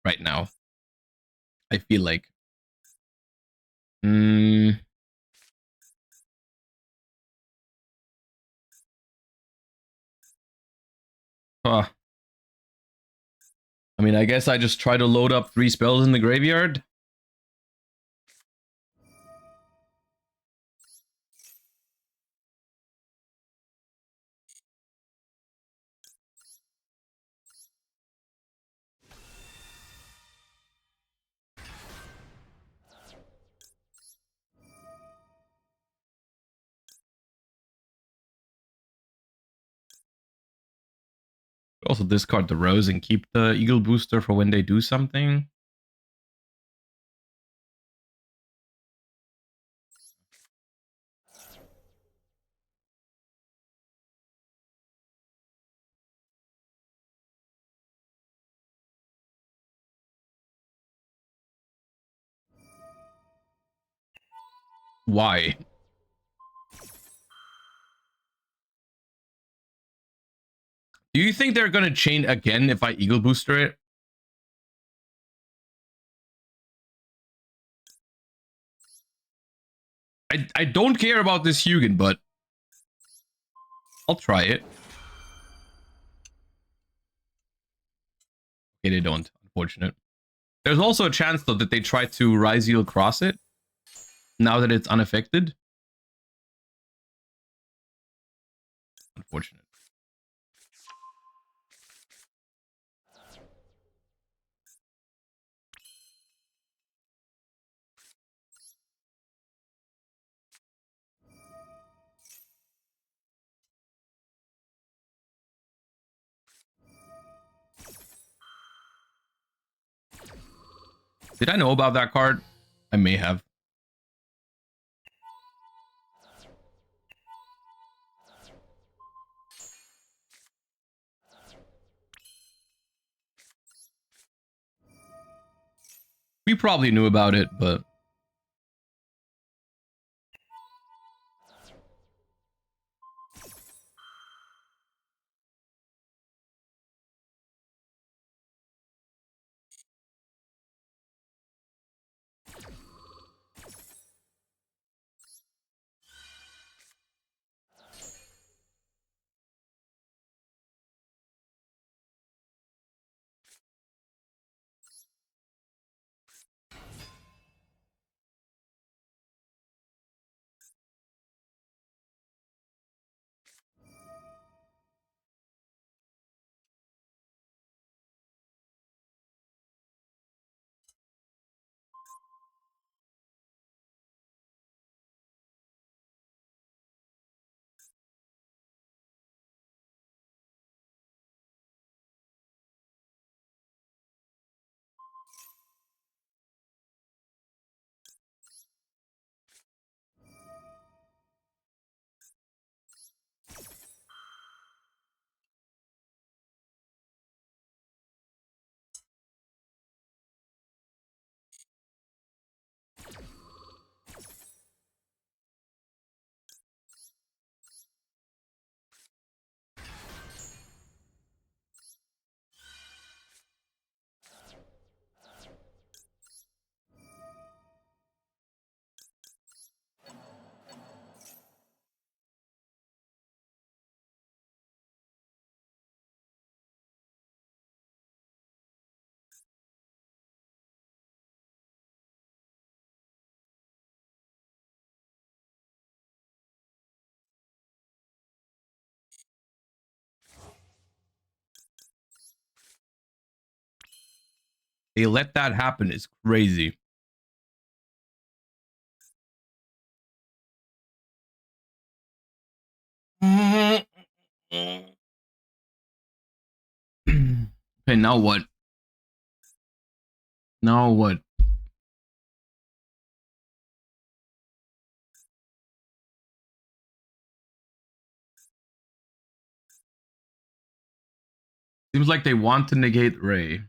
right now. I feel like. I mean, I guess I just try to load up 3 spells in the graveyard. Also discard the Rose and keep the Eagle Booster for when they do something. Why? Do you think they're gonna chain again if I Eagle Booster it? I don't care about this Hugin, but I'll try it. Okay, they don't. Unfortunate. There's also a chance, though, that they try to Ryzeal cross it now that it's unaffected. Unfortunate. Did I know about that card? I may have. We probably knew about it, but... They let that happen is crazy. Okay, now what? Now what? Seems like they want to negate Ray.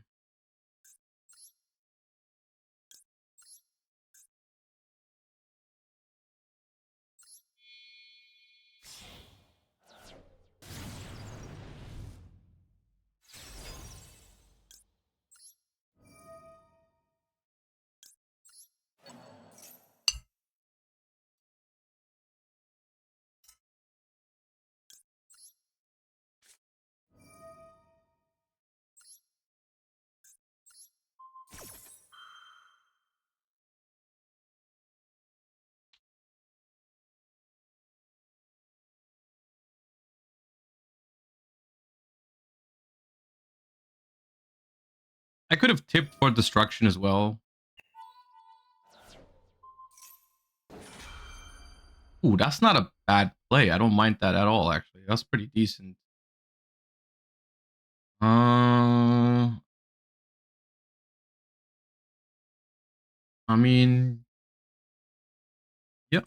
I could have tipped for destruction as well. Ooh, that's not a bad play. I don't mind that at all, actually. That's pretty decent. I mean, yep.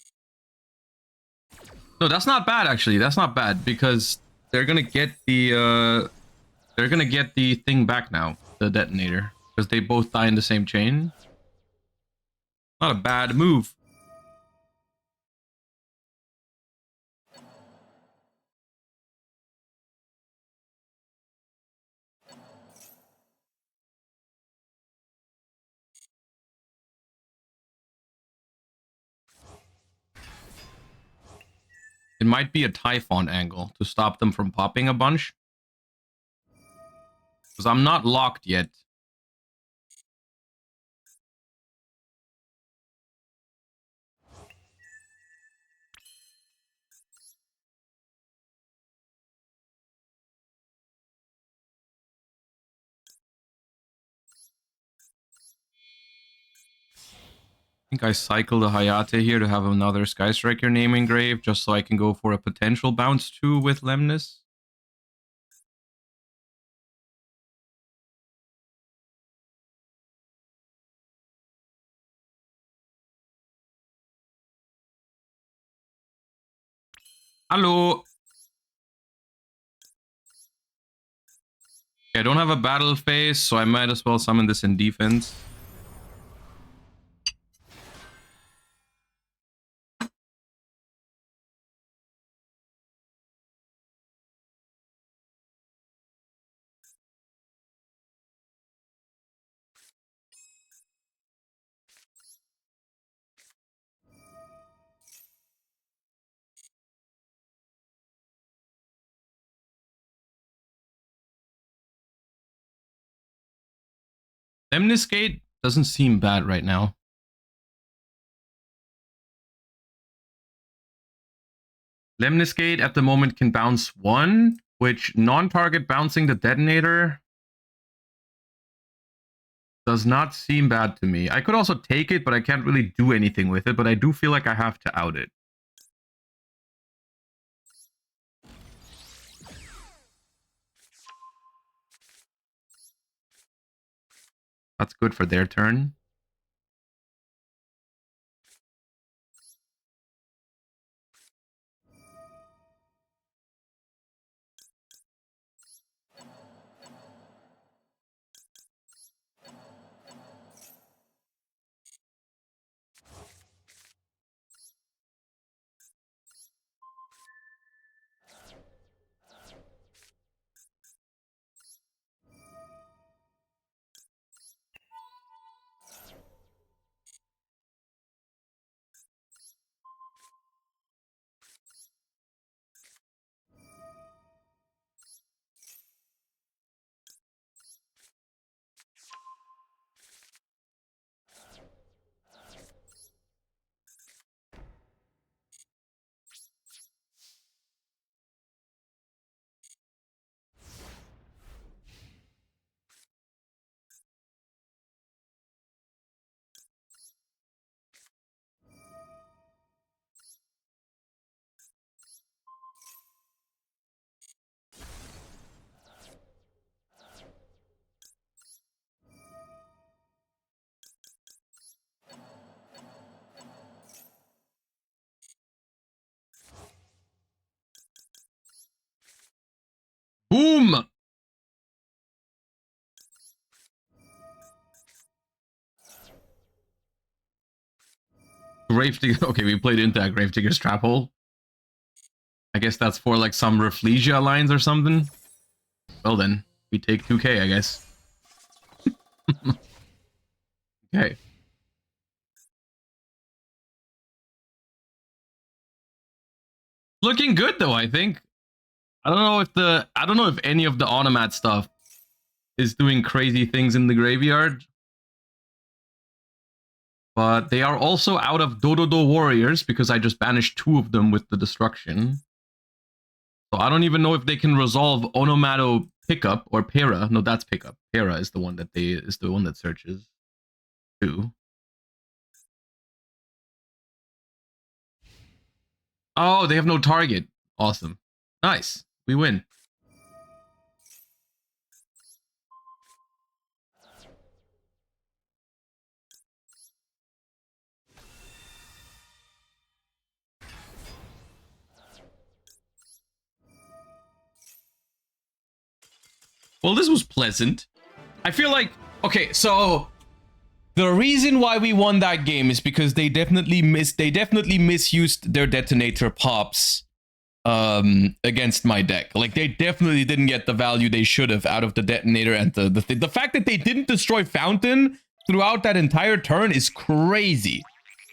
No, that's not bad, actually. That's not bad, because they're gonna get the thing back now, the detonator, because they both die in the same chain. Not a bad move. It might be a Typhon angle to stop them from popping a bunch. Because I'm not locked yet. I think I cycle the Hayate here to have another Sky Striker name engraved, just so I can go for a potential bounce 2 with Lemnis. Hello. Okay, I don't have a battle phase, so I might as well summon this in defense. Lemnis Gate doesn't seem bad right now. Lemnis Gate at the moment can bounce 1, which non-target bouncing the detonator does not seem bad to me. I could also take it, but I can't really do anything with it, but I do feel like I have to out it. That's good for their turn. Boom! Gravedigger. Okay, we played into that Gravedigger's trap hole. I guess that's for like some Rafflesia lines or something. Well then, we take 2k, I guess. Okay. Looking good though, I think. I don't know if any of the automat stuff is doing crazy things in the graveyard. But they are also out of Dododo Warriors because I just banished 2 of them with the destruction. So I don't even know if they can resolve Onomato Pickup or Para. No, that's Pickup. Para is the one that searches 2. Oh, they have no target. Awesome. Nice. We win. Well, this was pleasant. I feel like, okay, so the reason why we won that game is because they definitely misused their detonator pops against my deck. Like, they definitely didn't get the value they should have out of the detonator, and the fact that they didn't destroy Fountain throughout that entire turn is crazy.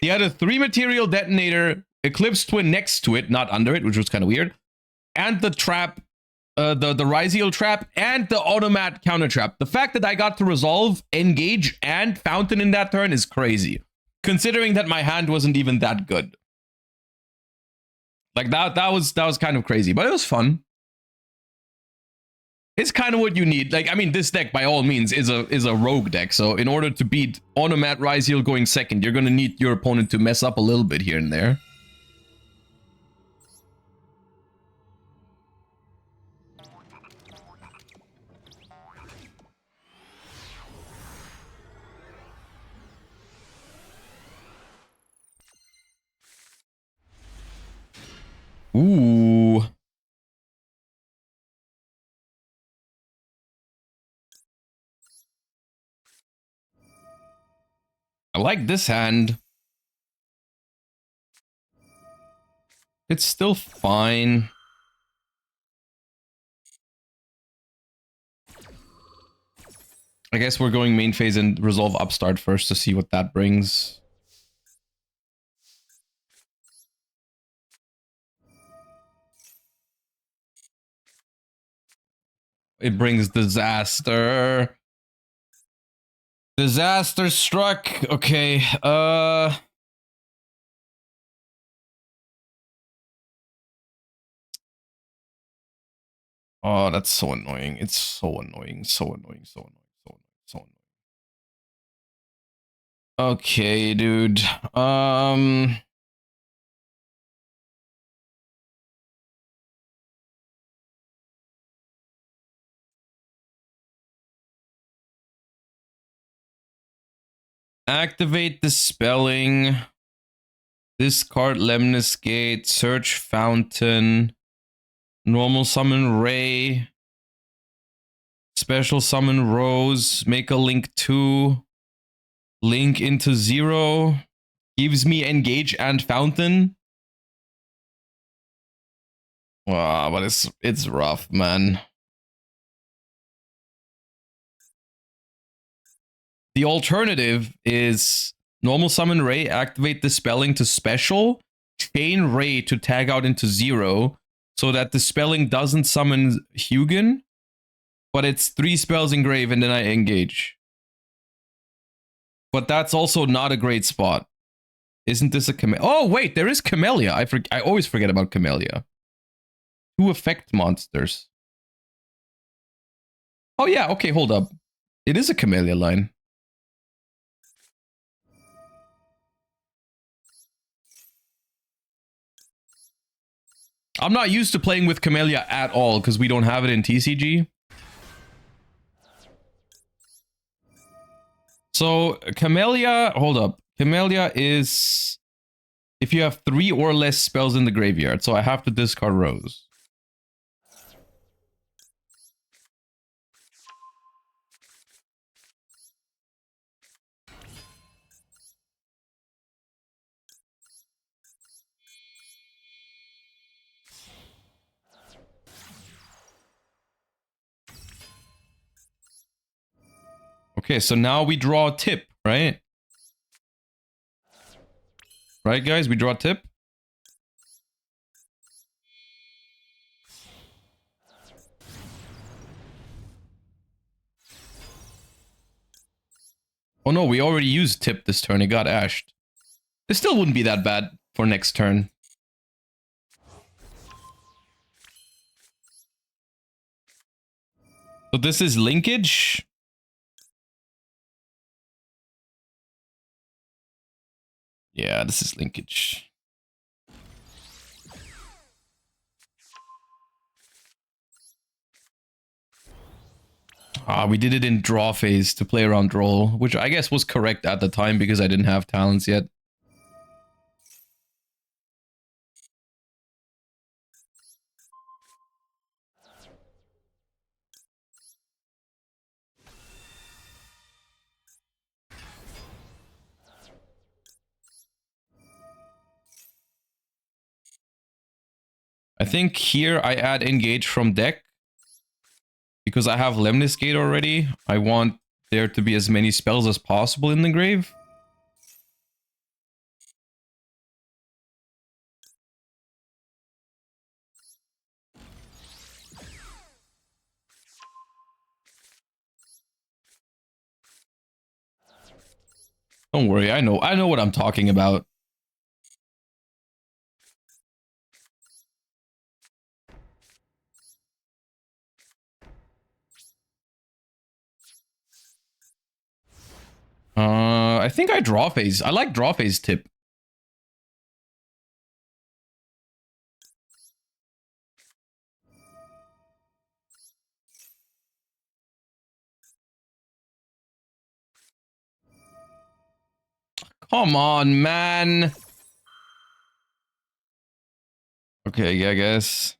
They had a 3 material detonator Eclipse Twin next to it, not under it, which was kind of weird. And the trap, the Ryziel trap, and the automat counter trap. The fact that I got to resolve, engage, and fountain in that turn is crazy. Considering that my hand wasn't even that good. Like that was kind of crazy, but it was fun. It's kind of what you need. Like, I mean, this deck by all means is a rogue deck. So in order to beat automat Ryziel going second, you're gonna need your opponent to mess up a little bit here and there. Ooh. I like this hand. It's still fine. I guess we're going main phase and resolve upstart first to see what that brings. It brings disaster. Disaster struck. Okay. Oh, that's so annoying. It's so annoying. So annoying. So annoying. So annoying. So annoying. Okay, dude. Activate the spelling. Discard Lemnis Gate. Search Fountain. Normal summon Ray. Special summon Rose. Make a link 2. Link into 0. Gives me Engage and Fountain. Wow, but it's rough, man. The alternative is normal summon Ray, activate the spelling to special, chain Ray to tag out into 0, so that the spelling doesn't summon Hugin, but it's 3 spells engrave and then I engage. But that's also not a great spot. Isn't this a Camellia? Oh, wait, there is Camellia. I always forget about Camellia. 2 effect monsters. Oh yeah, okay, hold up. It is a Camellia line. I'm not used to playing with Camellia at all because we don't have it in TCG. So Camellia, hold up. Camellia is if you have 3 or less spells in the graveyard. So I have to discard Rose. Okay, so now we draw a tip, right? Right, guys? We draw a tip. Oh no, we already used tip this turn. It got ashed. It still wouldn't be that bad for next turn. So this is linkage. Yeah, this is linkage. We did it in draw phase to play around draw, which I guess was correct at the time because I didn't have talents yet. I think here I add engage from deck. Because I have Lemnis Gate already, I want there to be as many spells as possible in the grave. Don't worry, I know what I'm talking about. I think I draw phase. I like draw phase tip. Come on, man. Okay, yeah, I guess.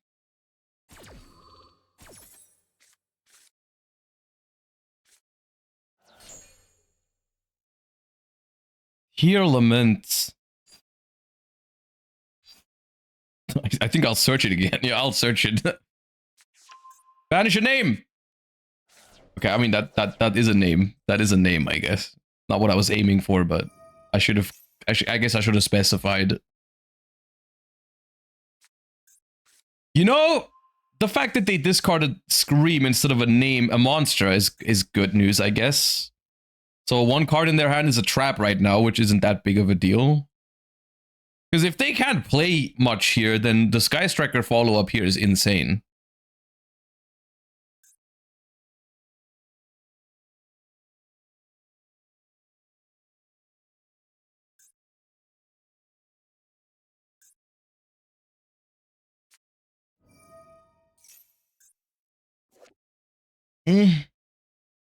Here laments. I think I'll search it again. Yeah, I'll search it. Banish a name. Okay, I mean that is a name. That is a name, I guess. Not what I was aiming for, but I should have. I guess I should have specified. You know, the fact that they discarded Scream instead of a name, a monster, is good news, I guess. So one card in their hand is a trap right now, which isn't that big of a deal. Because if they can't play much here, then the Sky Striker follow-up here is insane.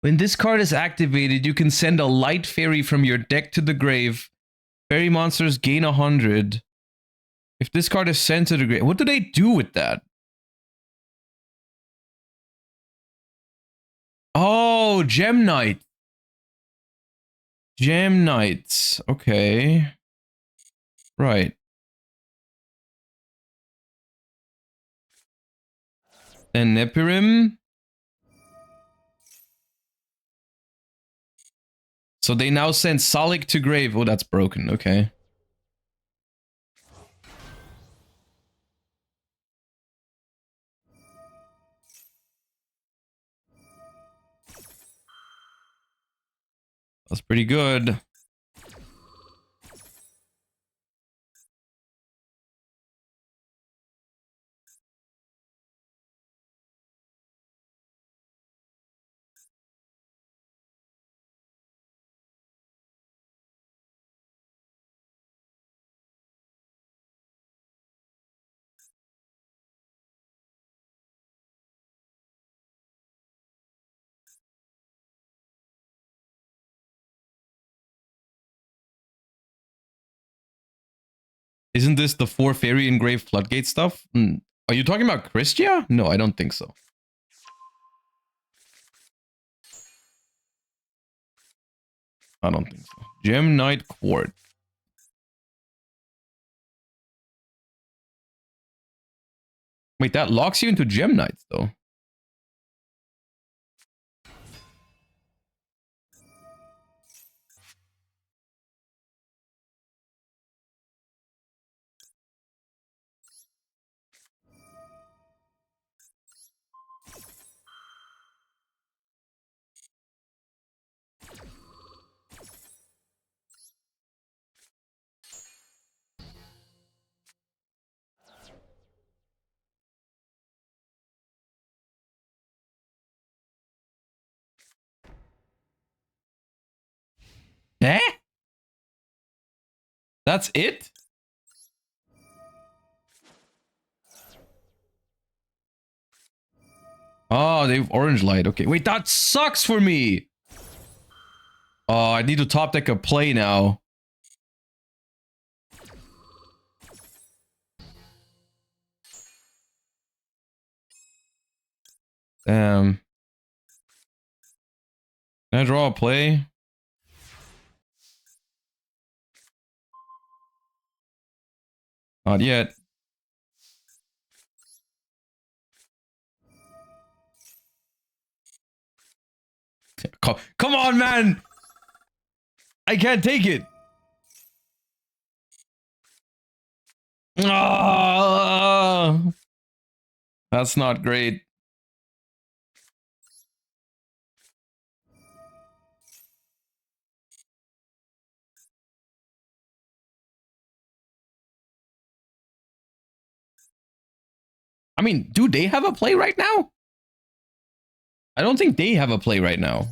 When this card is activated, you can send a light fairy from your deck to the grave. Fairy monsters gain 100. If this card is sent to the grave, what do they do with that? Oh, Gem Knight. Gem Knights. Okay. Right. Then Nepirim. So they now send Salik to grave. Oh, that's broken. Okay. That's pretty good. Isn't this the 4 fairy engraved floodgate stuff? Are you talking about Christia? No, I don't think so. I don't think so. Gem Knight Quart. Wait, that locks you into Gem Knights, though. Eh? That's it? Oh, they have orange light. Okay, wait, that sucks for me. Oh, I need to top deck a play now. Damn. Can I draw a play? Not yet. Come on, man! I can't take it! Oh, that's not great. I mean, do they have a play right now? I don't think they have a play right now.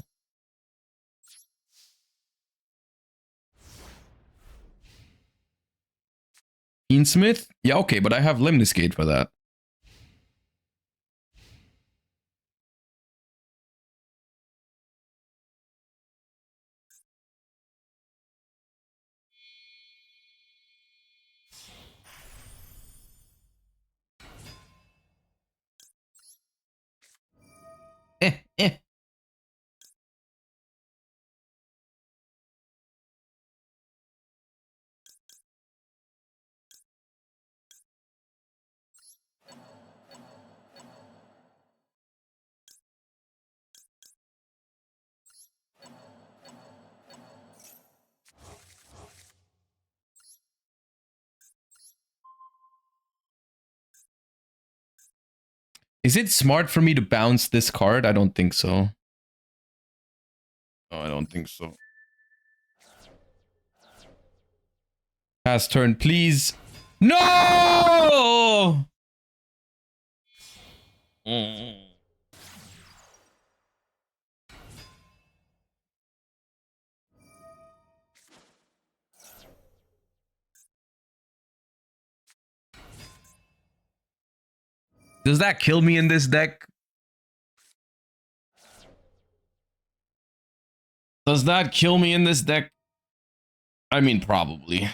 Smith? Yeah, okay, but I have Lemniscate for that. Eh. Is it smart for me to bounce this card? I don't think so. No, I don't think so. Pass turn, please. No! Does that kill me in this deck? Does that kill me in this deck? I mean, probably.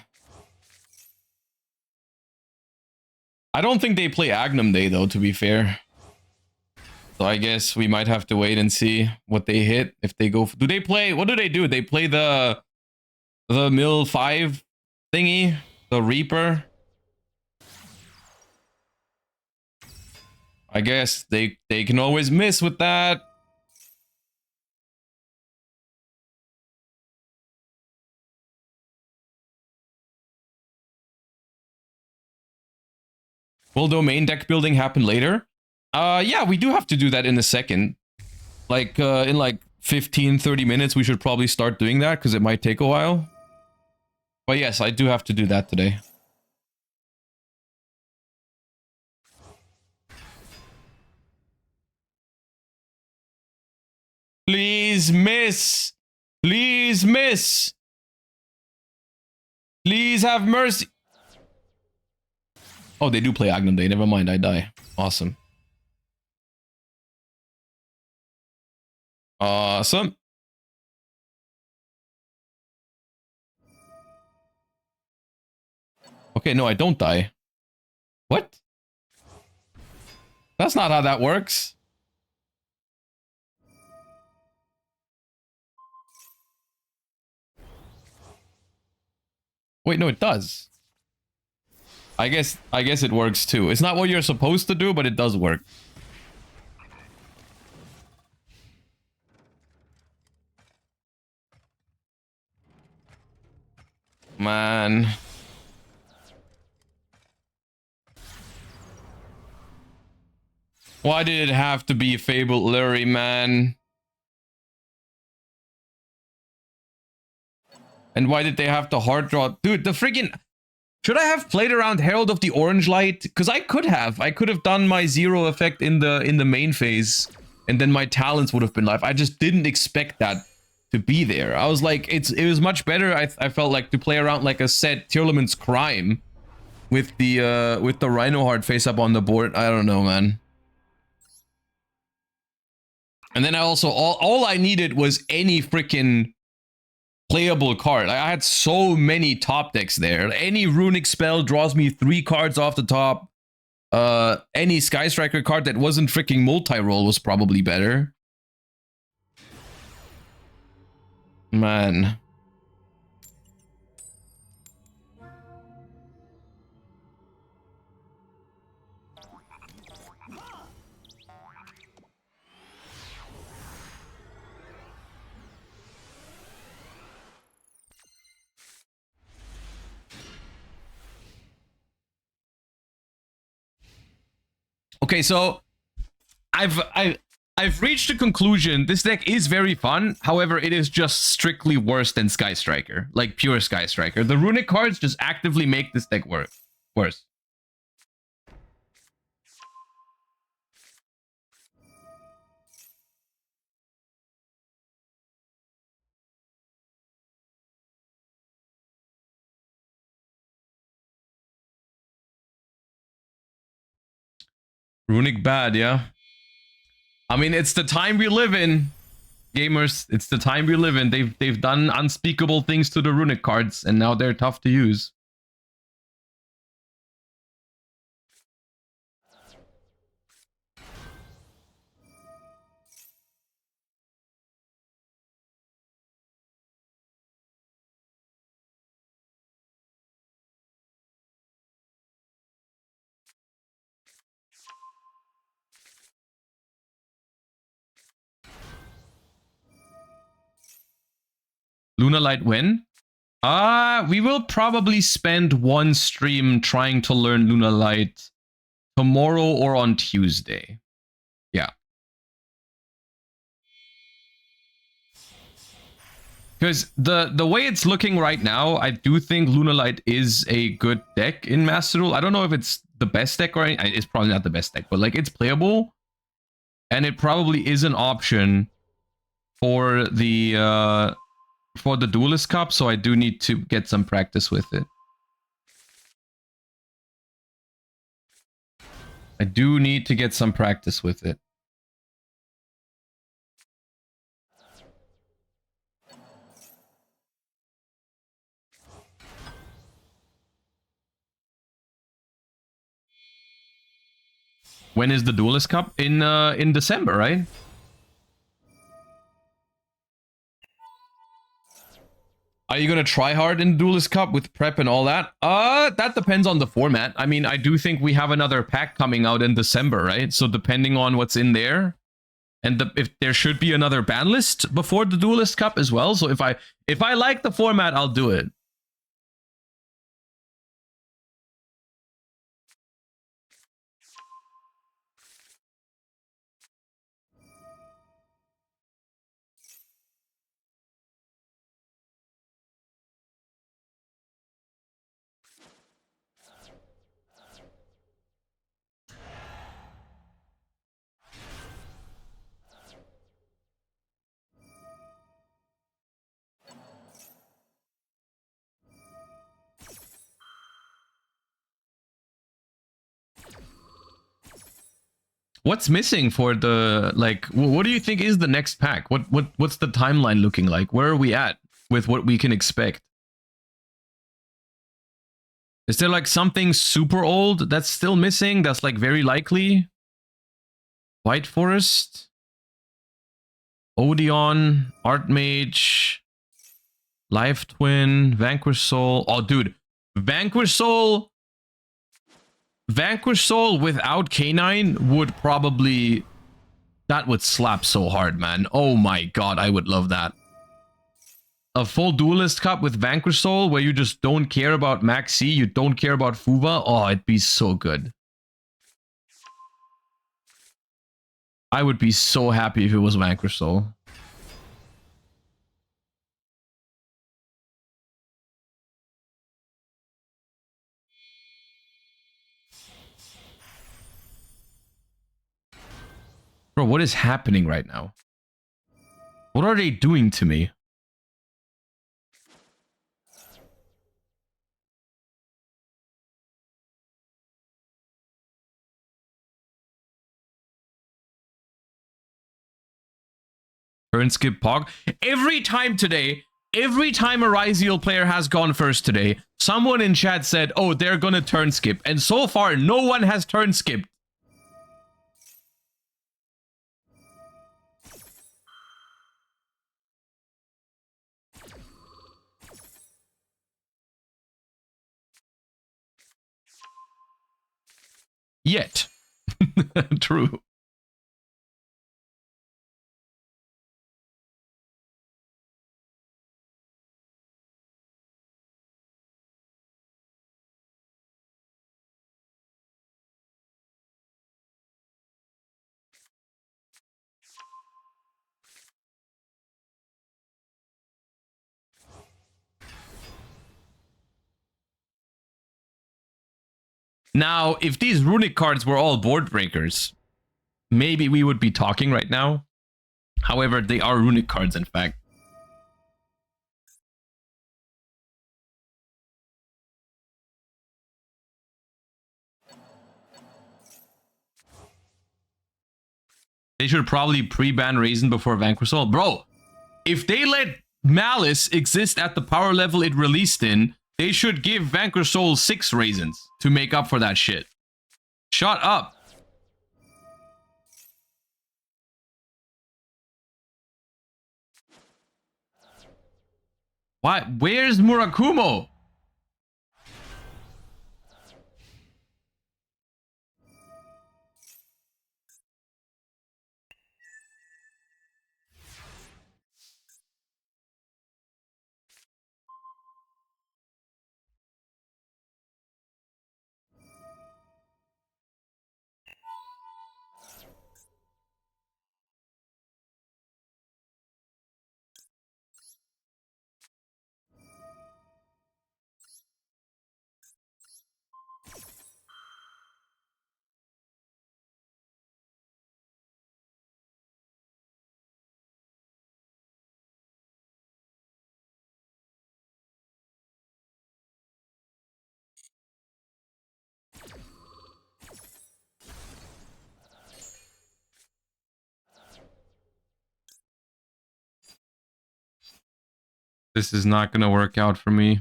I don't think they play Agnum Day, though, to be fair. So I guess we might have to wait and see what they hit. If they go... Do they play... What do? They play the Mill 5 thingy? The Reaper? I guess they can always miss with that. Will domain deck building happen later? Yeah, we do have to do that in a second. Like, in like 15, 30 minutes, we should probably start doing that, because it might take a while. But yes, I do have to do that today. Please miss! Please miss! Please have mercy! Oh, they do play Agnum Day. Never mind, I die. Awesome. Awesome. Okay, no, I don't die. What? That's not how that works. Wait, no, it does. I guess it works too. It's not what you're supposed to do, but it does work. Man. Why did it have to be Fabled Larry, man? And why did they have to hard draw? Dude, the freaking... Should I have played around Herald of the Orange Light? Because I could have. I could have done my 0 effect in the main phase. And then my talents would have been live. I just didn't expect that to be there. I was like, it was much better, I felt like, to play around like a set Tearlament's Crime. With the Rhino Heart face up on the board. I don't know, man. And then I also, all I needed was any freaking playable card. I had so many top decks there. Any Runick spell draws me 3 cards off the top. Any Sky Striker card that wasn't freaking multi-roll was probably better. Man. Okay, so I've reached a conclusion. This deck is very fun. However, it is just strictly worse than Sky Striker, like pure Sky Striker. The Runick cards just actively make this deck worse. Runick bad, yeah. I mean, it's the time we live in, gamers. It's the time we live in. They've done unspeakable things to the Runick cards, and now they're tough to use. Lunalight when? We will probably spend one stream trying to learn Lunalight tomorrow or on Tuesday. Yeah. Because the way it's looking right now, I do think Lunalight is a good deck in Master Duel. I don't know if it's the best deck or anything. It's probably not the best deck, but like it's playable. And it probably is an option for the Duelist Cup, so I do need to get some practice with it. I do need to get some practice with it. When is the Duelist Cup? In December, right? Are you gonna try hard in Duelist Cup with prep and all that? That depends on the format. I mean, I do think we have another pack coming out in December, right? So depending on what's in there, and if there should be another ban list before the Duelist Cup as well. So if I like the format, I'll do it. What's missing for the, like, what do you think is the next pack? What's the timeline looking like? Where are we at with what we can expect? Is there like something super old that's still missing that's like very likely? White Forest, Odeon, Archmage, Life Twin, Vanquish Soul. Oh, dude, Vanquish Soul without K9 would probably... That would slap so hard, man. Oh my god, I would love that. A full Duelist Cup with Vanquish Soul where you just don't care about Max C, you don't care about Fuva. Oh, it'd be so good. I would be so happy if it was Vanquish Soul. Bro, what is happening right now? What are they doing to me? Turn skip Pog. Every time today, every time a Ryziel player has gone first today, someone in chat said, oh, they're gonna turn skip. And so far, no one has turn skipped. Yet. True. Now, if these Runick cards were all board breakers, maybe we would be talking right now. However, they are Runick cards, in fact. They should probably pre-ban Raisin before Vanquisol. Bro, if they let Malice exist at the power level it released in, they should give Vanquisol 6 Raisins to make up for that shit. Shut up. Why? Where's Murakumo? This is not gonna work out for me.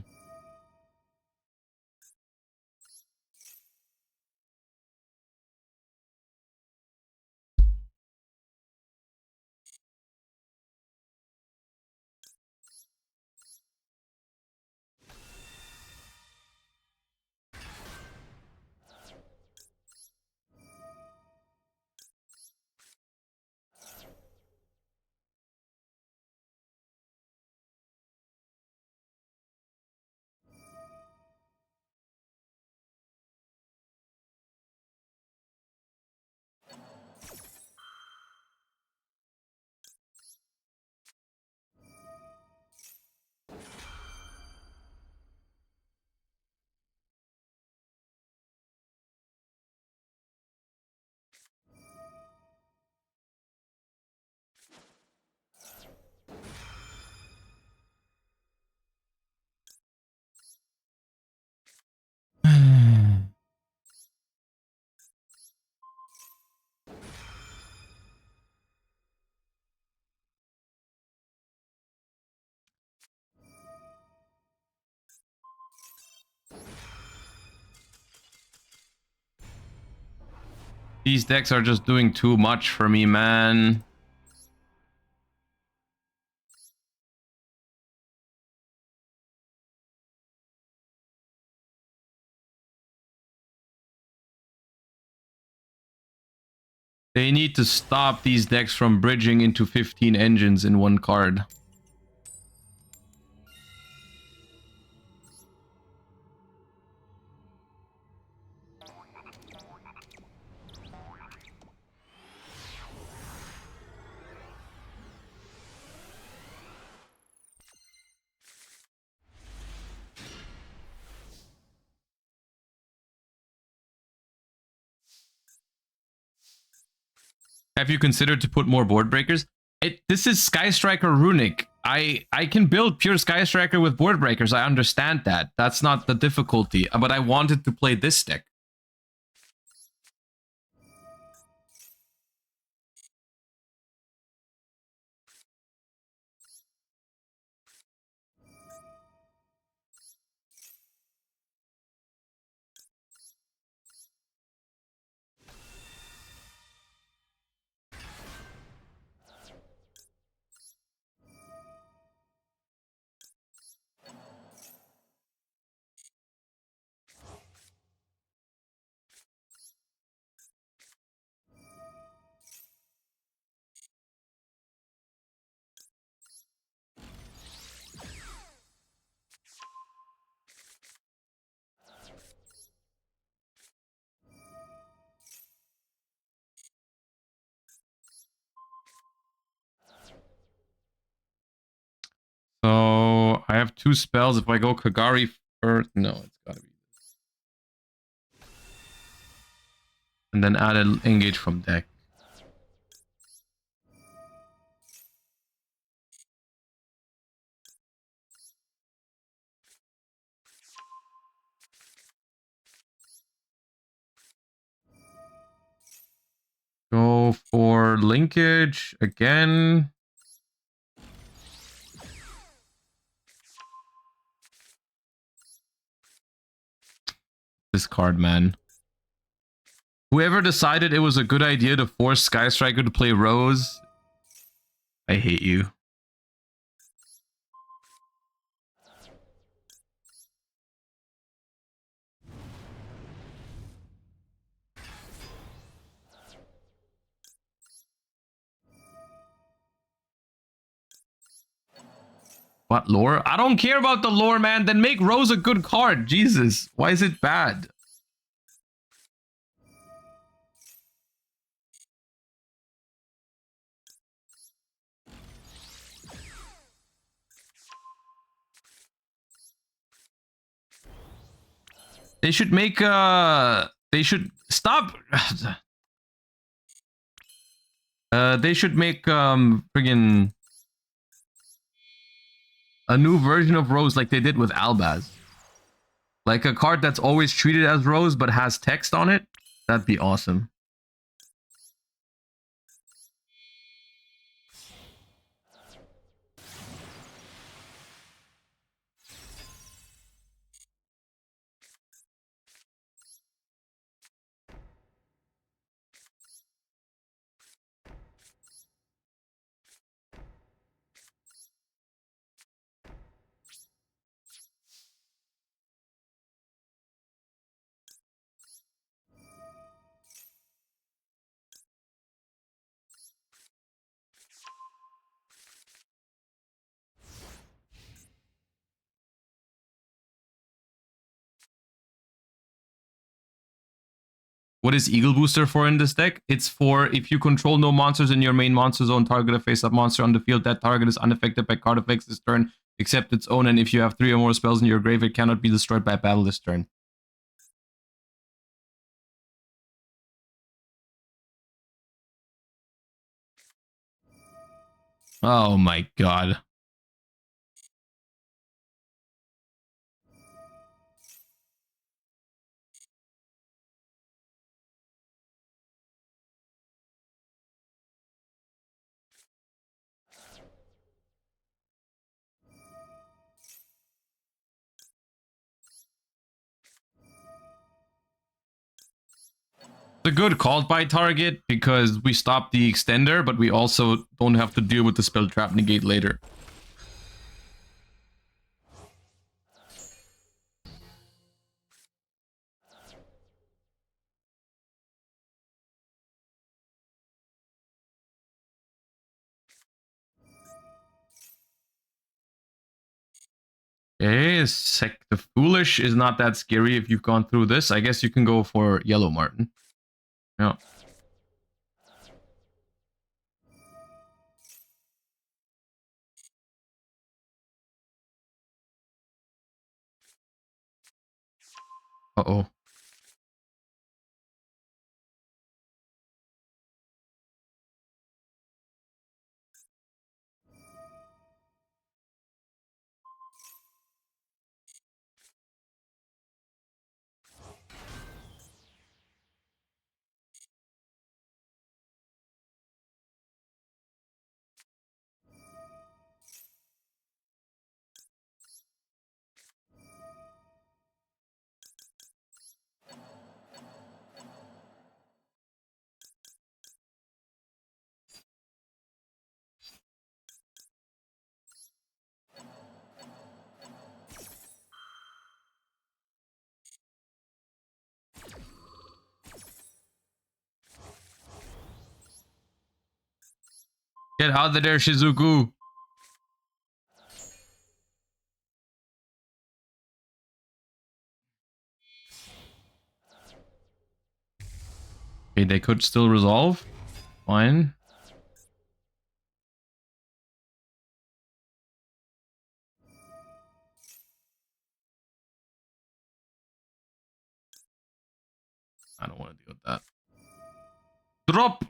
These decks are just doing too much for me, man. They need to stop these decks from bridging into 15 engines in one card. Have you considered to put more board breakers? This is Sky Striker Runick. I can build pure Sky Striker with board breakers. I understand that. That's not the difficulty. But I wanted to play this deck. So I have 2 spells. If I go Kagari first, no, it's gotta be this. And then add an engage from deck. Go go for linkage again. This card, man. Whoever decided it was a good idea to force Sky Striker to play Rose, I hate you. What, lore? I don't care about the lore, man. Then make Rose a good card. Jesus, why is it bad? They should make they should stop. They should make friggin' a new version of Rose like they did with Albaz. Like a card that's always treated as Rose but has text on it. That'd be awesome. What is Eagle Booster for in this deck? It's for if you control no monsters in your main monster zone, target a face-up monster on the field. That target is unaffected by card effects this turn, except its own. And if you have 3 or more spells in your grave, it cannot be destroyed by battle this turn. Oh my god. It's a good called by target because we stop the extender, but we also don't have to deal with the spell trap negate later. Okay, Sect the Foolish is not that scary if you've gone through this. I guess you can go for Yellow Martin. Yeah. Uh-oh. Get out of there, Shizuku. Okay, they could still resolve. Fine. I don't want to deal with that. Drop!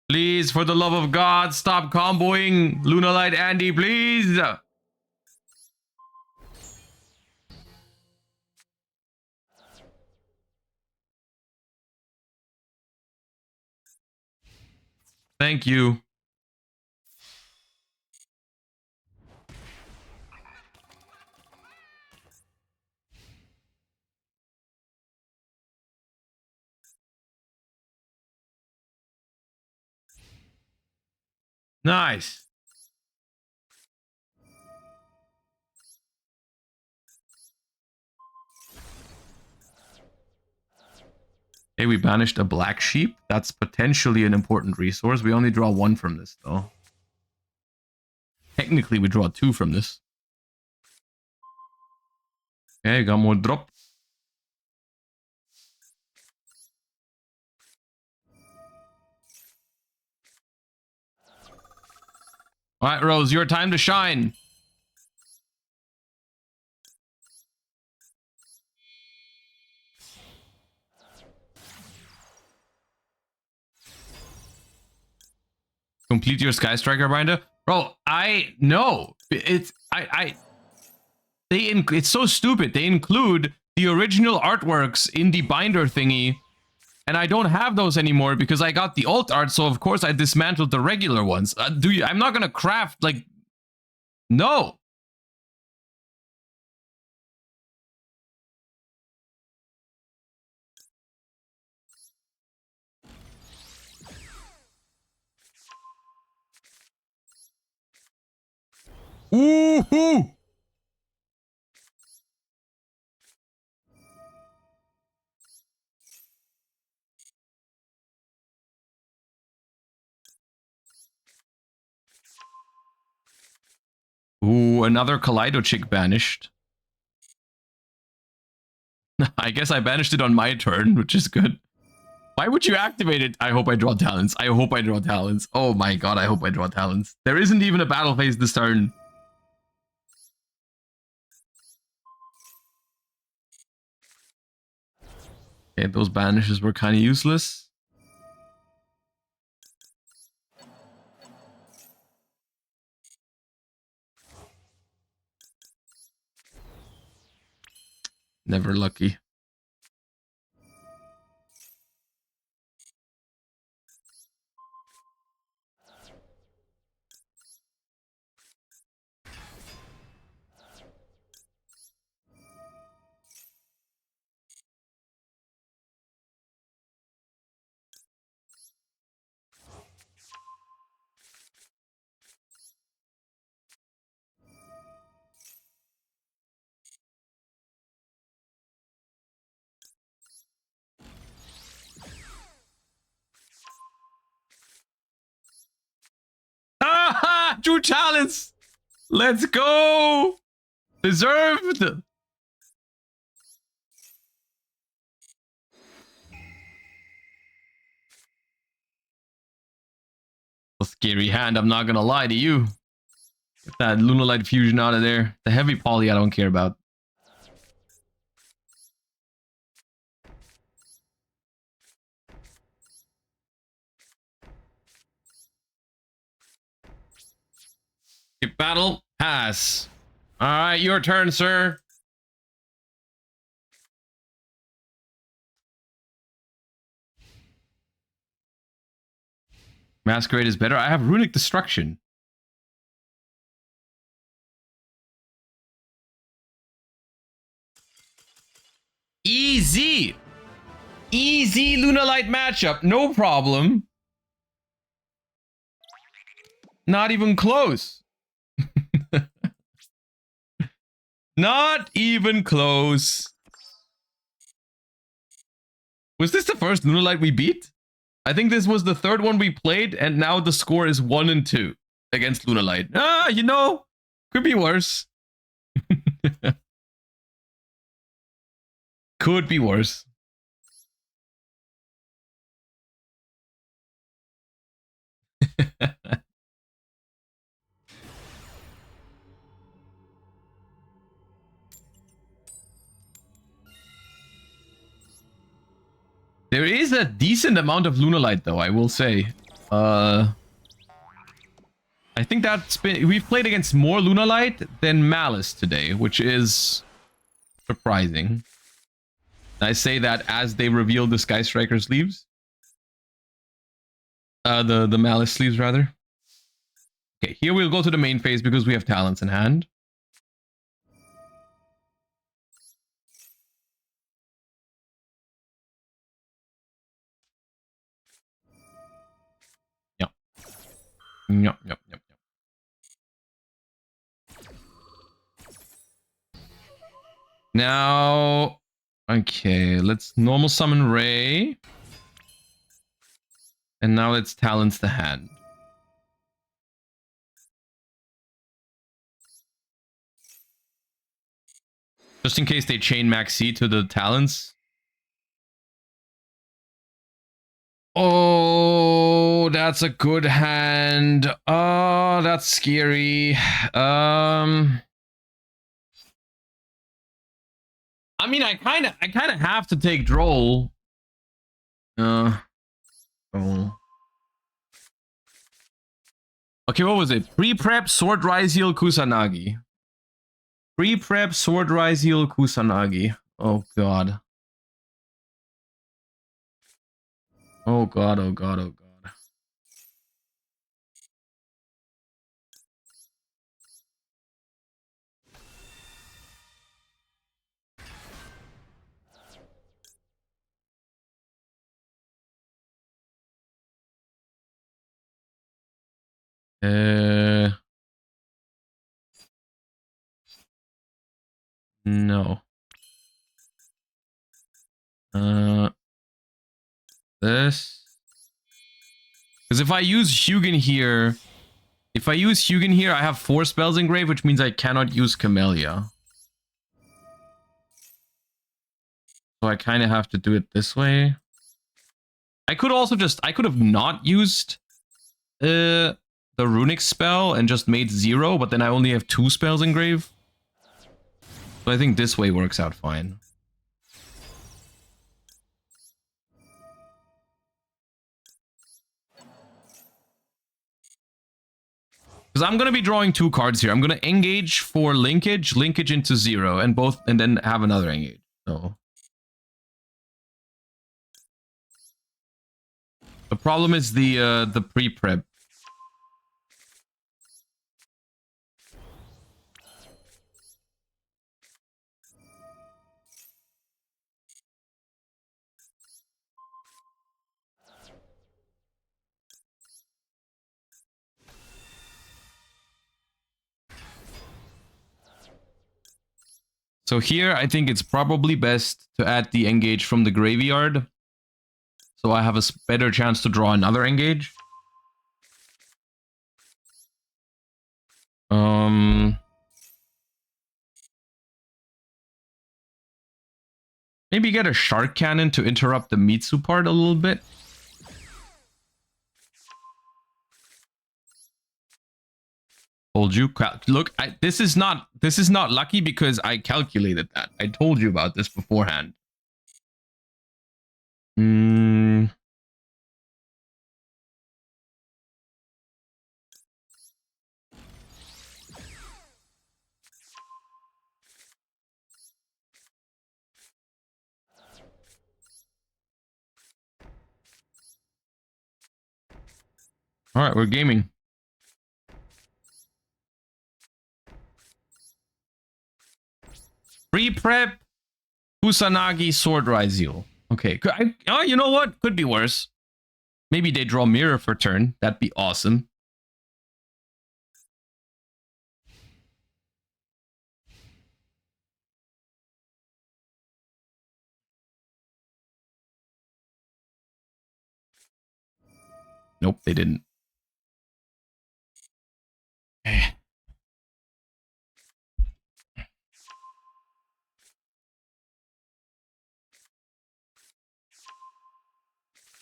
Please, for the love of God, stop comboing Lunalight Andy, please! Thank you. Nice. Hey, we banished a black sheep. That's potentially an important resource. We only draw 1 from this, though. Technically, we draw 2 from this. Okay, got more drop. All right, Rose, your time to shine. Complete your Sky Striker binder, bro. I know it's it's so stupid. They include the original artworks in the binder thingy, and I don't have those anymore because I got the alt art. So of course I dismantled the regular ones. I'm not gonna craft like no. Ooh-hoo! Ooh, another Kaleido chick banished. I guess I banished it on my turn, which is good. Why would you activate it? I hope I draw talents. I hope I draw talents. Oh my god, I hope I draw talents. There isn't even a battle phase this turn. Okay, those banishes were kind of useless. Never lucky. Ah, drew talents. Let's go. Deserved. A scary hand, I'm not gonna lie to you. Get that Lunalight fusion out of there. The heavy poly I don't care about. Skip battle. Pass. Alright, your turn, sir. Masquerade is better. I have Runick Destruction. Easy. Easy Lunalight matchup. No problem. Not even close. Not even close. Was this the first Lunalight we beat? I think this was the third one we played, and now the score is 1 and 2 against Lunalight. Ah, you know, could be worse. Could be worse. There is a decent amount of Lunalight, though, I will say. I think that's been... We've played against more Lunalight than Malice today, which is surprising. I say that as they reveal the Sky Striker sleeves. The Malice sleeves rather. Okay, here we'll go to the main phase because we have talents in hand. Yep. Yep, yep, yep, yep. Now, okay, let's normal summon Ray. And now let's talents the hand. Just in case they chain Maxi to the talents. Oh, that's a good hand. Oh, that's scary. I mean, I kind of have to take Droll. Oh. Okay, what was it? Pre-prep, Sword Rise Heal, Kusanagi. Pre-prep, Sword Rise Heal, Kusanagi. Oh god. Oh god, oh god, oh god. No. This. Because if I use Hugin here, I have 4 spells engraved, which means I cannot use Camellia. So I kind of have to do it this way. I could also I could have not used the Runick spell and just made 0, but then I only have 2 spells engraved. So I think this way works out fine. Because I'm going to be drawing 2 cards here. I'm going to engage for linkage into 0, and then have another engage. So the problem is the pre-prep. So here, I think it's probably best to add the engage from the graveyard. So I have a better chance to draw another engage. Maybe get a Shark Cannon to interrupt the Mitsu part a little bit. Told you. Look, this is not lucky because I calculated that. I told you about this beforehand. All right, we're gaming. Pre-prep, Kusanagi, Sword Rise Heal. Okay, oh, you know what? Could be worse. Maybe they draw Mirror for turn. That'd be awesome. Nope, they didn't.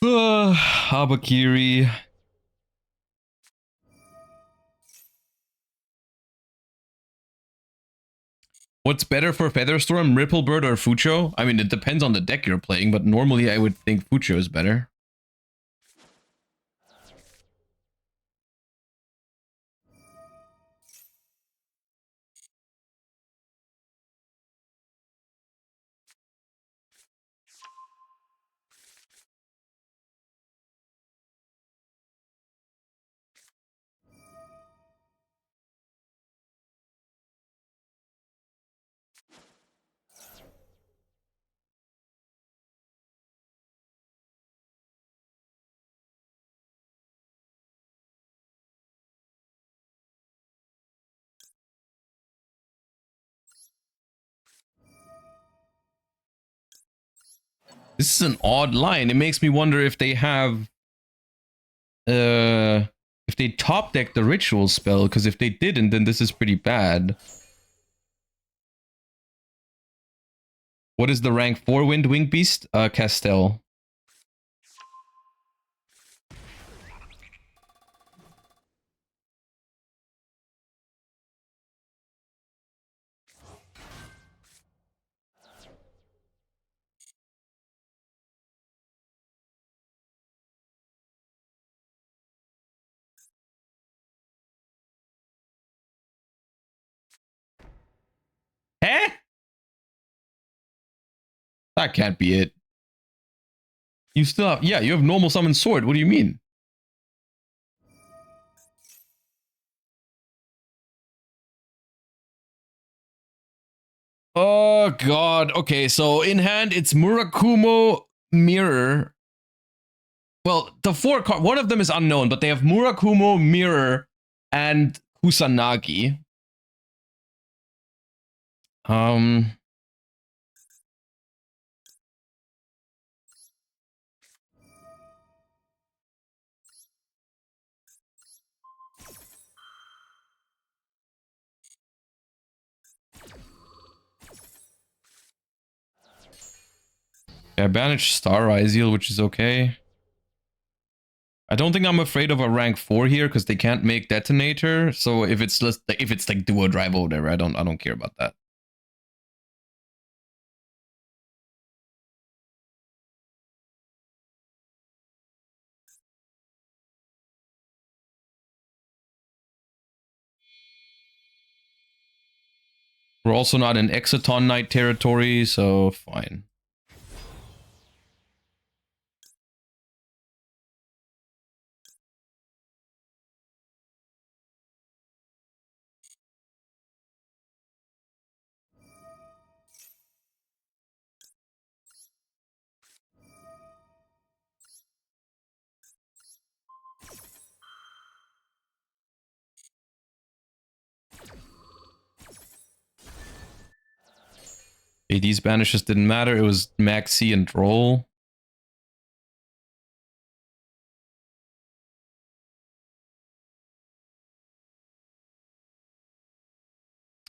Habakiri. What's better for Featherstorm, Ripplebird or Fucho? I mean, it depends on the deck you're playing, but normally I would think Fucho is better. This is an odd line. It makes me wonder if they have if they top deck the ritual spell, because if they didn't, then this is pretty bad. What is the rank 4 Wind Wing Beast? Castell. Eh? That can't be it. You still have, yeah, you have normal summon sword. What do you mean? Oh god. Okay, so in hand it's Murakumo Mirror. Well, the 4 card, one of them is unknown, but they have Murakumo Mirror and Kusanagi. Yeah, banish Star Isil, which is okay. I don't think I'm afraid of a rank 4 here because they can't make detonator. So if it's like duo drive or whatever, I don't care about that. We're also not in Exoton Knight territory, so fine. Okay, these banishes didn't matter. It was Maxi and Roll.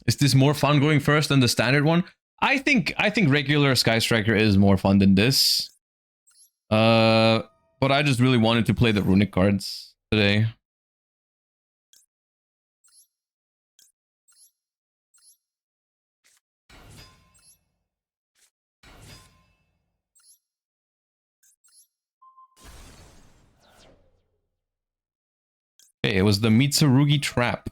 Is this more fun going first than the standard one? I think regular Sky Striker is more fun than this. But I just really wanted to play the Runick cards today. Okay, it was the Mitsurugi Trap.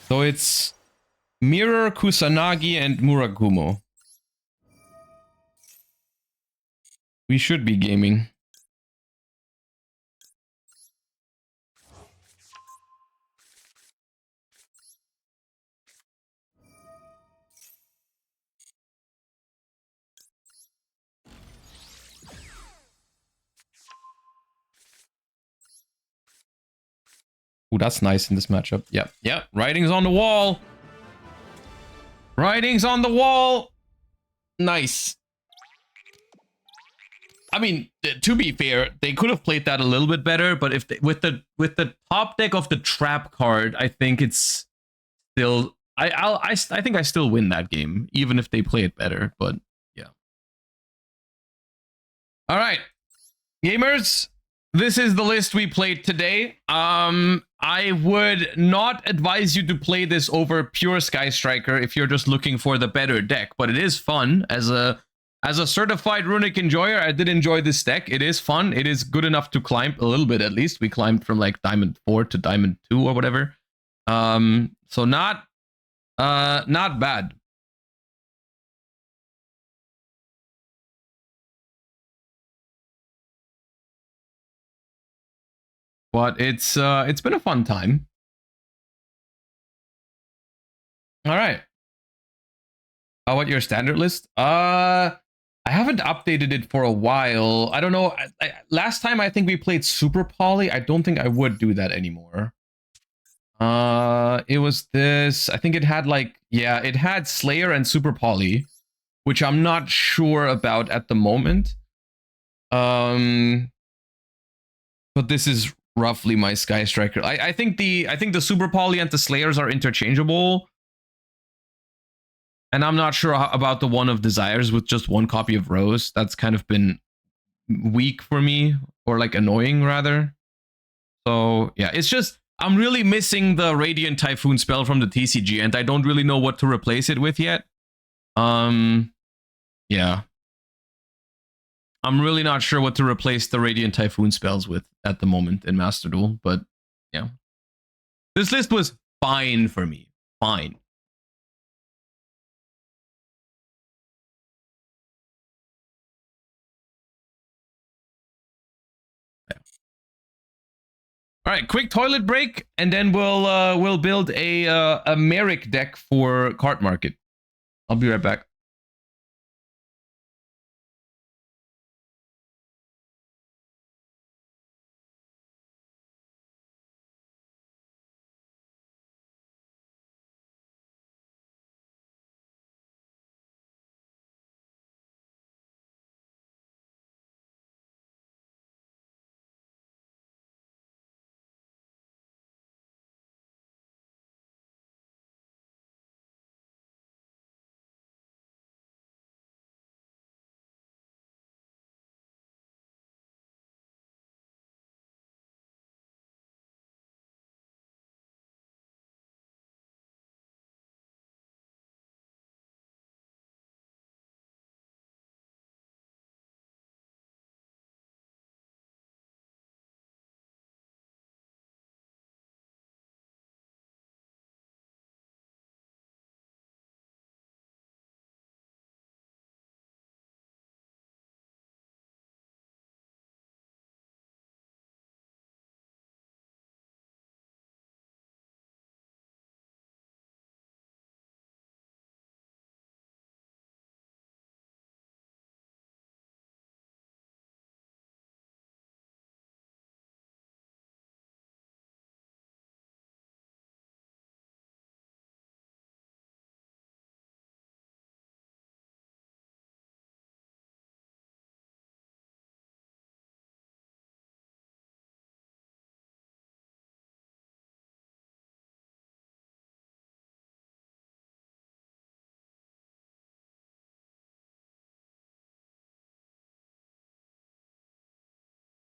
So it's Mirror, Kusanagi, and Murakumo. We should be gaming. Ooh, that's nice in this matchup. Yep, yep. Writing's on the wall. Writing's on the wall. Nice. I mean, to be fair, they could have played that a little bit better, but if they, with the top deck of the trap card, I think it's still I think I still win that game, even if they play it better. But yeah. All right, gamers. This is the list we played today. I would not advise you to play this over pure Sky Striker if you're just looking for the better deck, but it is fun. As a certified Runick enjoyer, I did enjoy this deck. It is fun. It is good enough to climb a little bit, at least. We climbed from like Diamond 4 to Diamond 2 or whatever. So not bad. But it's been a fun time. All right. How about your standard list? I haven't updated it for a while. I don't know. Last time I think we played Super Poly. I don't think I would do that anymore. It was this. I think it had like, yeah, it had Slayer and Super Poly, which I'm not sure about at the moment. But this is roughly my Sky Striker. I think the Super Poly and the Slayers are interchangeable. And I'm not sure about the one of Desires with just one copy of Rose. That's kind of been weak for me, or like annoying rather. So yeah, it's just I'm really missing the Radiant Typhoon spell from the TCG, and I don't really know what to replace it with yet. Yeah. I'm really not sure what to replace the Radiant Typhoon spells with at the moment in Master Duel, but yeah. This list was fine for me. Fine. All right, quick toilet break, and then we'll build a Merrick deck for Cardmarket. I'll be right back.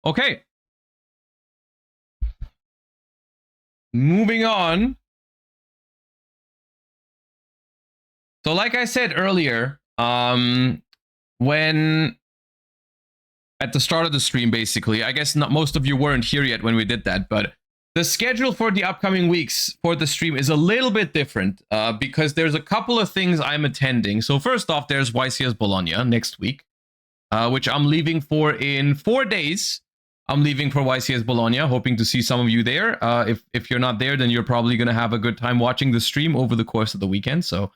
Okay. Moving on. So like I said earlier, when at the start of the stream, basically, I guess not most of you weren't here yet when we did that, but the schedule for the upcoming weeks for the stream is a little bit different because there's a couple of things I'm attending. So first off, there's YCS Bologna next week, which I'm leaving for in 4 days. I'm leaving for YCS Bologna, hoping to see some of you there. If you're not there, then you're probably going to have a good time watching the stream over the course of the weekend. So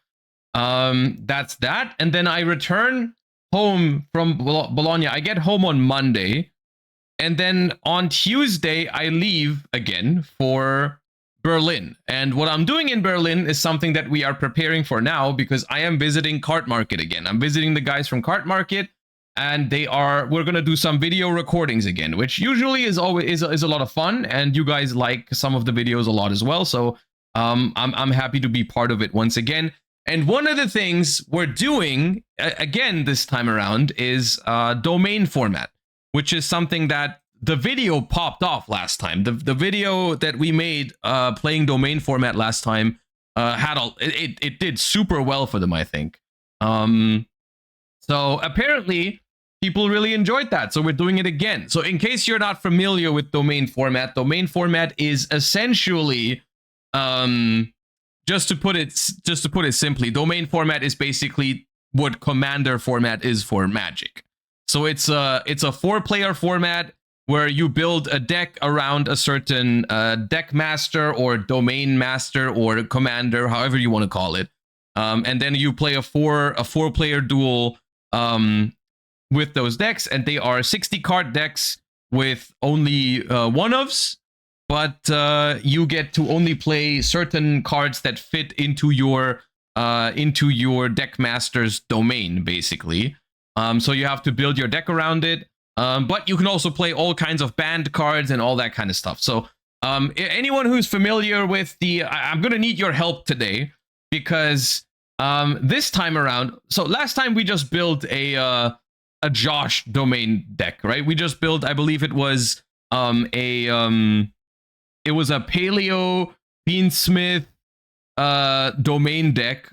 that's that. And then I return home from Bologna. I get home on Monday. And then on Tuesday, I leave again for Berlin. And what I'm doing in Berlin is something that we are preparing for now because I am visiting Cardmarket again. I'm visiting the guys from Cardmarket. And we're going to do some video recordings again, which usually is always is a lot of fun. And you guys like some of the videos a lot as well. So I'm happy to be part of it once again. And one of the things we're doing again this time around is domain format, which is something that the video popped off last time. The video that we made playing domain format last time it did super well for them, I think. So apparently people really enjoyed that. So we're doing it again. So in case you're not familiar with domain format is essentially, just to put it simply, domain format is basically what Commander format is for Magic. So it's a 4-player format where you build a deck around a certain deck master or domain master or commander, however you want to call it. And then you play a four-player duel with those decks, and they are 60-card decks with only one-ofs, but you get to only play certain cards that fit into your deck master's domain, basically. So you have to build your deck around it. But you can also play all kinds of banned cards and all that kind of stuff. So anyone who's familiar with I'm going to need your help today, because this time around, so last time we just built a Josh domain deck, right? We just built, I believe it was a Paleo Fiendsmith domain deck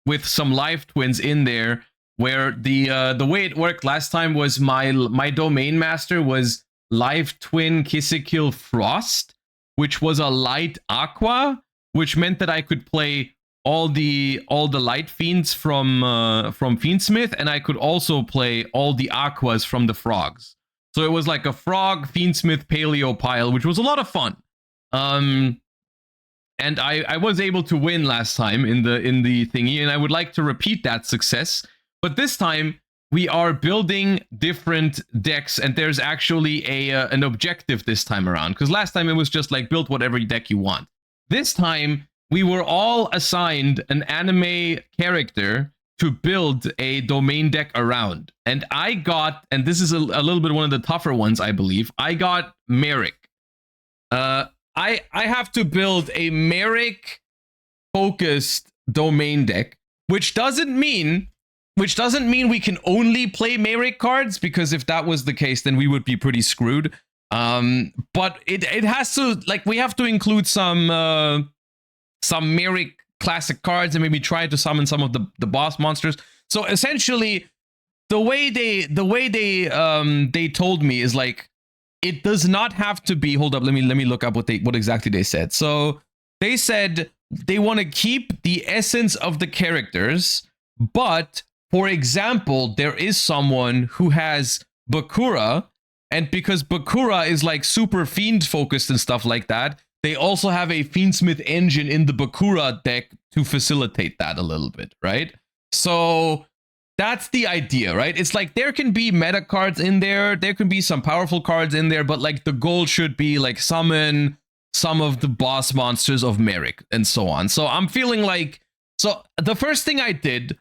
with some live twins in there, where the way it worked last time was my domain master was live twin Kissekil Frost, which was a light aqua, which meant that I could play all the light fiends from Fiendsmith, and I could also play all the aquas from the frogs. So it was like a frog Fiendsmith Paleo pile, which was a lot of fun. And I was able to win last time in the thingy, and I would like to repeat that success. But this time we are building different decks, and there's actually an objective this time around, because last time it was just like build whatever deck you want. This time we were all assigned an anime character to build a domain deck around, and I got, and this is a little bit one of the tougher ones, I believe, I got Merrick. I have to build a Merrick focused domain deck, which doesn't mean we can only play Merrick cards, because if that was the case, then we would be pretty screwed. But it has to, like, we have to include some Merrick classic cards and maybe try to summon some of the boss monsters. So essentially, the way they told me is like, it does not have to be. Hold up, let me look up what exactly they said. So they said they want to keep the essence of the characters, but for example, there is someone who has Bakura, and because Bakura is like super fiend focused and stuff like that, they also have a Fiendsmith engine in the Bakura deck to facilitate that a little bit, right? So that's the idea, right? It's like there can be meta cards in there, there can be some powerful cards in there, but like the goal should be like summon some of the boss monsters of Merrick and so on. So I'm feeling like, so the first thing I did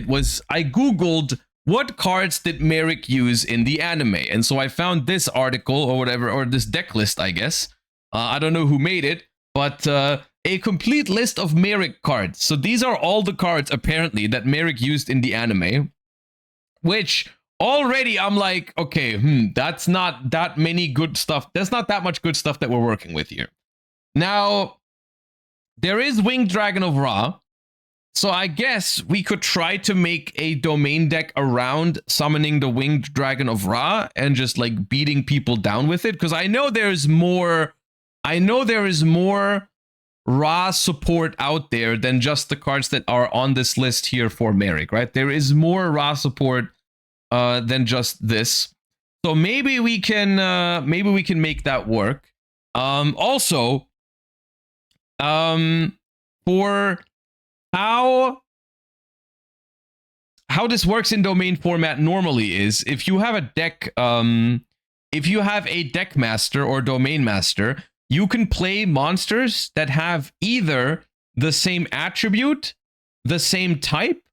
was I Googled what cards did Merrick use in the anime. And so I found this article or whatever, or this deck list, I guess. I don't know who made it, but a complete list of Merrick cards. So these are all the cards, apparently, that Merrick used in the anime, which already I'm like, okay, that's not that many good stuff. There's not that much good stuff that we're working with here. Now, there is Winged Dragon of Ra. So I guess we could try to make a domain deck around summoning the Winged Dragon of Ra and just like beating people down with it, because I know there is more Ra support out there than just the cards that are on this list here for Merrick, right? There is more Ra support than just this. So maybe we can make that work. Also, for how this works in domain format normally is, if you have a deck, if you have a deck master or domain master, you can play monsters that have either the same attribute, the same type,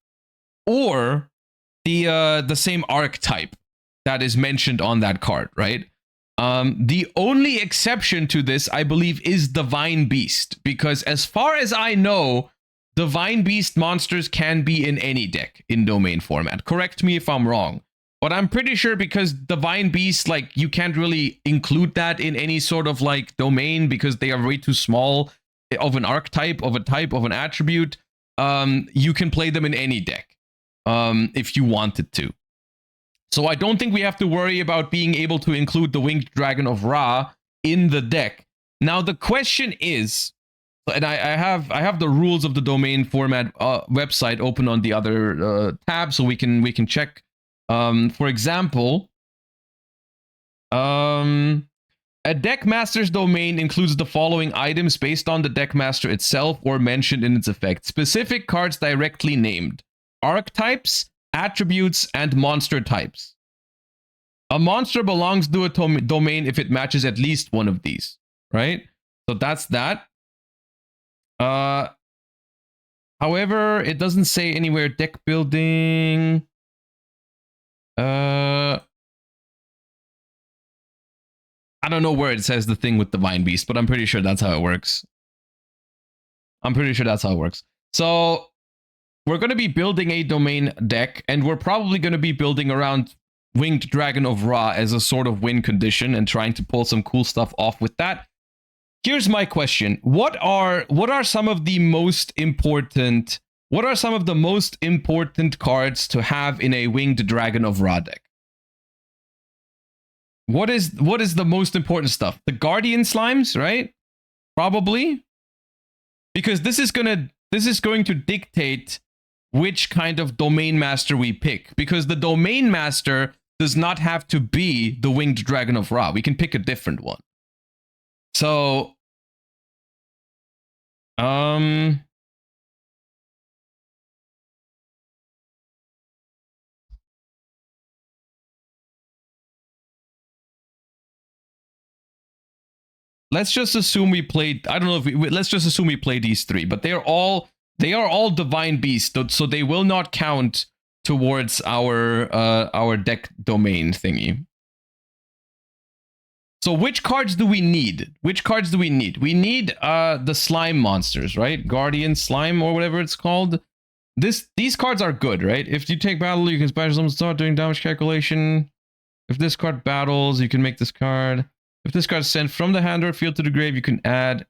or the same archetype that is mentioned on that card, right? The only exception to this, I believe, is Divine Beast, because as far as I know, Divine Beast monsters can be in any deck in domain format. Correct me if I'm wrong, but I'm pretty sure, because Divine Beast, like, you can't really include that in any sort of like domain because they are way too small of an archetype, of a type, of an attribute. You can play them in any deck if you wanted to. So I don't think we have to worry about being able to include the Winged Dragon of Ra in the deck. Now the question is, and I have the rules of the domain format website open on the other tab, so we can check. For example, A deck master's domain includes the following items based on the deck master itself or mentioned in its effect. Specific cards directly named. Archetypes, attributes, and monster types. A monster belongs to a domain if it matches at least one of these, right? So that's that. However, it doesn't say anywhere deck building. I don't know where it says the thing with Divine Beast, but I'm pretty sure that's how it works. So we're going to be building a domain deck, and we're probably going to be building around Winged Dragon of Ra as a sort of win condition and trying to pull some cool stuff off with that. Here's my question. What are some of the most important cards to have in a Winged Dragon of Ra deck? What is the most important stuff? The Guardian Slimes, right? Probably. Because this is going to dictate which kind of domain master we pick. Because the domain master does not have to be the Winged Dragon of Ra. We can pick a different one. So let's just assume we played, I don't know if let's just assume we play these three, but they are all Divine Beasts, so they will not count towards our deck domain thingy. So which cards do we need? We need the slime monsters, right? Guardian Slime or whatever it's called. These cards are good, right? If you take battle, you can special summon, start doing damage calculation. If this card battles, you can make this card. If this card is sent from the hand or field to the grave, you can add.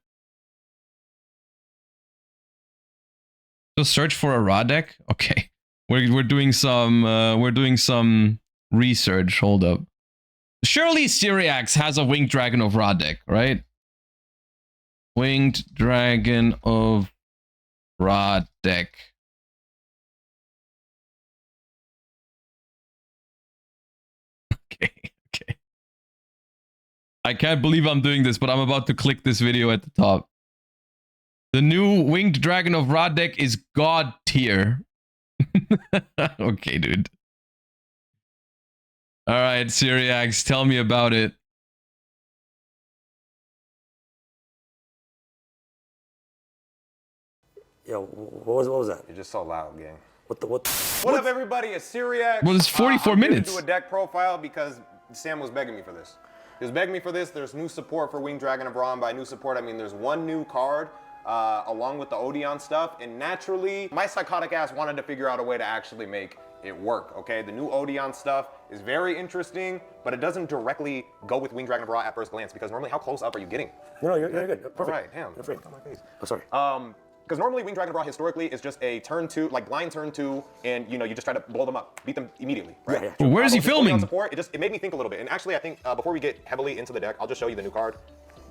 Just search for a Ra deck. Okay, we're doing some research. Hold up. Surely Syriax has a Winged Dragon of Ra deck, right? Winged Dragon of Ra deck. Okay. I can't believe I'm doing this, but I'm about to click this video at the top. The new Winged Dragon of Ra deck is God tier. Okay, dude. All right, Syriax, tell me about it. Yo, what was that? You're just so loud, gang. What up, everybody? It's Syriax. Well, it's 44 I'm minutes. I'm do a deck profile because Sam was begging me for this. He was begging me for this. There's new support for Winged Dragon of Ra, and by new support, I mean there's one new card along with the Odeon stuff, and naturally, my psychotic ass wanted to figure out a way to actually make it work, okay? The new Odeon stuff is very interesting, but it doesn't directly go with Winged Dragon of Ra at first glance, because normally, how close up are you getting? No, you're good. Perfect. All right, damn. You're free. On my face. Oh, sorry. Because normally Winged Dragon of Ra historically is just a turn two, like blind turn two, and you just try to blow them up, beat them immediately, right? Yeah. Well, where is he filming? Support, it made me think a little bit. And actually, I think before we get heavily into the deck, I'll just show you the new card.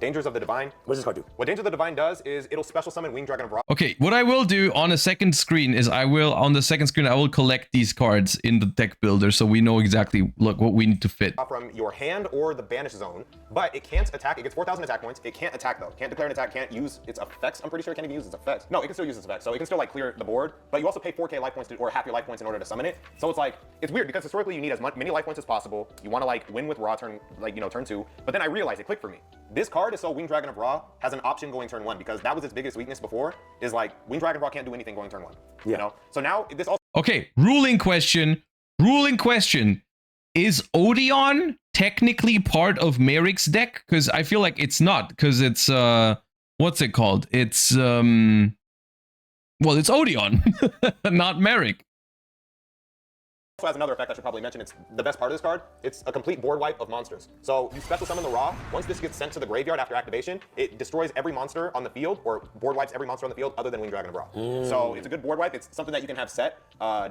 Dangers of the Divine. What does this card do? What Dangers of the Divine does is it'll special summon Winged Dragon of Ra. Okay, what I will do on a second screen is I will collect these cards in the deck builder so we know exactly what we need to fit. From your hand or the banish zone, but it can't attack. It gets 4,000 attack points. It can't attack though. Can't declare an attack. Can't use its effects. I'm pretty sure it can't even use its effects. No, it can still use its effects. So it can still like clear the board, but you also pay 4K life points or half your life points in order to summon it. So it's like, it's weird because historically you need as many life points as possible. You want to like win with Ra turn, turn 2. But then I realized it clicked for me. This card is so Winged Dragon of Ra has an option going turn 1 because that was its biggest weakness before. Is like Winged Dragon of Ra can't do anything going turn 1. Yeah. You know. So now this also. Okay, ruling question. Is Odeon technically part of Merrick's deck? Because I feel like it's not, because it's what's it called? It's well, it's Odeon, not Merrick. Also has another effect I should probably mention. It's the best part of this card. It's a complete board wipe of monsters. So you special summon the Ra. Once this gets sent to the graveyard after activation, it destroys every monster on the field, or board wipes every monster on the field other than Winged Dragon of Ra. So it's a good board wipe. It's something that you can have set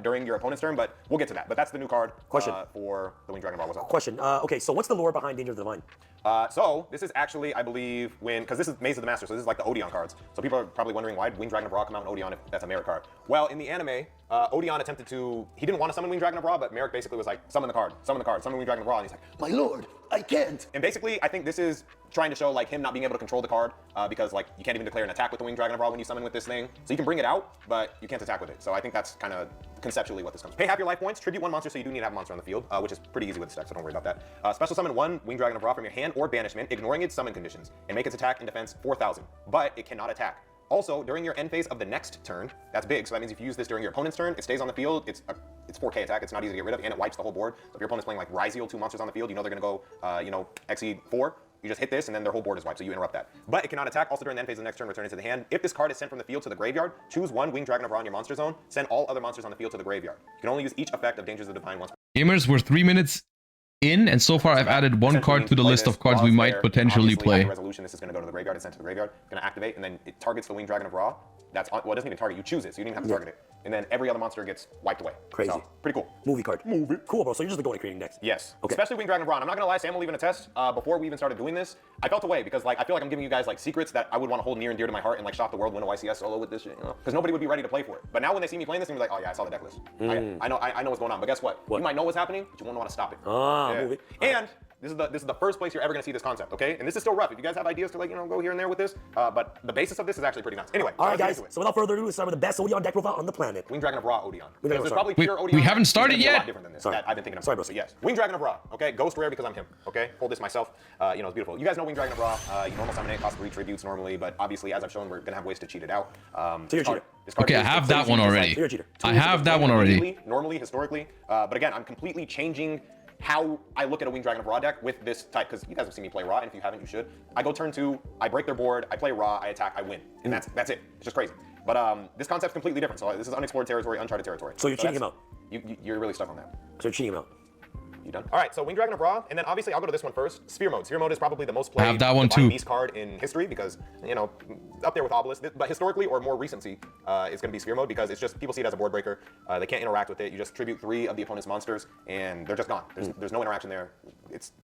during your opponent's turn, but we'll get to that. But that's the new card for the Winged Dragon of Ra. What's up? Question. Okay, so what's the lore behind Danger of the Divine? So this is actually, I believe, because this is Maze of the Master, so this is like the Odeon cards. So people are probably wondering why Winged Dragon of Ra come out in Odeon if that's a Merit card. Well, in the anime, Odeon attempted to, he didn't want to summon Winged Dragon of Ra, but Merrick basically was like, summon the card, summon Winged Dragon of Ra, and he's like, my lord, I can't. And basically, I think this is trying to show like him not being able to control the card because like you can't even declare an attack with the Winged Dragon of Ra when you summon with this thing. So you can bring it out, but you can't attack with it. So I think that's kind of conceptually what this comes. Pay half your life points, tribute one monster, so you do need to have a monster on the field, which is pretty easy with this deck, so don't worry about that. Special summon one Winged Dragon of Ra from your hand or banishment, ignoring its summon conditions, and make its attack and defense 4,000, but it cannot attack. Also, during your end phase of the next turn, that's big, so that means if you use this during your opponent's turn, it stays on the field, it's 4K attack, it's not easy to get rid of, and it wipes the whole board. So if your opponent's playing like Ryzeal, 2 monsters on the field, you know they're gonna go, Exceed 4, you just hit this and then their whole board is wiped, so you interrupt that. But it cannot attack. Also during the end phase of the next turn, return it to the hand. If this card is sent from the field to the graveyard, choose one Winged Dragon of Ra in your monster zone, send all other monsters on the field to the graveyard. You can only use each effect of Dangers of the Divine once. Gamers, we're 3 minutes in, and so far I've added one card to the list of cards we might potentially play. Resolution, this is going to go to the graveyard, it's sent to the graveyard, it's going to activate, and then it targets the Winged Dragon of Ra. That's on, well, it doesn't even target, you choose it, so you don't even have to target it. And then every other monster gets wiped away. Crazy. So, pretty cool. Movie card. Movie. Cool, bro. So you're just going to creating decks. Yes. Okay. Especially Winged Dragon of Ra. I'm not gonna lie, Sam will even attest. Before we even started doing this, I felt away because like I feel like I'm giving you guys like secrets that I would want to hold near and dear to my heart and like shock the world, win a YCS solo with this shit, you know? Because nobody would be ready to play for it. But now when they see me playing this, they're like, oh yeah, I saw the deck list. I know what's going on. But guess what? You might know what's happening, but you won't know how to stop it. Movie. And this is the first place you're ever gonna see this concept, okay? And this is still rough. If you guys have ideas to like, go here and there with this, but the basis of this is actually pretty nuts. Anyway, all right, guys. So without further ado, let's start with the best Odeon deck profile on the planet. Winged Dragon of Ra Odeon. There's probably pure Odeon. We haven't started yet. A lot different than this. Sorry. That I've been thinking about. Sorry, bro. But yes. Winged Dragon of Ra. Okay, ghost rare because I'm him. Okay, hold this myself. It's beautiful. You guys know Winged Dragon of Ra. You normal summon it, costs 3 tributes normally, but obviously, as I've shown, we're gonna have ways to cheat it out. So you're a cheater. Okay, I have that one already. You're a cheater. I have that one already. Normally, historically, but again, I'm completely changing how I look at a Winged Dragon of Ra deck with this type, because you guys have seen me play Ra, and if you haven't, you should. I go turn 2, I break their board, I play Ra, I attack, I win, and that's it. It's just crazy. But this concept's completely different. So this is unexplored territory, uncharted territory. So you're cheating him out. You're really stuck on that. So you're cheating him out. You done? All right, so Winged Dragon of Ra, and then obviously I'll go to this one first. Sphere Mode. Sphere Mode is probably the most played I have that one Divine too. Beast card in history because, up there with Obelisk. But historically or more recency, it's going to be Sphere Mode because it's just, people see it as a board breaker. They can't interact with it. You just tribute 3 of the opponent's monsters and they're just gone. There's no interaction there.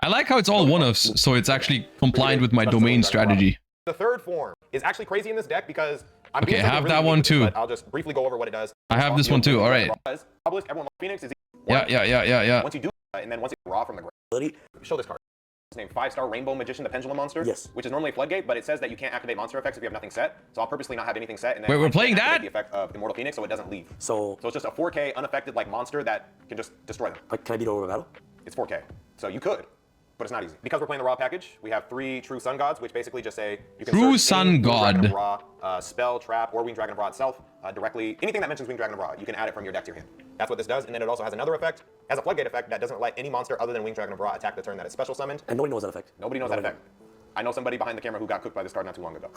I like how it's all one-offs, so it's actually compliant with my domain strategy. The third form is actually crazy in this deck because I'm Okay, being I have really that one unique with too. this, but I'll just briefly go over what it does. I have this one too, all right. Obelisk, everyone loves Phoenix is Yeah. Once you do that, and then once you Ra from the ground, show this card. It's named 5-star Rainbow Magician, the Pendulum monster. Yes. Which is normally a floodgate, but it says that you can't activate monster effects if you have nothing set. So I'll purposely not have anything set. And then Wait, we're playing that? The effect of Immortal Phoenix, so it doesn't leave. So it's just a 4K unaffected like monster that can just destroy them. can I beat over a battle? It's 4K, so you could, but it's not easy. Because we're playing the Ra package, we have 3 True Sun Gods, which basically just say you can True search Sun any Winged Dragon God. of Ra, spell, trap, or Winged Dragon of Ra itself directly. Anything that mentions Winged Dragon of Ra, you can add it from your deck to your hand. That's what this does, and then it also has another effect, has a floodgate effect that doesn't let any monster other than Winged Dragon of Ra attack the turn that it's special summoned. And nobody knows that effect. Nobody knows that effect. I know somebody behind the camera who got cooked by this card not too long ago.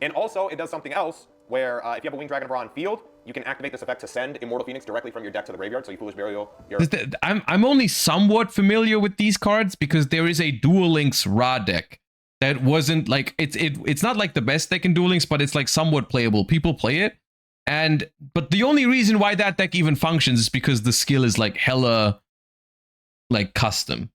And also, it does something else where if you have a Winged Dragon of Ra on field, you can activate this effect to send Immortal Phoenix directly from your deck to the graveyard. So you Foolish Burial. I'm only somewhat familiar with these cards because there is a Duel Links Ra deck that wasn't like it's not like the best deck in Duel Links, but it's like somewhat playable. People play it, but the only reason why that deck even functions is because the skill is like hella like custom.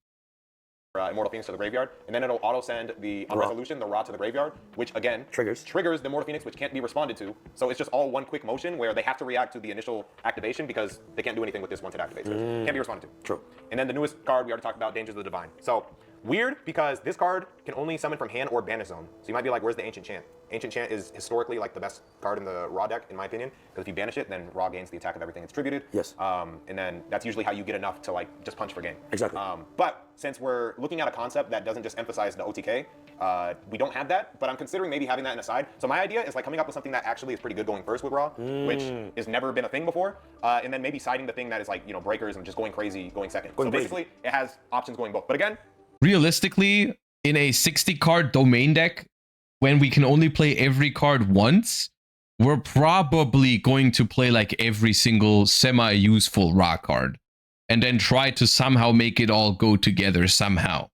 Immortal Phoenix to the graveyard, and then it'll auto send the on resolution the Ra to the graveyard, which again triggers the Immortal Phoenix, which can't be responded to. So it's just all one quick motion where they have to react to the initial activation because they can't do anything with this once it activates. Can't be responded to. True. And then the newest card we already talked about, Dangers of the Divine. So weird because this card can only summon from hand or banish zone. So you might be like, where's the Ancient Chant? Ancient Chant is historically like the best card in the Ra deck, in my opinion, because if you banish it, then Ra gains the attack of everything it's tributed. Yes. And then that's usually how you get enough to like just punch for game. Exactly. But since we're looking at a concept that doesn't just emphasize the OTK, we don't have that, but I'm considering maybe having that in a side. So my idea is like coming up with something that actually is pretty good going first with Ra, which has never been a thing before, and then maybe siding the thing that is like, breakers and just going crazy going second. So basically, it has options going both. But again, realistically, in a 60-card domain deck, when we can only play every card once, we're probably going to play like every single semi-useful Ra card, and then try to somehow make it all go together somehow.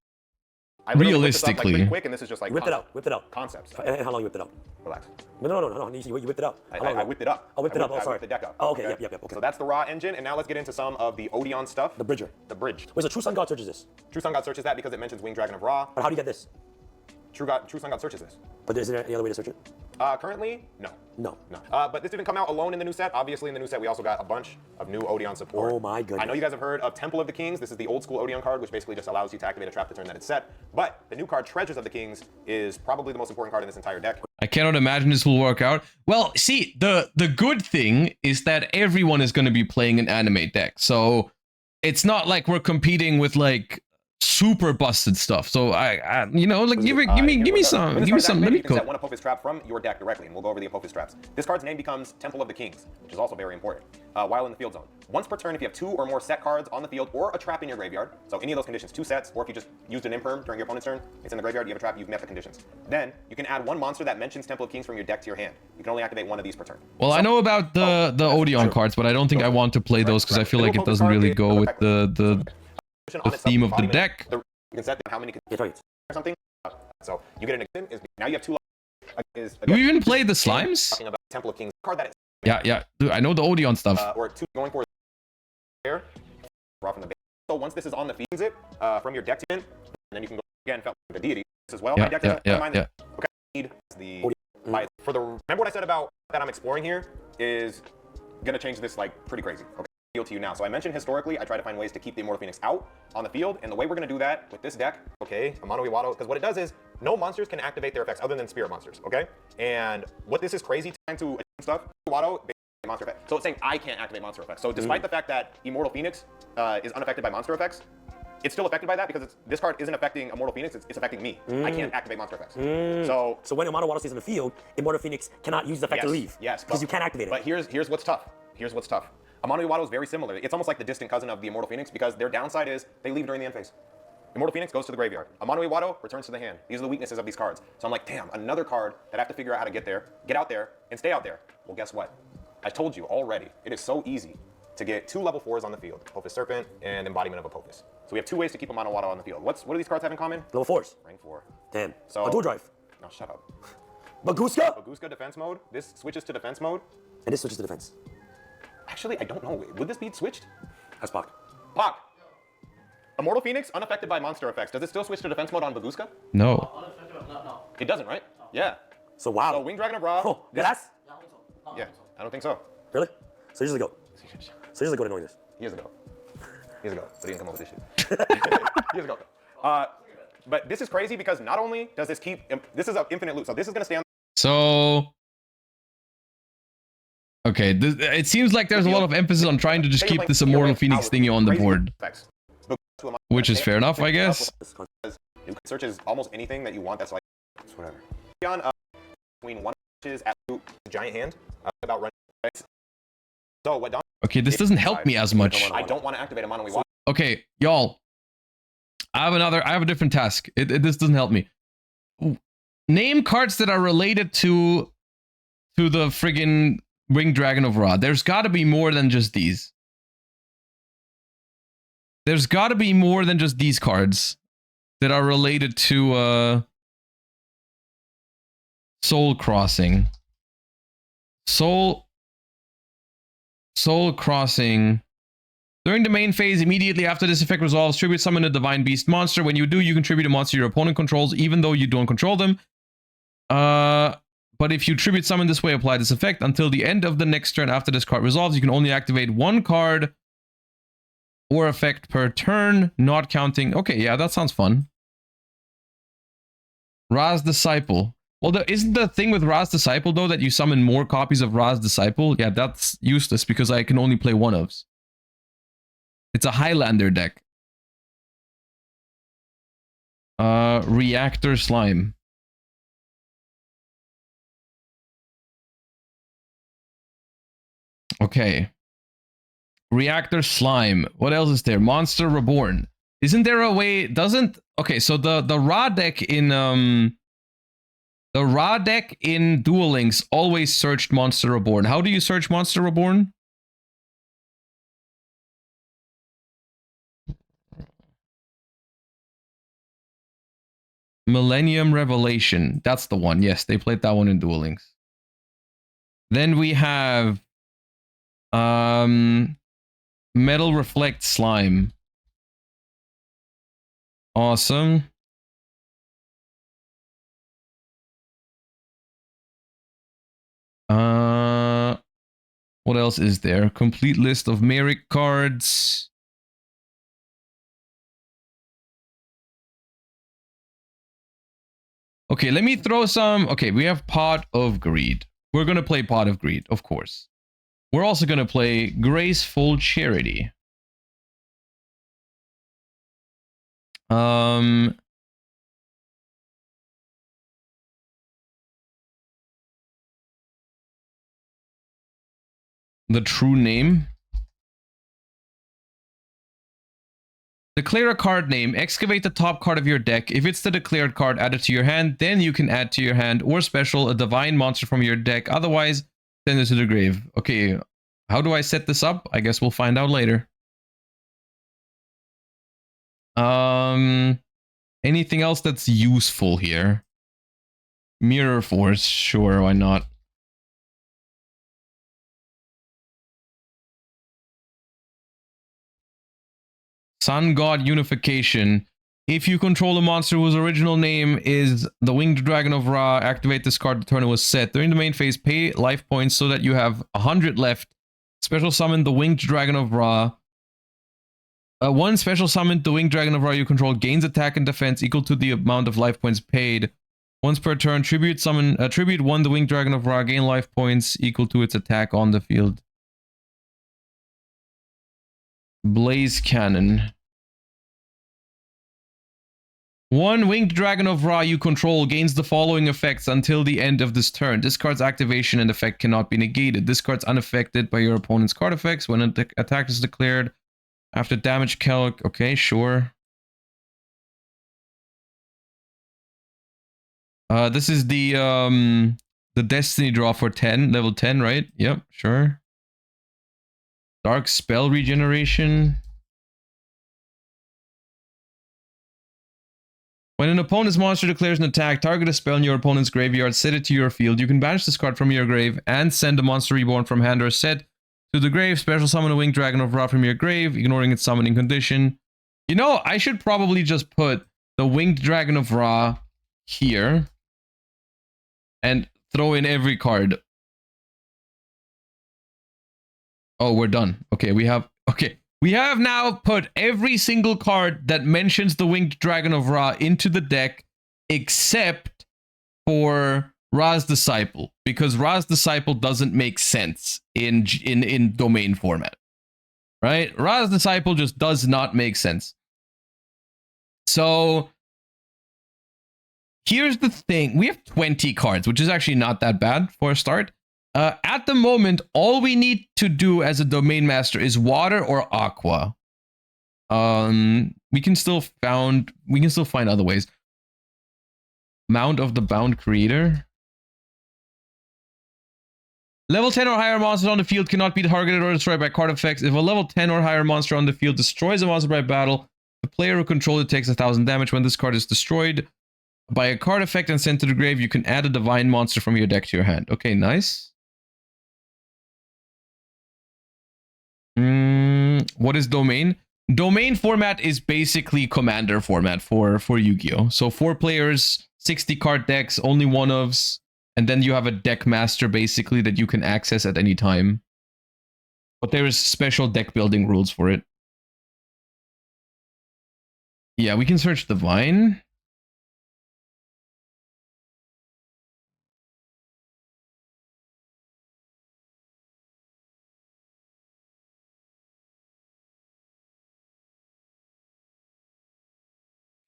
I literally looked this up, like, Realistically. pretty quick, and this is just like Whip it out. Whip it out. concepts. And how long you whipped it out? Relax. No. You whipped it out. I whipped it up. Oh, whipped it up. Oh, I sorry. whipped the deck up. Oh, okay. Yep. Okay. So that's the raw engine, and now let's get into some of the Odeon stuff. The bridger. The bridge. Wait, so True Sun God searches this. True Sun God searches that because it mentions Winged Dragon of Ra. But how do you get this? True Sun God searches this. But is there any other way to search it? Currently, no. No. But this didn't come out alone in the new set. Obviously, in the new set, we also got a bunch of new Odeon support. Oh my goodness. I know you guys have heard of Temple of the Kings. This is the old school Odeon card, which basically just allows you to activate a trap the turn that it's set. But the new card, Treasures of the Kings, is probably the most important card in this entire deck. I cannot imagine this will work out. Well, see, the good thing is that everyone is going to be playing an anime deck. So it's not like we're competing with like super busted stuff. So I you know, like give me some, let me You can set go. one Apophis trap from your deck directly, and we'll go over the Apophis traps. This card's name becomes Temple of the Kings, which is also very important. While in the field zone, once per turn, if you have 2 or more set cards on the field or a trap in your graveyard, so any of those conditions, 2 sets, or if you just used an imperm during your opponent's turn, it's in the graveyard, you have a trap, you've met the conditions. Then you can add 1 monster that mentions Temple of Kings from your deck to your hand. You can only activate 1 of these per turn. Well, I know about the Odeon cards, but I don't think I want to play those because I feel like it doesn't really go with the theme of the deck. You can set them how many or something. So you get an is now you have 2. Do we even play the slimes? Talking about Temple of Kings card that is. Yeah. Dude, I know the Odeon stuff. Or 2 going for there. Raw from the base. So once this is on the feeds it from your deck to in, then you can go again felt the deity as well. My deck doesn't mind that. Okay. Need the for the remember what I said about that I'm exploring here is gonna change this like pretty crazy. Okay. To you now. So I mentioned historically, I try to find ways to keep the Immortal Phoenix out on the field, and the way we're going to do that with this deck, okay, Amano Iwado, because what it does is no monsters can activate their effects other than spirit monsters, okay? And what this is crazy trying to stuff, Iwado, monster effect. So it's saying I can't activate monster effects. So despite the fact that Immortal Phoenix is unaffected by monster effects, it's still affected by that because this card isn't affecting Immortal Phoenix, it's affecting me. I can't activate monster effects. So when Amano Iwado stays in the field, Immortal Phoenix cannot use the effect to leave. Yes, because you can't activate it. But here's what's tough. Amano Iwado is very similar. It's almost like the distant cousin of the Immortal Phoenix because their downside is they leave during the end phase. Immortal Phoenix goes to the graveyard. Amano Iwado returns to the hand. These are the weaknesses of these cards. So I'm like, damn, another card that I have to figure out how to get out there, and stay out there. Well, guess what? I told you already. It is so easy to get 2 level 4s on the field. Apophis Serpent and Embodiment of Apophis. So we have 2 ways to keep Amano Iwado on the field. What do these cards have in common? Level 4s. Rank 4. Damn. So a dual drive. No, shut up. Baguska defense mode. This switches to defense mode. And this switches to defense. Actually, I don't know. Would this be switched? That's Pac. Immortal Phoenix, unaffected by monster effects. Does it still switch to defense mode on Baguska? No. No. It doesn't, right? Yeah. So wow. So Winged Dragon of Ra. Oh, that's? Yeah, I don't think so. Really? So here's the goat. So here's the goat knowing this. Years ago. But he didn't come up with this shit. Years ago. But this is crazy because not only does this keep, this is an infinite loop. So this is going to stay on. So, okay, it seems like there's a lot of emphasis on trying to just keep this Immortal Phoenix thingy on the board, which is fair enough, I guess. You can search as almost anything that you want. That's like, whatever. Beyond between 1 inches at giant hand about running. So what? Okay, this doesn't help me as much. I don't want to activate a Mono Iwado. Okay, y'all. I have a different task. This doesn't help me. Name cards that are related to the friggin' Winged Dragon of Ra. There's got to be more than just these. There's got to be more than just these cards that are related to Soul Crossing. Soul Crossing. During the main phase, immediately after this effect resolves, tribute summon a Divine Beast monster. When you do, you contribute a monster your opponent controls, even though you don't control them. But if you tribute summon this way, apply this effect. Until the end of the next turn after this card resolves, you can only activate 1 card or effect per turn, not counting. Okay, yeah, that sounds fun. Ra's Disciple. Well, isn't the thing with Ra's Disciple, though, that you summon more copies of Ra's Disciple? Yeah, that's useless because I can only play 1 ofs. It's a Highlander deck. Reactor Slime. Okay. Reactor Slime. What else is there? Monster Reborn. Isn't there a way? Okay, so the Ra deck in Duel Links always searched Monster Reborn. How do you search Monster Reborn? Millennium Revelation. That's the one. Yes, they played that one in Duel Links. Then we have Metal Reflect Slime. Awesome. What else is there? Complete list of Merrick cards. Okay, let me throw some. Okay, we have Pot of Greed. We're going to play Pot of Greed, of course. We're also going to play Graceful Charity. The true name. Declare a card name. Excavate the top card of your deck. If it's the declared card, add it to your hand. Then you can add to your hand or special a divine monster from your deck. Otherwise, send it to the grave. Okay, how do I set this up? I guess we'll find out later. Anything else that's useful here? Mirror Force. Sure, why not? Sun God Unification. If you control a monster whose original name is the Winged Dragon of Ra, activate this card the turn it was set. During the main phase, pay life points so that you have 100 left. Special summon the Winged Dragon of Ra. One special summon the Winged Dragon of Ra you control gains attack and defense equal to the amount of life points paid. Once per turn, tribute one the Winged Dragon of Ra, gain life points equal to its attack on the field. Blaze Cannon. One Winged Dragon of Ra you control gains the following effects until the end of this turn. This card's activation and effect cannot be negated. This card's unaffected by your opponent's card effects when an attack is declared. After damage calc, okay, sure. This is the Destiny draw for 10, level 10, right? Yep, sure. Dark Spell Regeneration. When an opponent's monster declares an attack, target a spell in your opponent's graveyard, set it to your field. You can banish this card from your grave and send a monster reborn from hand or set to the grave. Special summon a Winged Dragon of Ra from your grave, ignoring its summoning condition. You know, I should probably just put the Winged Dragon of Ra here and throw in every card. Oh, we're done. Okay, we have now put every single card that mentions the Winged Dragon of Ra into the deck, except for Ra's Disciple, because Ra's Disciple doesn't make sense in domain format, right? Ra's Disciple just does not make sense. So here's the thing: we have 20 cards, which is actually not that bad for a start. At the moment, all we need to do as a domain master is water or aqua. We can still find other ways. Mount of the Bound Creator. Level 10 or higher monsters on the field cannot be targeted or destroyed by card effects. If a level 10 or higher monster on the field destroys a monster by battle, the player who controls it takes 1,000 damage. When this card is destroyed by a card effect and sent to the grave, you can add a divine monster from your deck to your hand. Okay, nice. What is domain? Domain format is basically commander format for Yu-Gi-Oh! So 4 players, 60 card decks, only one-ofs, and then you have a deck master basically that you can access at any time. But there is special deck building rules for it. Yeah, we can search Divine.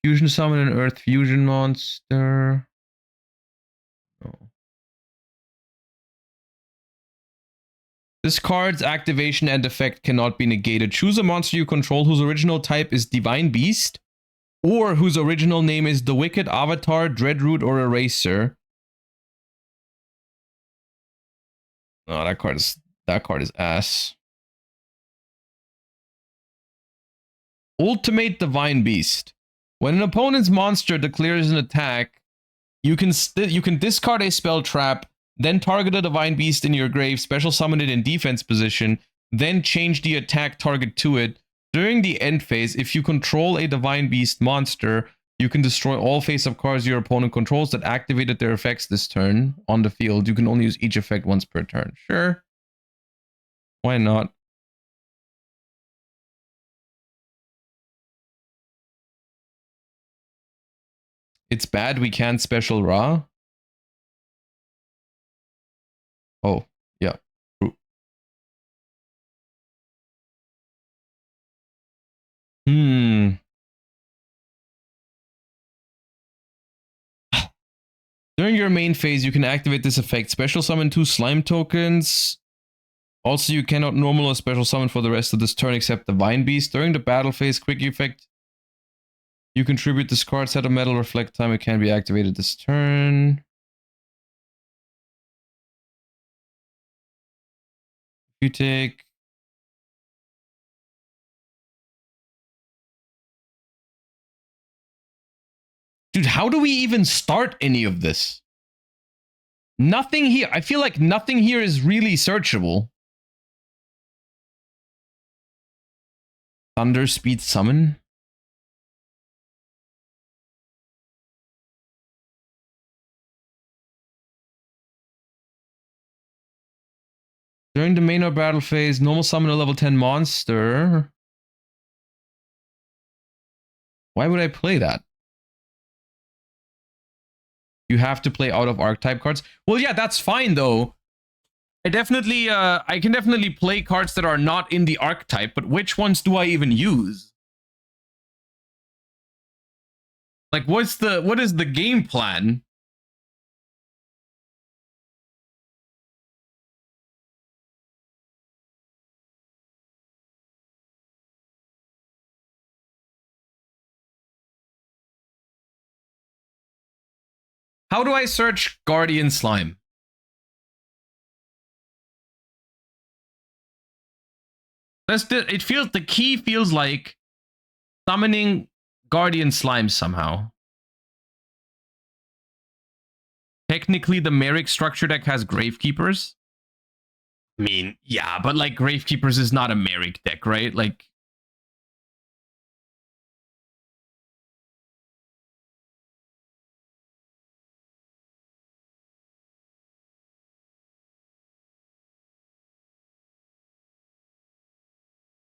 Fusion summon an Earth Fusion monster. Oh. This card's activation and effect cannot be negated. Choose a monster you control whose original type is Divine Beast, or whose original name is the Wicked Avatar, Dreadroot, or Eraser. Oh, that card is ass. Ultimate Divine Beast. When an opponent's monster declares an attack, you can discard a spell trap, then target a divine beast in your grave, special summon it in defense position, then change the attack target to it. During the end phase, if you control a divine beast monster, you can destroy all face-up cards your opponent controls that activated their effects this turn on the field. You can only use each effect once per turn. Sure. Why not? It's bad we can't special Ra. Oh, yeah. True. During your main phase, you can activate this effect. Special summon 2 slime tokens. Also, you cannot normal or special summon for the rest of this turn except Divine Beast. During the battle phase, quick effect. You contribute this card, set a metal reflect time. It can be activated this turn. You take... Dude, how do we even start any of this? Nothing here. I feel like nothing here is really searchable. Thunder Speed Summon. During the main or battle phase, normal summon a level 10 monster. Why would I play that? You have to play out of archetype cards. Well, yeah, that's fine though. I can definitely play cards that are not in the archetype, but which ones do I even use? Like, what is the game plan? How do I search Guardian Slime? The key feels like summoning Guardian Slime somehow. Technically, the Merrick structure deck has Gravekeepers. I mean, yeah, but like Gravekeepers is not a Merrick deck, right? Like,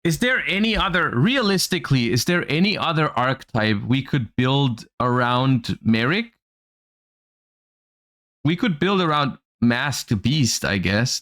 is there any other, realistically, is there any other archetype we could build around Merrick? We could build around Masked Beast, I guess.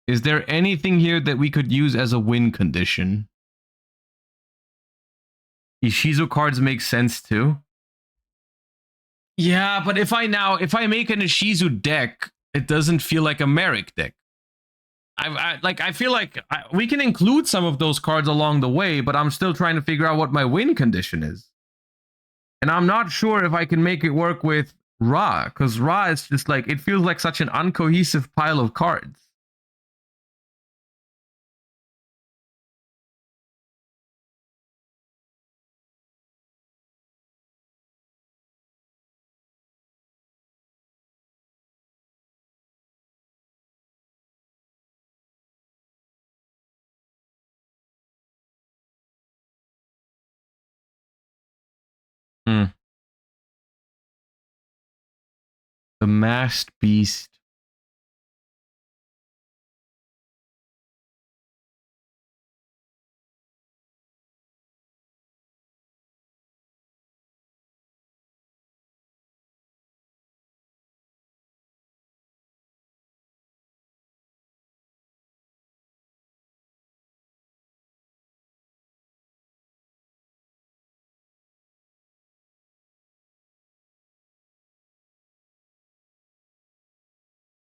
Is there anything here that we could use as a win condition? Ishizu cards make sense too. Yeah, but if I make an Ishizu deck, it doesn't feel like a Merrick deck. I feel like we can include some of those cards along the way, but I'm still trying to figure out what my win condition is. And I'm not sure if I can make it work with Ra, because Ra is just like, it feels like such an uncohesive pile of cards. The Masked Beast.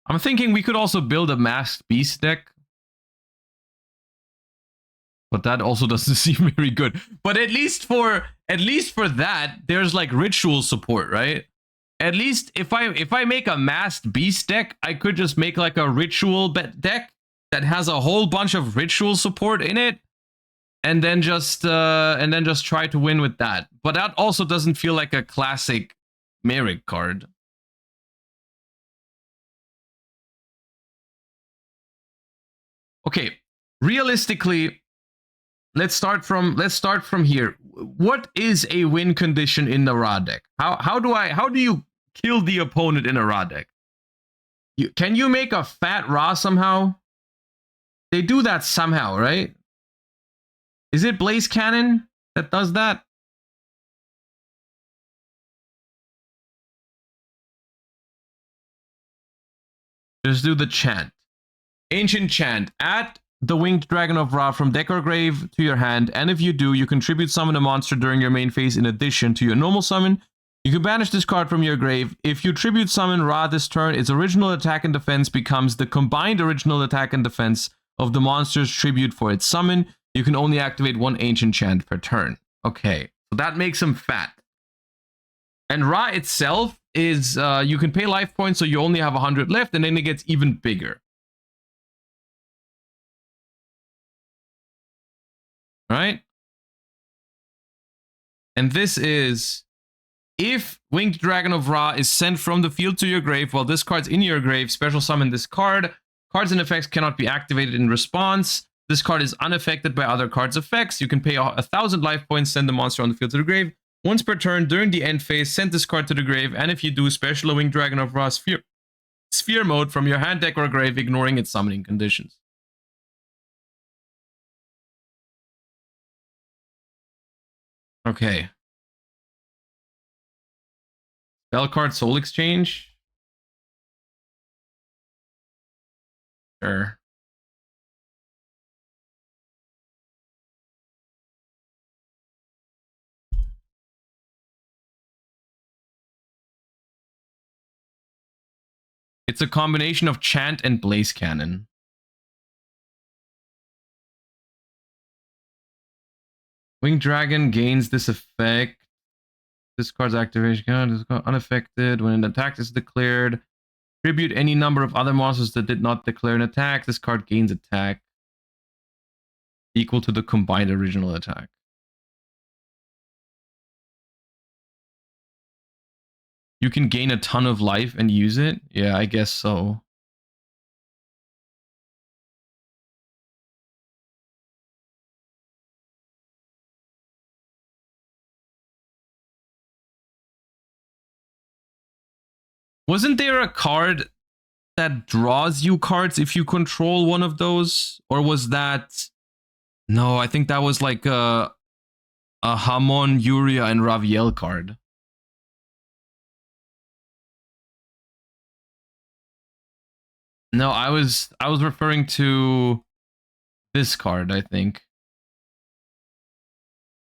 I'm thinking we could also build a masked beast deck. But that also doesn't seem very good. But at least for that, there's like ritual support, right? At least if I make a masked beast deck, I could just make like a ritual deck that has a whole bunch of ritual support in it, and then just try to win with that. But that also doesn't feel like a classic Merrick card. Okay, realistically, let's start from here. What is a win condition in the Ra deck? How do you kill the opponent in a Ra deck? Can you make a fat Ra somehow? They do that somehow, right? Is it Blaze Cannon that does that? Just do the chant. Ancient chant. Add the Winged Dragon of Ra from deck or grave to your hand, and if you do, you contribute summon a monster during your main phase in addition to your normal summon. You can banish this card from your grave. If you tribute summon Ra this turn, its original attack and defense becomes the combined original attack and defense of the monster's tribute for its summon. You can only activate one ancient chant per turn. Okay, so that makes him fat. And Ra itself is, you can pay life points, so you only have 100 left, and then it gets even bigger. Right? And this is, if Winged Dragon of Ra is sent from the field to your grave while this card's in your grave, special summon this card. Cards and effects cannot be activated in response. This card is unaffected by other cards' effects. You can pay 1,000 life points, send the monster on the field to the grave. Once per turn during the end phase, send this card to the grave, and if you do, special a Winged Dragon of Ra sphere mode from your hand, deck, or grave, ignoring its summoning conditions. Okay. Spell card Soul Exchange. Sure. It's a combination of Chant and Blaze Cannon. Winged Dragon gains this effect. This card's activation card is unaffected when an attack is declared. Tribute any number of other monsters that did not declare an attack. This card gains attack equal to the combined original attack. You can gain a ton of life and use it? Yeah, I guess so. Wasn't there a card that draws you cards if you control one of those? Or was that... No, I think that was like a Hamon, Yuria, and Raviel card. No, I was referring to this card, I think.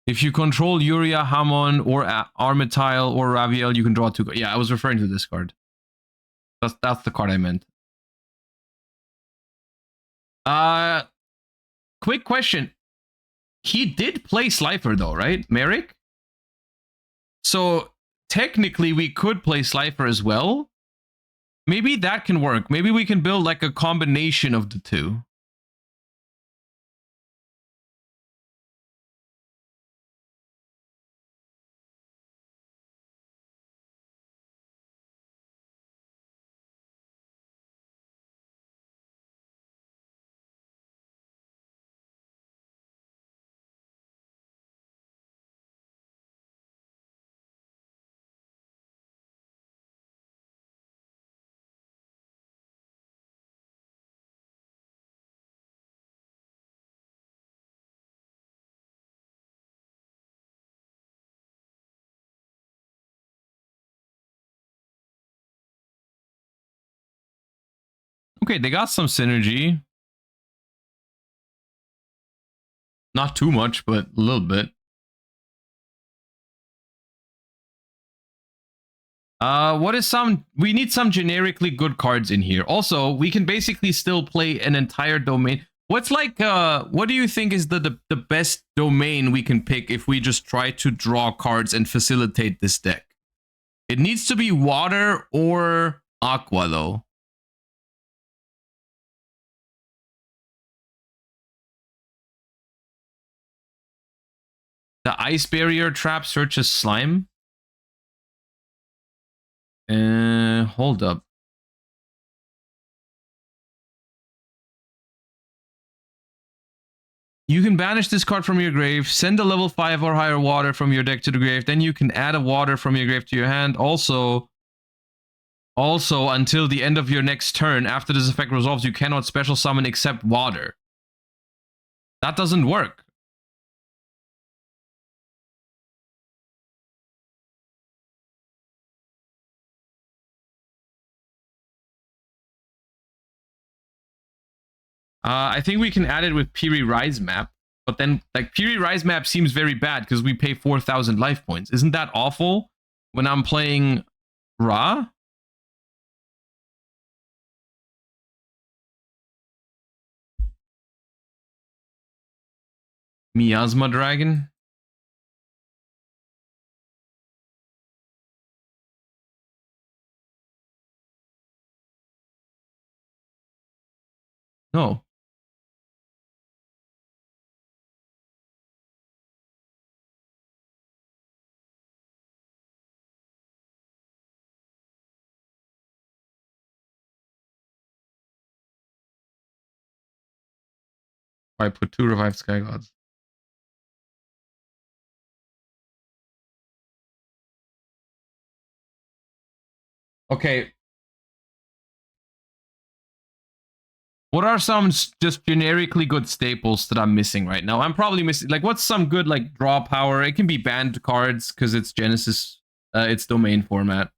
If you control Yuria, Hamon, or Armityle, or Raviel, you can draw 2 cards. Yeah, I was referring to this card. That's the card I meant. Quick question. He did play Slifer though, right? Merrick? So technically we could play Slifer as well. Maybe that can work. Maybe we can build like a combination of the two. Okay, they got some synergy. Not too much, but a little bit. What is some... We need some generically good cards in here. Also, we can basically still play an entire domain. What's like, what do you think is the best domain we can pick if we just try to draw cards and facilitate this deck? It needs to be water or aqua, though. The ice barrier trap searches slime. Hold up. You can banish this card from your grave, send a level 5 or higher water from your deck to the grave, then you can add a water from your grave to your hand. Also, until the end of your next turn, after this effect resolves, you cannot special summon except water. That doesn't work. I think we can add it with Piri Rise map, but then like Piri Rise map seems very bad because we pay 4,000 life points. Isn't that awful when I'm playing Ra? Miasma Dragon? No. I put 2 revived Sky Gods. Okay. What are some just generically good staples that I'm missing right now? I'm probably missing, like, what's some good, like, draw power? It can be banned cards because it's Genesis, it's domain format.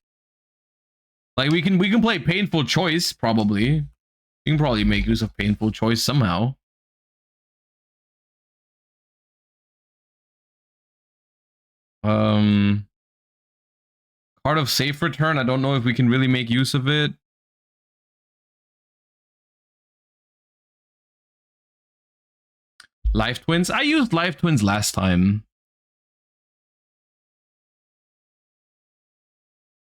Like, we can play Painful Choice, probably. You can probably make use of Painful Choice somehow. Card of Safe Return, I don't know if we can really make use of it. Life Twins? I used Life Twins last time.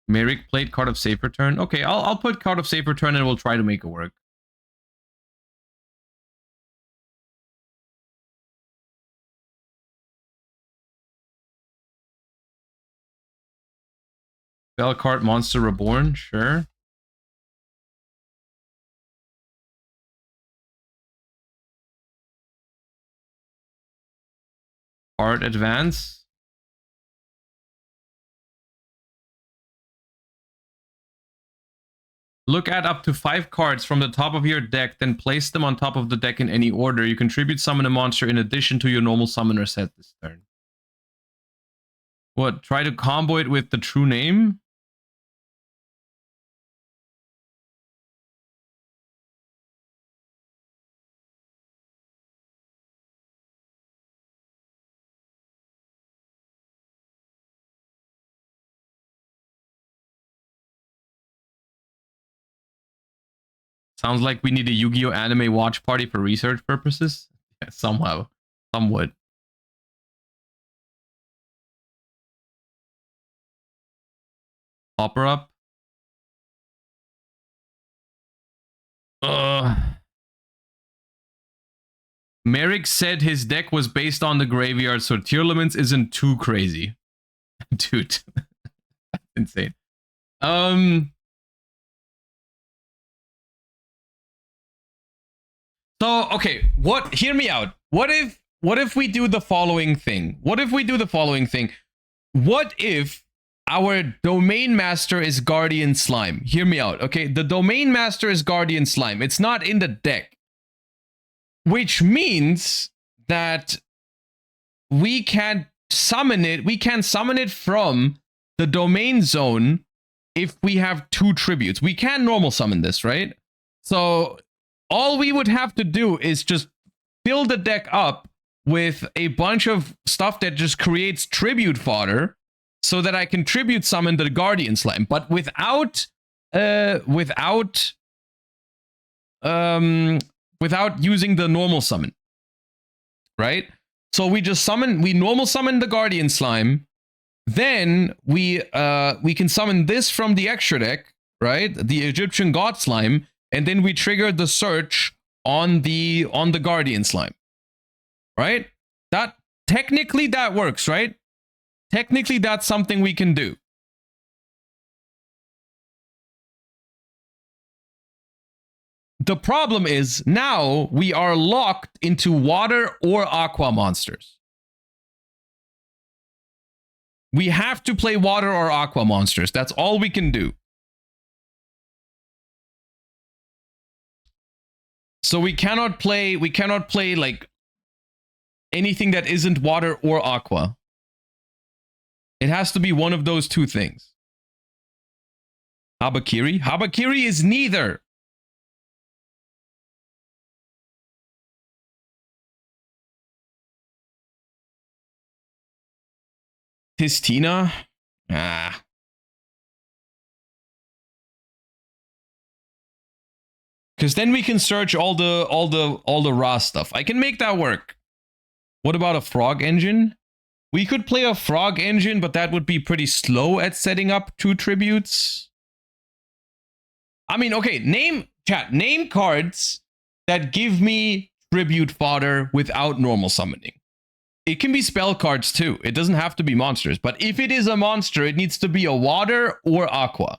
Merrick played Card of Safe Return. Okay, I'll put Card of Safe Return and we'll try to make it work. Spellcart Monster Reborn, sure. Card Advance. Look at up to 5 cards from the top of your deck, then place them on top of the deck in any order. You contribute summon a monster in addition to your normal summoner set this turn. What? Try to combo it with the true name? Sounds like we need a Yu-Gi-Oh! Anime watch party for research purposes. Yeah, somehow. Somewhat. Hopper up. Merrick said his deck was based on the graveyard, so Tearlaments isn't too crazy. Dude. That's insane. So, okay, hear me out. What if we do the following thing? What if our domain master is Guardian Slime? Hear me out, okay? The domain master is Guardian Slime. It's not in the deck. Which means that we can summon it from the domain zone if we have 2 tributes. We can normal summon this, right? So all we would have to do is just fill the deck up with a bunch of stuff that just creates tribute fodder, so that I can tribute summon the Guardian Slime, but without using the normal summon, right? So we just we normal summon the Guardian Slime, then we can summon this from the extra deck, right? The Egyptian God Slime, and then we trigger the search on the Guardian Slime, right? That technically that works, right? Technically that's something we can do. The problem is now we are locked into water or aqua monsters. We have to play water or aqua monsters. That's all we can do. So we cannot play like anything that isn't water or aqua. It has to be one of those two things. Habakiri? Habakiri is neither. Tistina? Ah. Because then we can search all the raw stuff. I can make that work. What about a frog engine? We could play a frog engine, but that would be pretty slow at setting up 2 tributes. I mean, okay, name cards that give me tribute fodder without normal summoning. It can be spell cards too. It doesn't have to be monsters. But if it is a monster, it needs to be a water or aqua.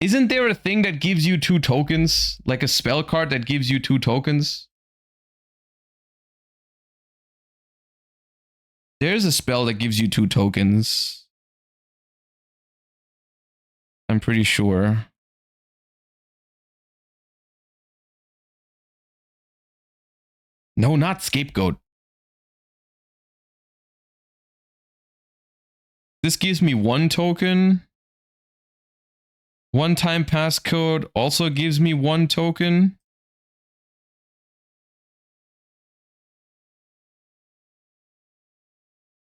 Isn't there a thing that gives you 2 tokens? Like a spell card that gives you 2 tokens? There's a spell that gives you 2 tokens. I'm pretty sure. No, not Scapegoat. This gives me 1 token. One-time passcode also gives me 1 token.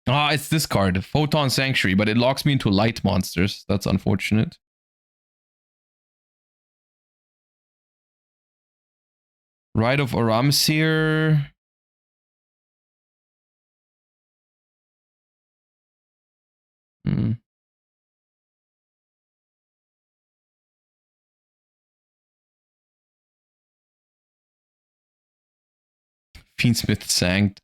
Ah, it's this card, Photon Sanctuary, but it locks me into light monsters. That's unfortunate. Rite of Aramsir. Fiendsmith Sanct.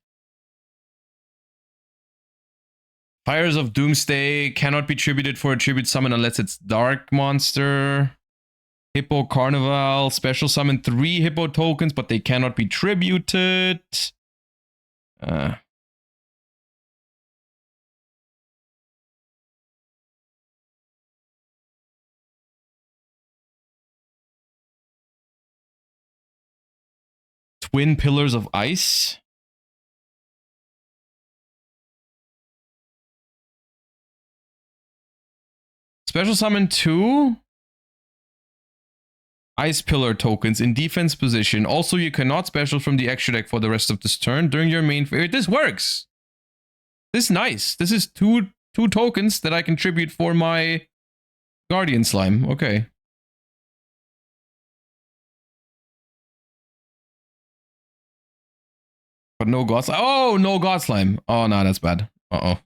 Fires of Doomsday cannot be tributed for a tribute summon unless it's Dark Monster. Hippo Carnival. Special summon 3 Hippo tokens, but they cannot be tributed. Twin Pillars of Ice. Special summon 2 Ice Pillar tokens in defense position. Also, you cannot special from the extra deck for the rest of this turn during your main phase. This works. This is nice. This is two tokens that I contribute for my Guardian Slime. Okay. But no God Slime. Oh, no God Slime. Oh, no, that's bad. Uh-oh.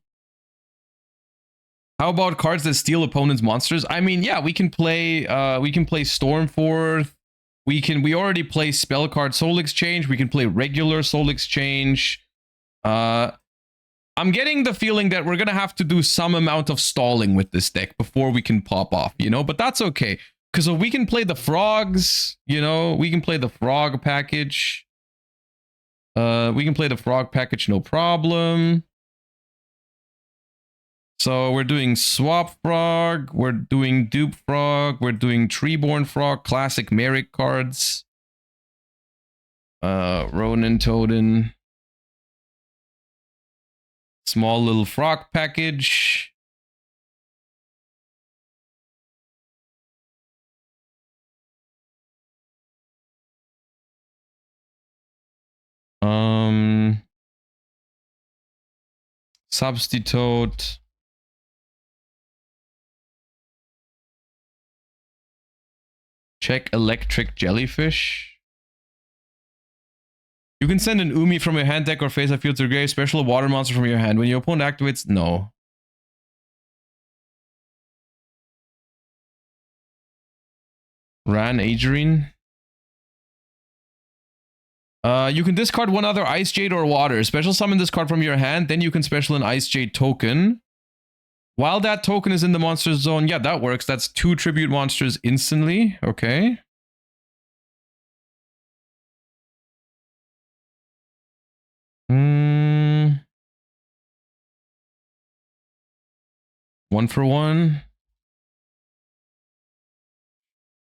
How about cards that steal opponents' monsters? I mean, yeah, we can play Stormforth. We already play spell card Soul Exchange. We can play regular Soul Exchange. I'm getting the feeling that we're gonna have to do some amount of stalling with this deck before we can pop off, you know, but that's okay. Because we can play the frogs, you know, we can play the frog package. We can play the frog package, no problem. So we're doing Swap Frog, we're doing Dupe Frog, we're doing Treeborn Frog, classic Merrick cards. Ronin Totem. Small little frog package. Substitute. Check electric jellyfish. You can send an Umi from your hand deck or face a field to grave. Special water monster from your hand. When your opponent activates, no. Ran Agerine. You can discard one other Ice Jade or Water. Special summon this card from your hand. Then you can special an Ice Jade token. While that token is in the monster zone. Yeah, that works. That's 2 tribute monsters instantly. Okay. One for one.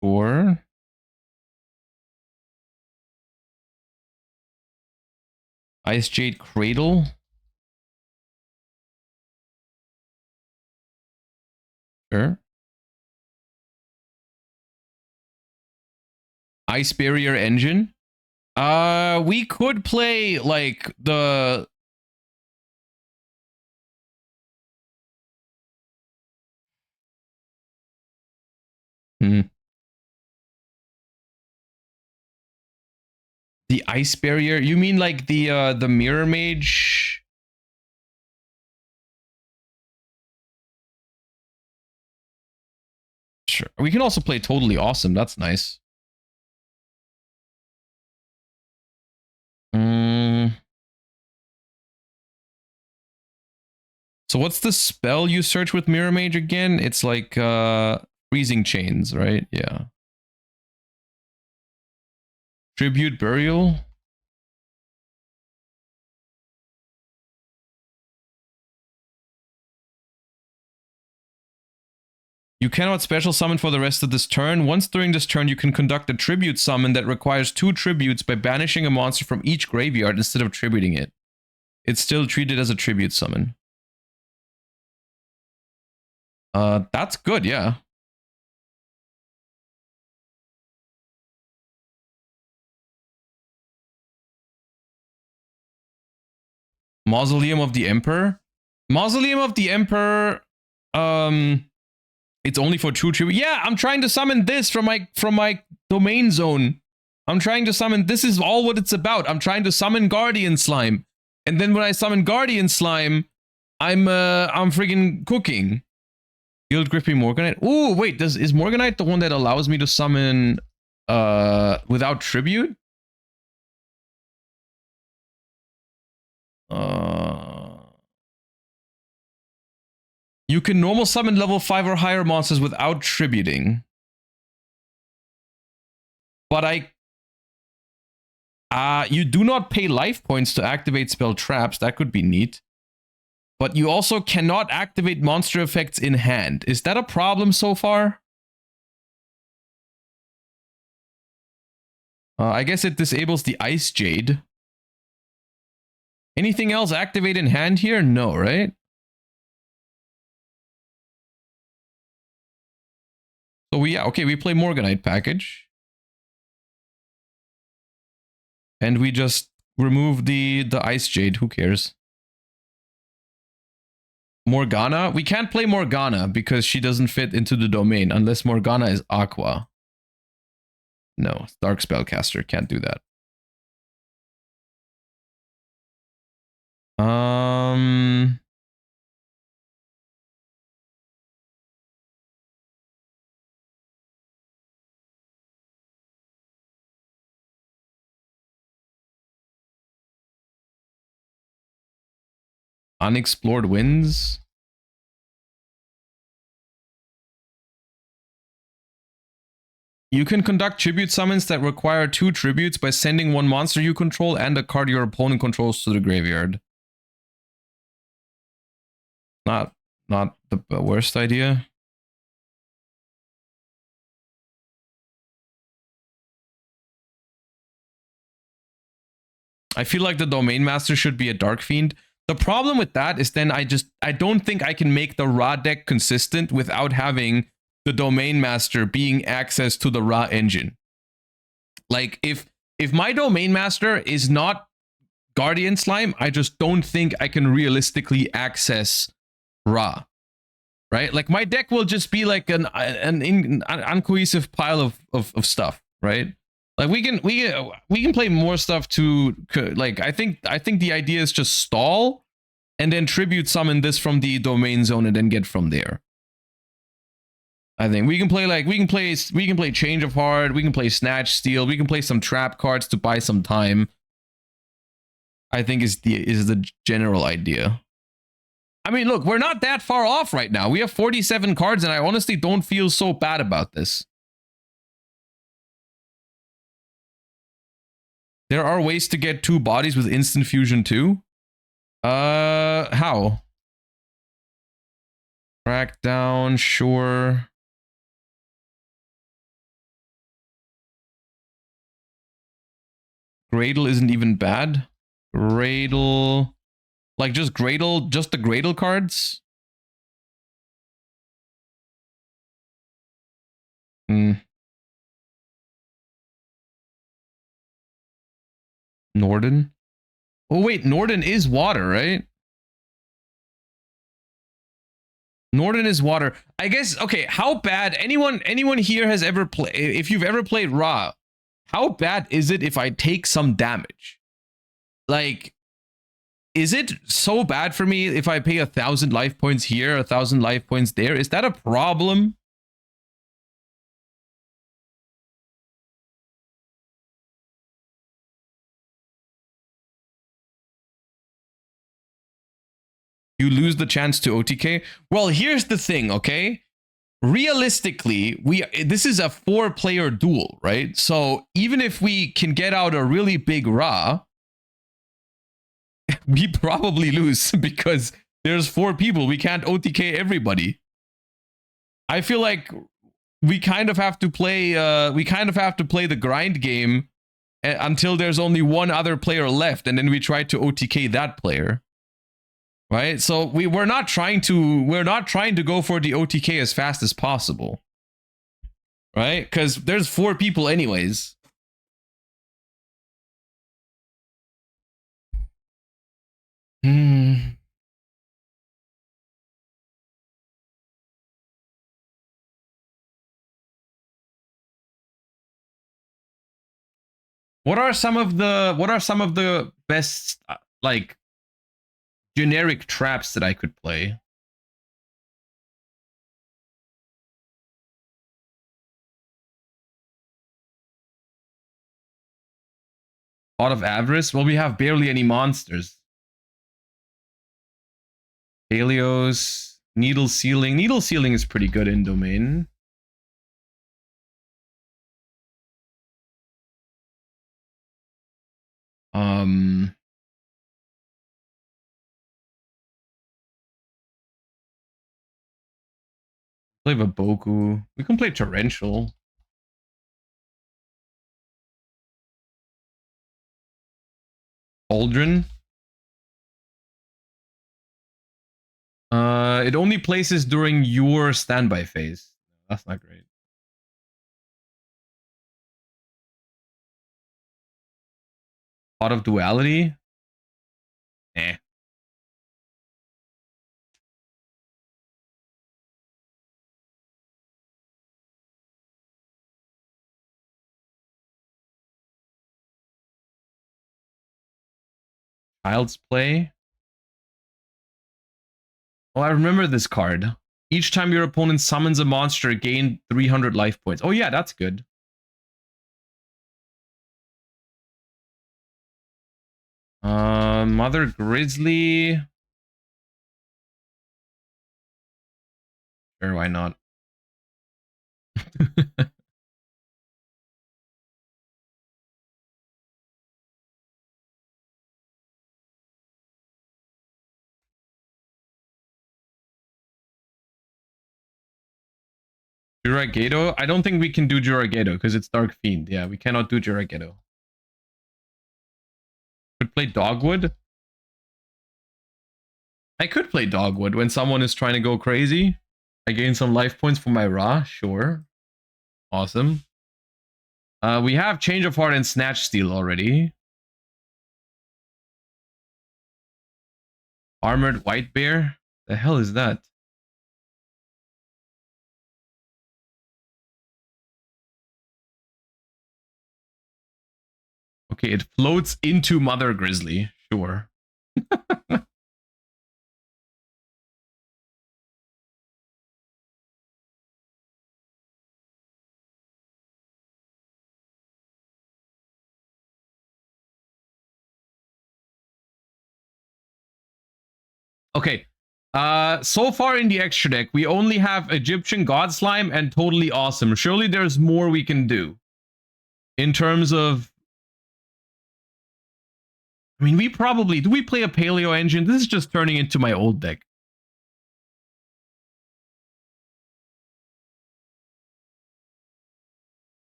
Or Ice Jade Cradle. Sure. Ice Barrier Engine. We could play like the the Ice Barrier. You mean like the Mirror Mage? Sure. We can also play Totally Awesome. That's nice. So what's the spell you search with Mirror Mage again? It's like Freezing Chains, right? Yeah. Tribute Burial. You cannot special summon for the rest of this turn. Once during this turn, you can conduct a tribute summon that requires 2 tributes by banishing a monster from each graveyard instead of tributing it. It's still treated as a tribute summon. That's good, yeah. Mausoleum of the Emperor. Mausoleum of the Emperor. It's only for 2 tribute. Yeah, I'm trying to summon this from my domain zone. I'm trying to summon. This is all what it's about. I'm trying to summon Guardian Slime, and then when I summon Guardian Slime, I'm friggin' cooking. Guild Gripping Morganite. Ooh, wait. Is Morganite the one that allows me to summon without tribute? You can normal summon level 5 or higher monsters without tributing. But you do not pay life points to activate spell traps. That could be neat. But you also cannot activate monster effects in hand. Is that a problem so far? I guess it disables the Ice Jade. Anything else activate in hand here? No, right? So we play Morganite package. And we just remove the Ice Jade. Who cares? Morgana? We can't play Morgana because she doesn't fit into the domain unless Morgana is Aqua. No, Dark Spellcaster can't do that. Unexplored Winds. You can conduct tribute summons that require 2 tributes by sending 1 monster you control and a card your opponent controls to the graveyard. Not the worst idea. I feel like the Domain Master should be a Dark Fiend. The problem with that is then I don't think I can make the Ra deck consistent without having the Domain Master being access to the Ra engine. Like if my Domain Master is not Guardian Slime, I just don't think I can realistically access Ra. Right? Like my deck will just be like an uncohesive pile of stuff, right? Like we can play more stuff to like I think the idea is just stall and then tribute summon this from the domain zone and then get from there. I think we can play Change of Heart, we can play Snatch Steal, we can play some trap cards to buy some time. I think is the general idea. I mean, look, we're not that far off right now. We have 47 cards, and I honestly don't feel so bad about this. There are ways to get 2 bodies with instant fusion too. How? Crackdown, sure. Gradle isn't even bad. Gradle, like just the Gradle cards. Norden. Oh wait, Norden is water, right? Norden is water. I guess, okay, how bad, anyone here has ever played, if you've ever played Ra, how bad is it if I take some damage? Like, is it so bad for me if I pay 1,000 life points here, 1,000 life points there? Is that a problem? You lose the chance to OTK. Well, here's the thing, okay? Realistically, this is a 4-player duel, right? So even if we can get out a really big Ra, we probably lose because there's 4 people. We can't OTK everybody. I feel like we kind of have to play the grind game until there's only one other player left, and then we try to OTK that player. Right? So we're not trying to go for the OTK as fast as possible. Right? Because there's 4 people anyways. What are some of the best like generic traps that I could play? Pot of Avarice? Well, we have barely any monsters. Helios, Needle Sealing. Needle Sealing is pretty good in domain. Play Vaboku. We can play Torrential. Aldrin. It only places during your standby phase. That's not great. Pot of Duality. Eh. Child's Play. Oh, I remember this card. Each time your opponent summons a monster, gain 300 life points. Oh yeah, that's good. Mother Grizzly. Sure, why not? Juragedo? I don't think we can do Juragedo because it's Dark Fiend. Yeah, we cannot do Juragedo. Could play Dogwood? I could play Dogwood when someone is trying to go crazy. I gain some life points for my Ra. Sure. Awesome. We have Change of Heart and Snatch Steal already. Armored white bear? The hell is that? Okay, it floats into Mother Grizzly. Sure. Okay. So far in the extra deck, we only have Egyptian God Slime and Totally Awesome. Surely there's more we can do. In terms of... I mean, we probably... Do we play a Paleo Engine? This is just turning into my old deck.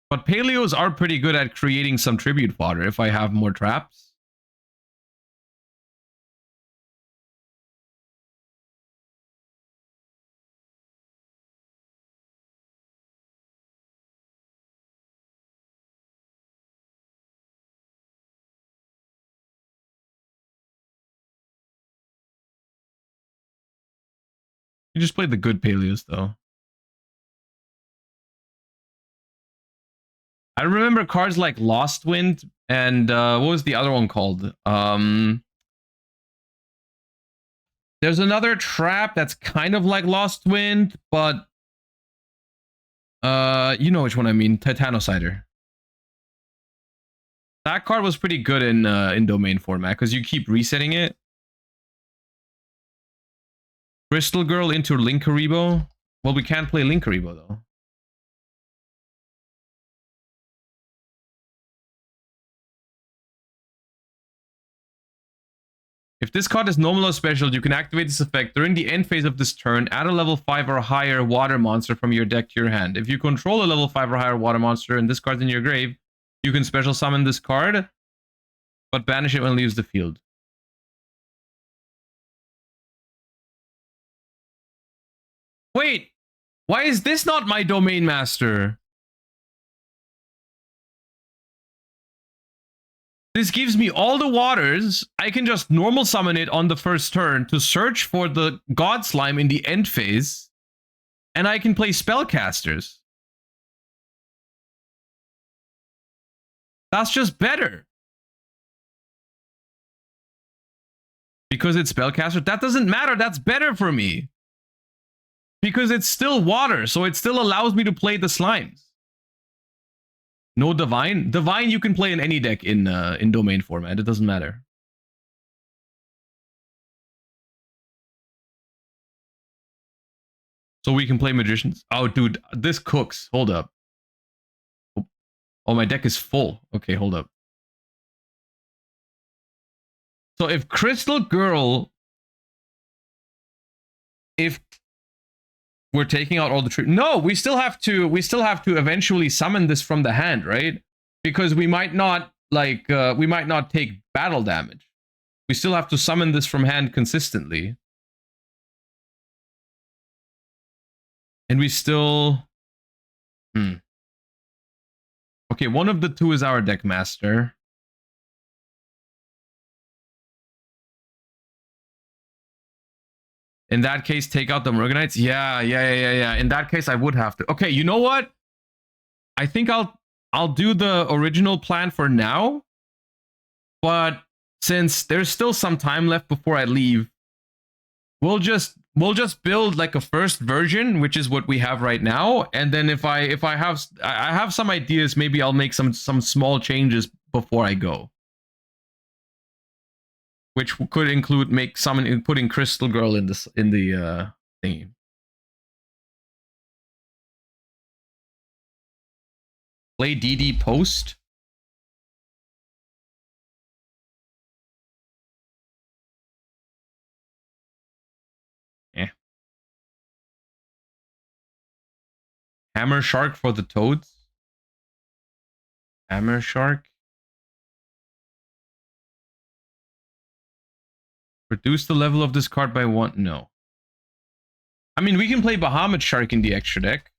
But Paleos are pretty good at creating some tribute fodder if I have more traps. You just played the good Paleos, though. I remember cards like Lost Wind and what was the other one called? There's another trap that's kind of like Lost Wind, but you know which one I mean, Titanocider. That card was pretty good in domain format because you keep resetting it. Crystal Girl into Linkaribo. Well, we can't play Linkaribo though. If this card is normal or special, you can activate this effect during the end phase of this turn. Add a level 5 or higher water monster from your deck to your hand. If you control a level 5 or higher water monster and this card's in your grave, you can special summon this card, but banish it when it leaves the field. Wait, why is this not my domain master? This gives me all the waters. I can just normal summon it on the first turn to search for the God Slime in the end phase. And I can play spellcasters. That's just better. Because it's spellcaster? That doesn't matter. That's better for me. Because it's still water, so it still allows me to play the slimes. No Divine? Divine you can play in any deck in domain format. It doesn't matter. So we can play Magicians. Oh, dude, this cooks. Hold up. Oh, my deck is full. Okay, hold up. So if Crystal Girl... If we're taking out all the tree... No, we still have to eventually summon this from the hand, right? Because we might not, like, we might not take battle damage. We still have to summon this from hand consistently. And we still... Okay, one of the two is our deck master. In that case, take out the Morganites. Yeah. In that case, I would have to. Okay, you know what? I think I'll do the original plan for now. But since there's still some time left before I leave, we'll just build like a first version, which is what we have right now. And then if I have some ideas, maybe I'll make some small changes before I go. Which could include putting Crystal Girl in the thingy. Play DD post. Yeah. Hammer Shark for the Toads. Hammer Shark. Reduce the level of this card by 1. No. I mean, we can play Bahamut Shark in the extra deck.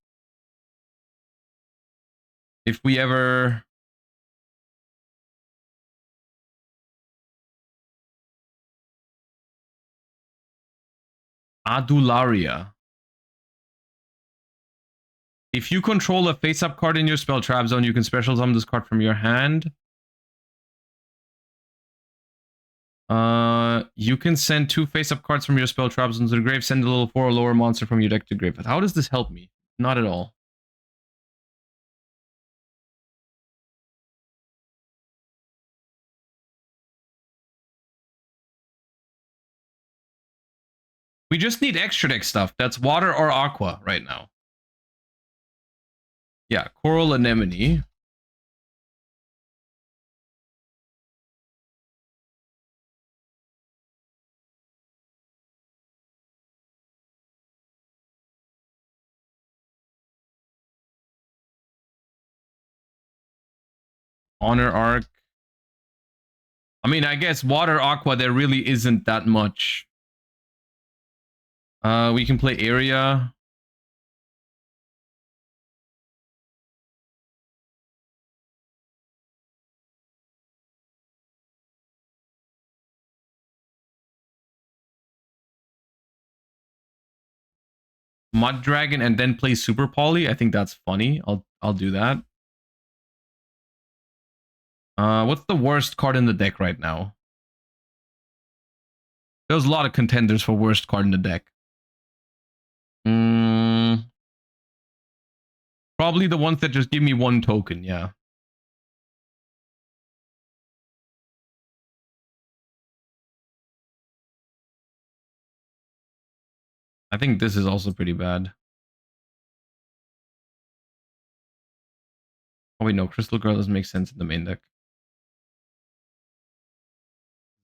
If we ever... Adularia. If you control a face-up card in your spell trap zone, you can special summon this card from your hand. You can send 2 face-up cards from your spell trap zone to the grave. Send a level 4 or lower monster from your deck to grave. How does this help me? Not at all. We just need extra deck stuff. That's water or aqua right now. Yeah, coral anemone. Honor Arc. I mean, I guess water aqua, there really isn't that much. We can play area. Mud Dragon and then play Super Poly. I think that's funny. I'll do that. What's the worst card in the deck right now? There's a lot of contenders for worst card in the deck. Probably the ones that just give me 1 token, yeah. I think this is also pretty bad. Oh wait, no, Crystal Girl doesn't make sense in the main deck.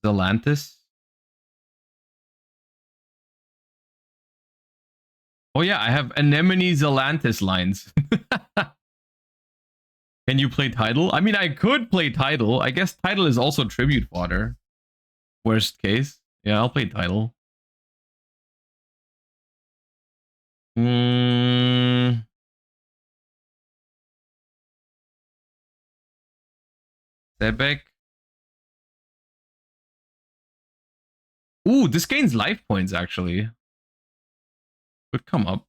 Zelantis? Oh yeah, I have Anemone Zelantis lines. Can you play Tidal? I mean, I could play Tidal. I guess Tidal is also tribute fodder. Worst case. Yeah, I'll play Tidal. Sebek. Ooh, this gains life points, actually. Could come up.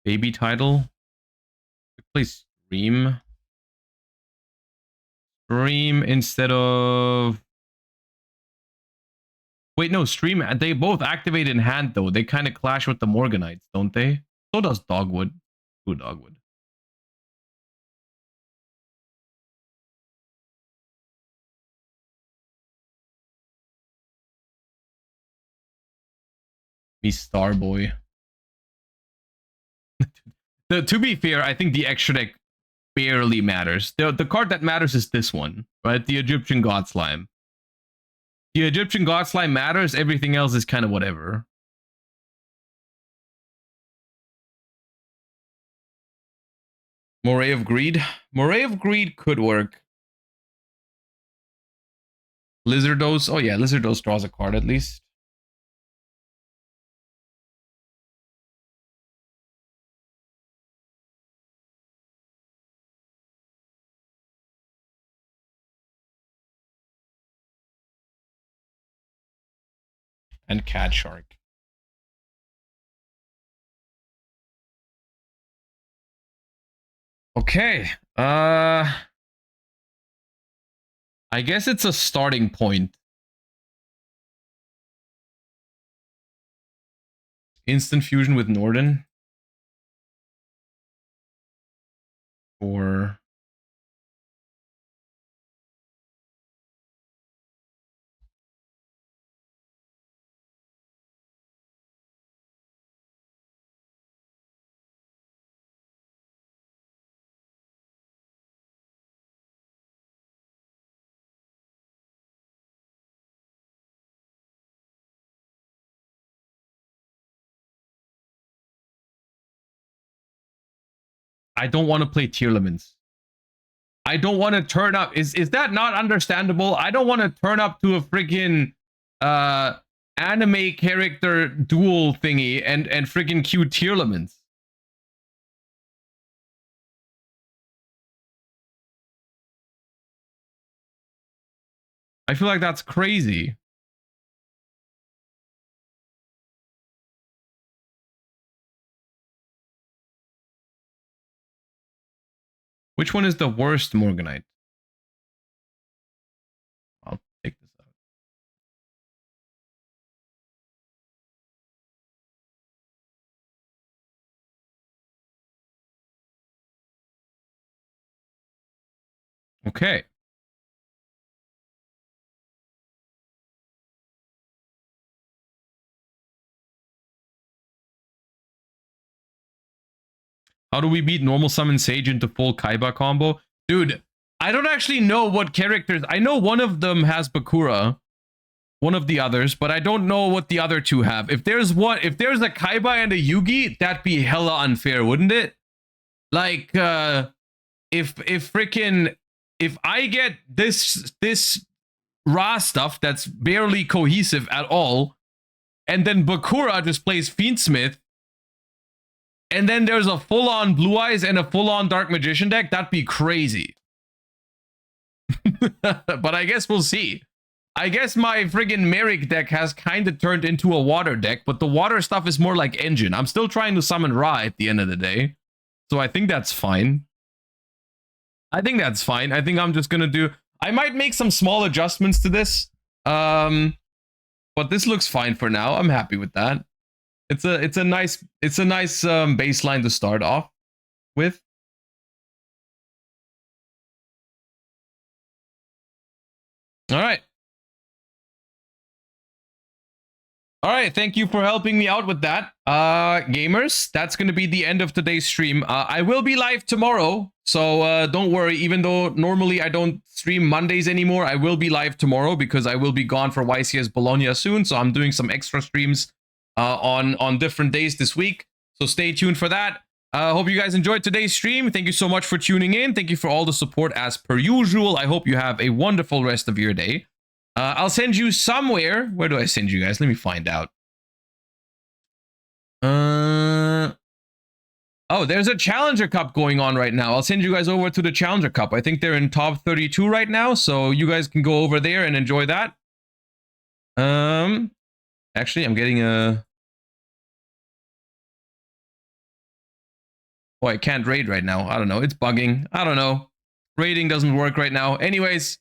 Baby Tidal. Play Stream. Stream instead of... Wait, no, Stream. They both activate in hand, though. They kind of clash with the Morganites, don't they? So does Dogwood. Ooh, Dogwood. Me Starboy. To be fair, I think the extra deck barely matters. The card that matters is this one, right? The Egyptian God Slime. The Egyptian God Slime matters. Everything else is kind of whatever. Moray of Greed. Moray of Greed could work. Lizardos. Oh yeah, Lizardos draws a card at least. And Cat Shark. Okay. I guess it's a starting point. Instant fusion with Norden. Or I don't want to play Tearlaments. I don't want to turn up. Is that not understandable? I don't want to turn up to a freaking anime character duel thingy and freaking queue Tearlaments. I feel like that's crazy. Which one is the worst Morganite? I'll take this out. Okay. How do we beat normal summon Sage into full Kaiba combo? Dude, I don't actually know what characters. I know one of them has Bakura, one of the others, but I don't know what the other two have. If there's a Kaiba and a Yugi, that'd be hella unfair, wouldn't it? Like, if I get this raw stuff that's barely cohesive at all, and then Bakura just plays Fiendsmith, and then there's a full-on Blue Eyes and a full-on Dark Magician deck, that'd be crazy. But I guess we'll see. I guess my friggin' Merrick deck has kind of turned into a water deck, but the water stuff is more like engine. I'm still trying to summon Ra at the end of the day. So I think that's fine. I think that's fine. I think I'm just gonna do... I might make some small adjustments to this. But this looks fine for now. I'm happy with that. It's a nice baseline to start off with. All right. All right, thank you for helping me out with that. Gamers, that's going to be the end of today's stream. I will be live tomorrow, so don't worry. Even though normally I don't stream Mondays anymore, I will be live tomorrow because I will be gone for YCS Bologna soon, so I'm doing some extra streams on different days this week. So stay tuned for that. Hope you guys enjoyed today's stream. Thank you so much for tuning in. Thank you for all the support as per usual. I hope you have a wonderful rest of your day. I'll send you somewhere. Where do I send you guys? Let me find out. Oh, there's a Challenger Cup going on right now. I'll send you guys over to the Challenger Cup. I think they're in top 32 right now, so you guys can go over there and enjoy that. Actually, I'm getting a... Oh, I can't raid right now. I don't know. It's bugging. I don't know. Raiding doesn't work right now. Anyways,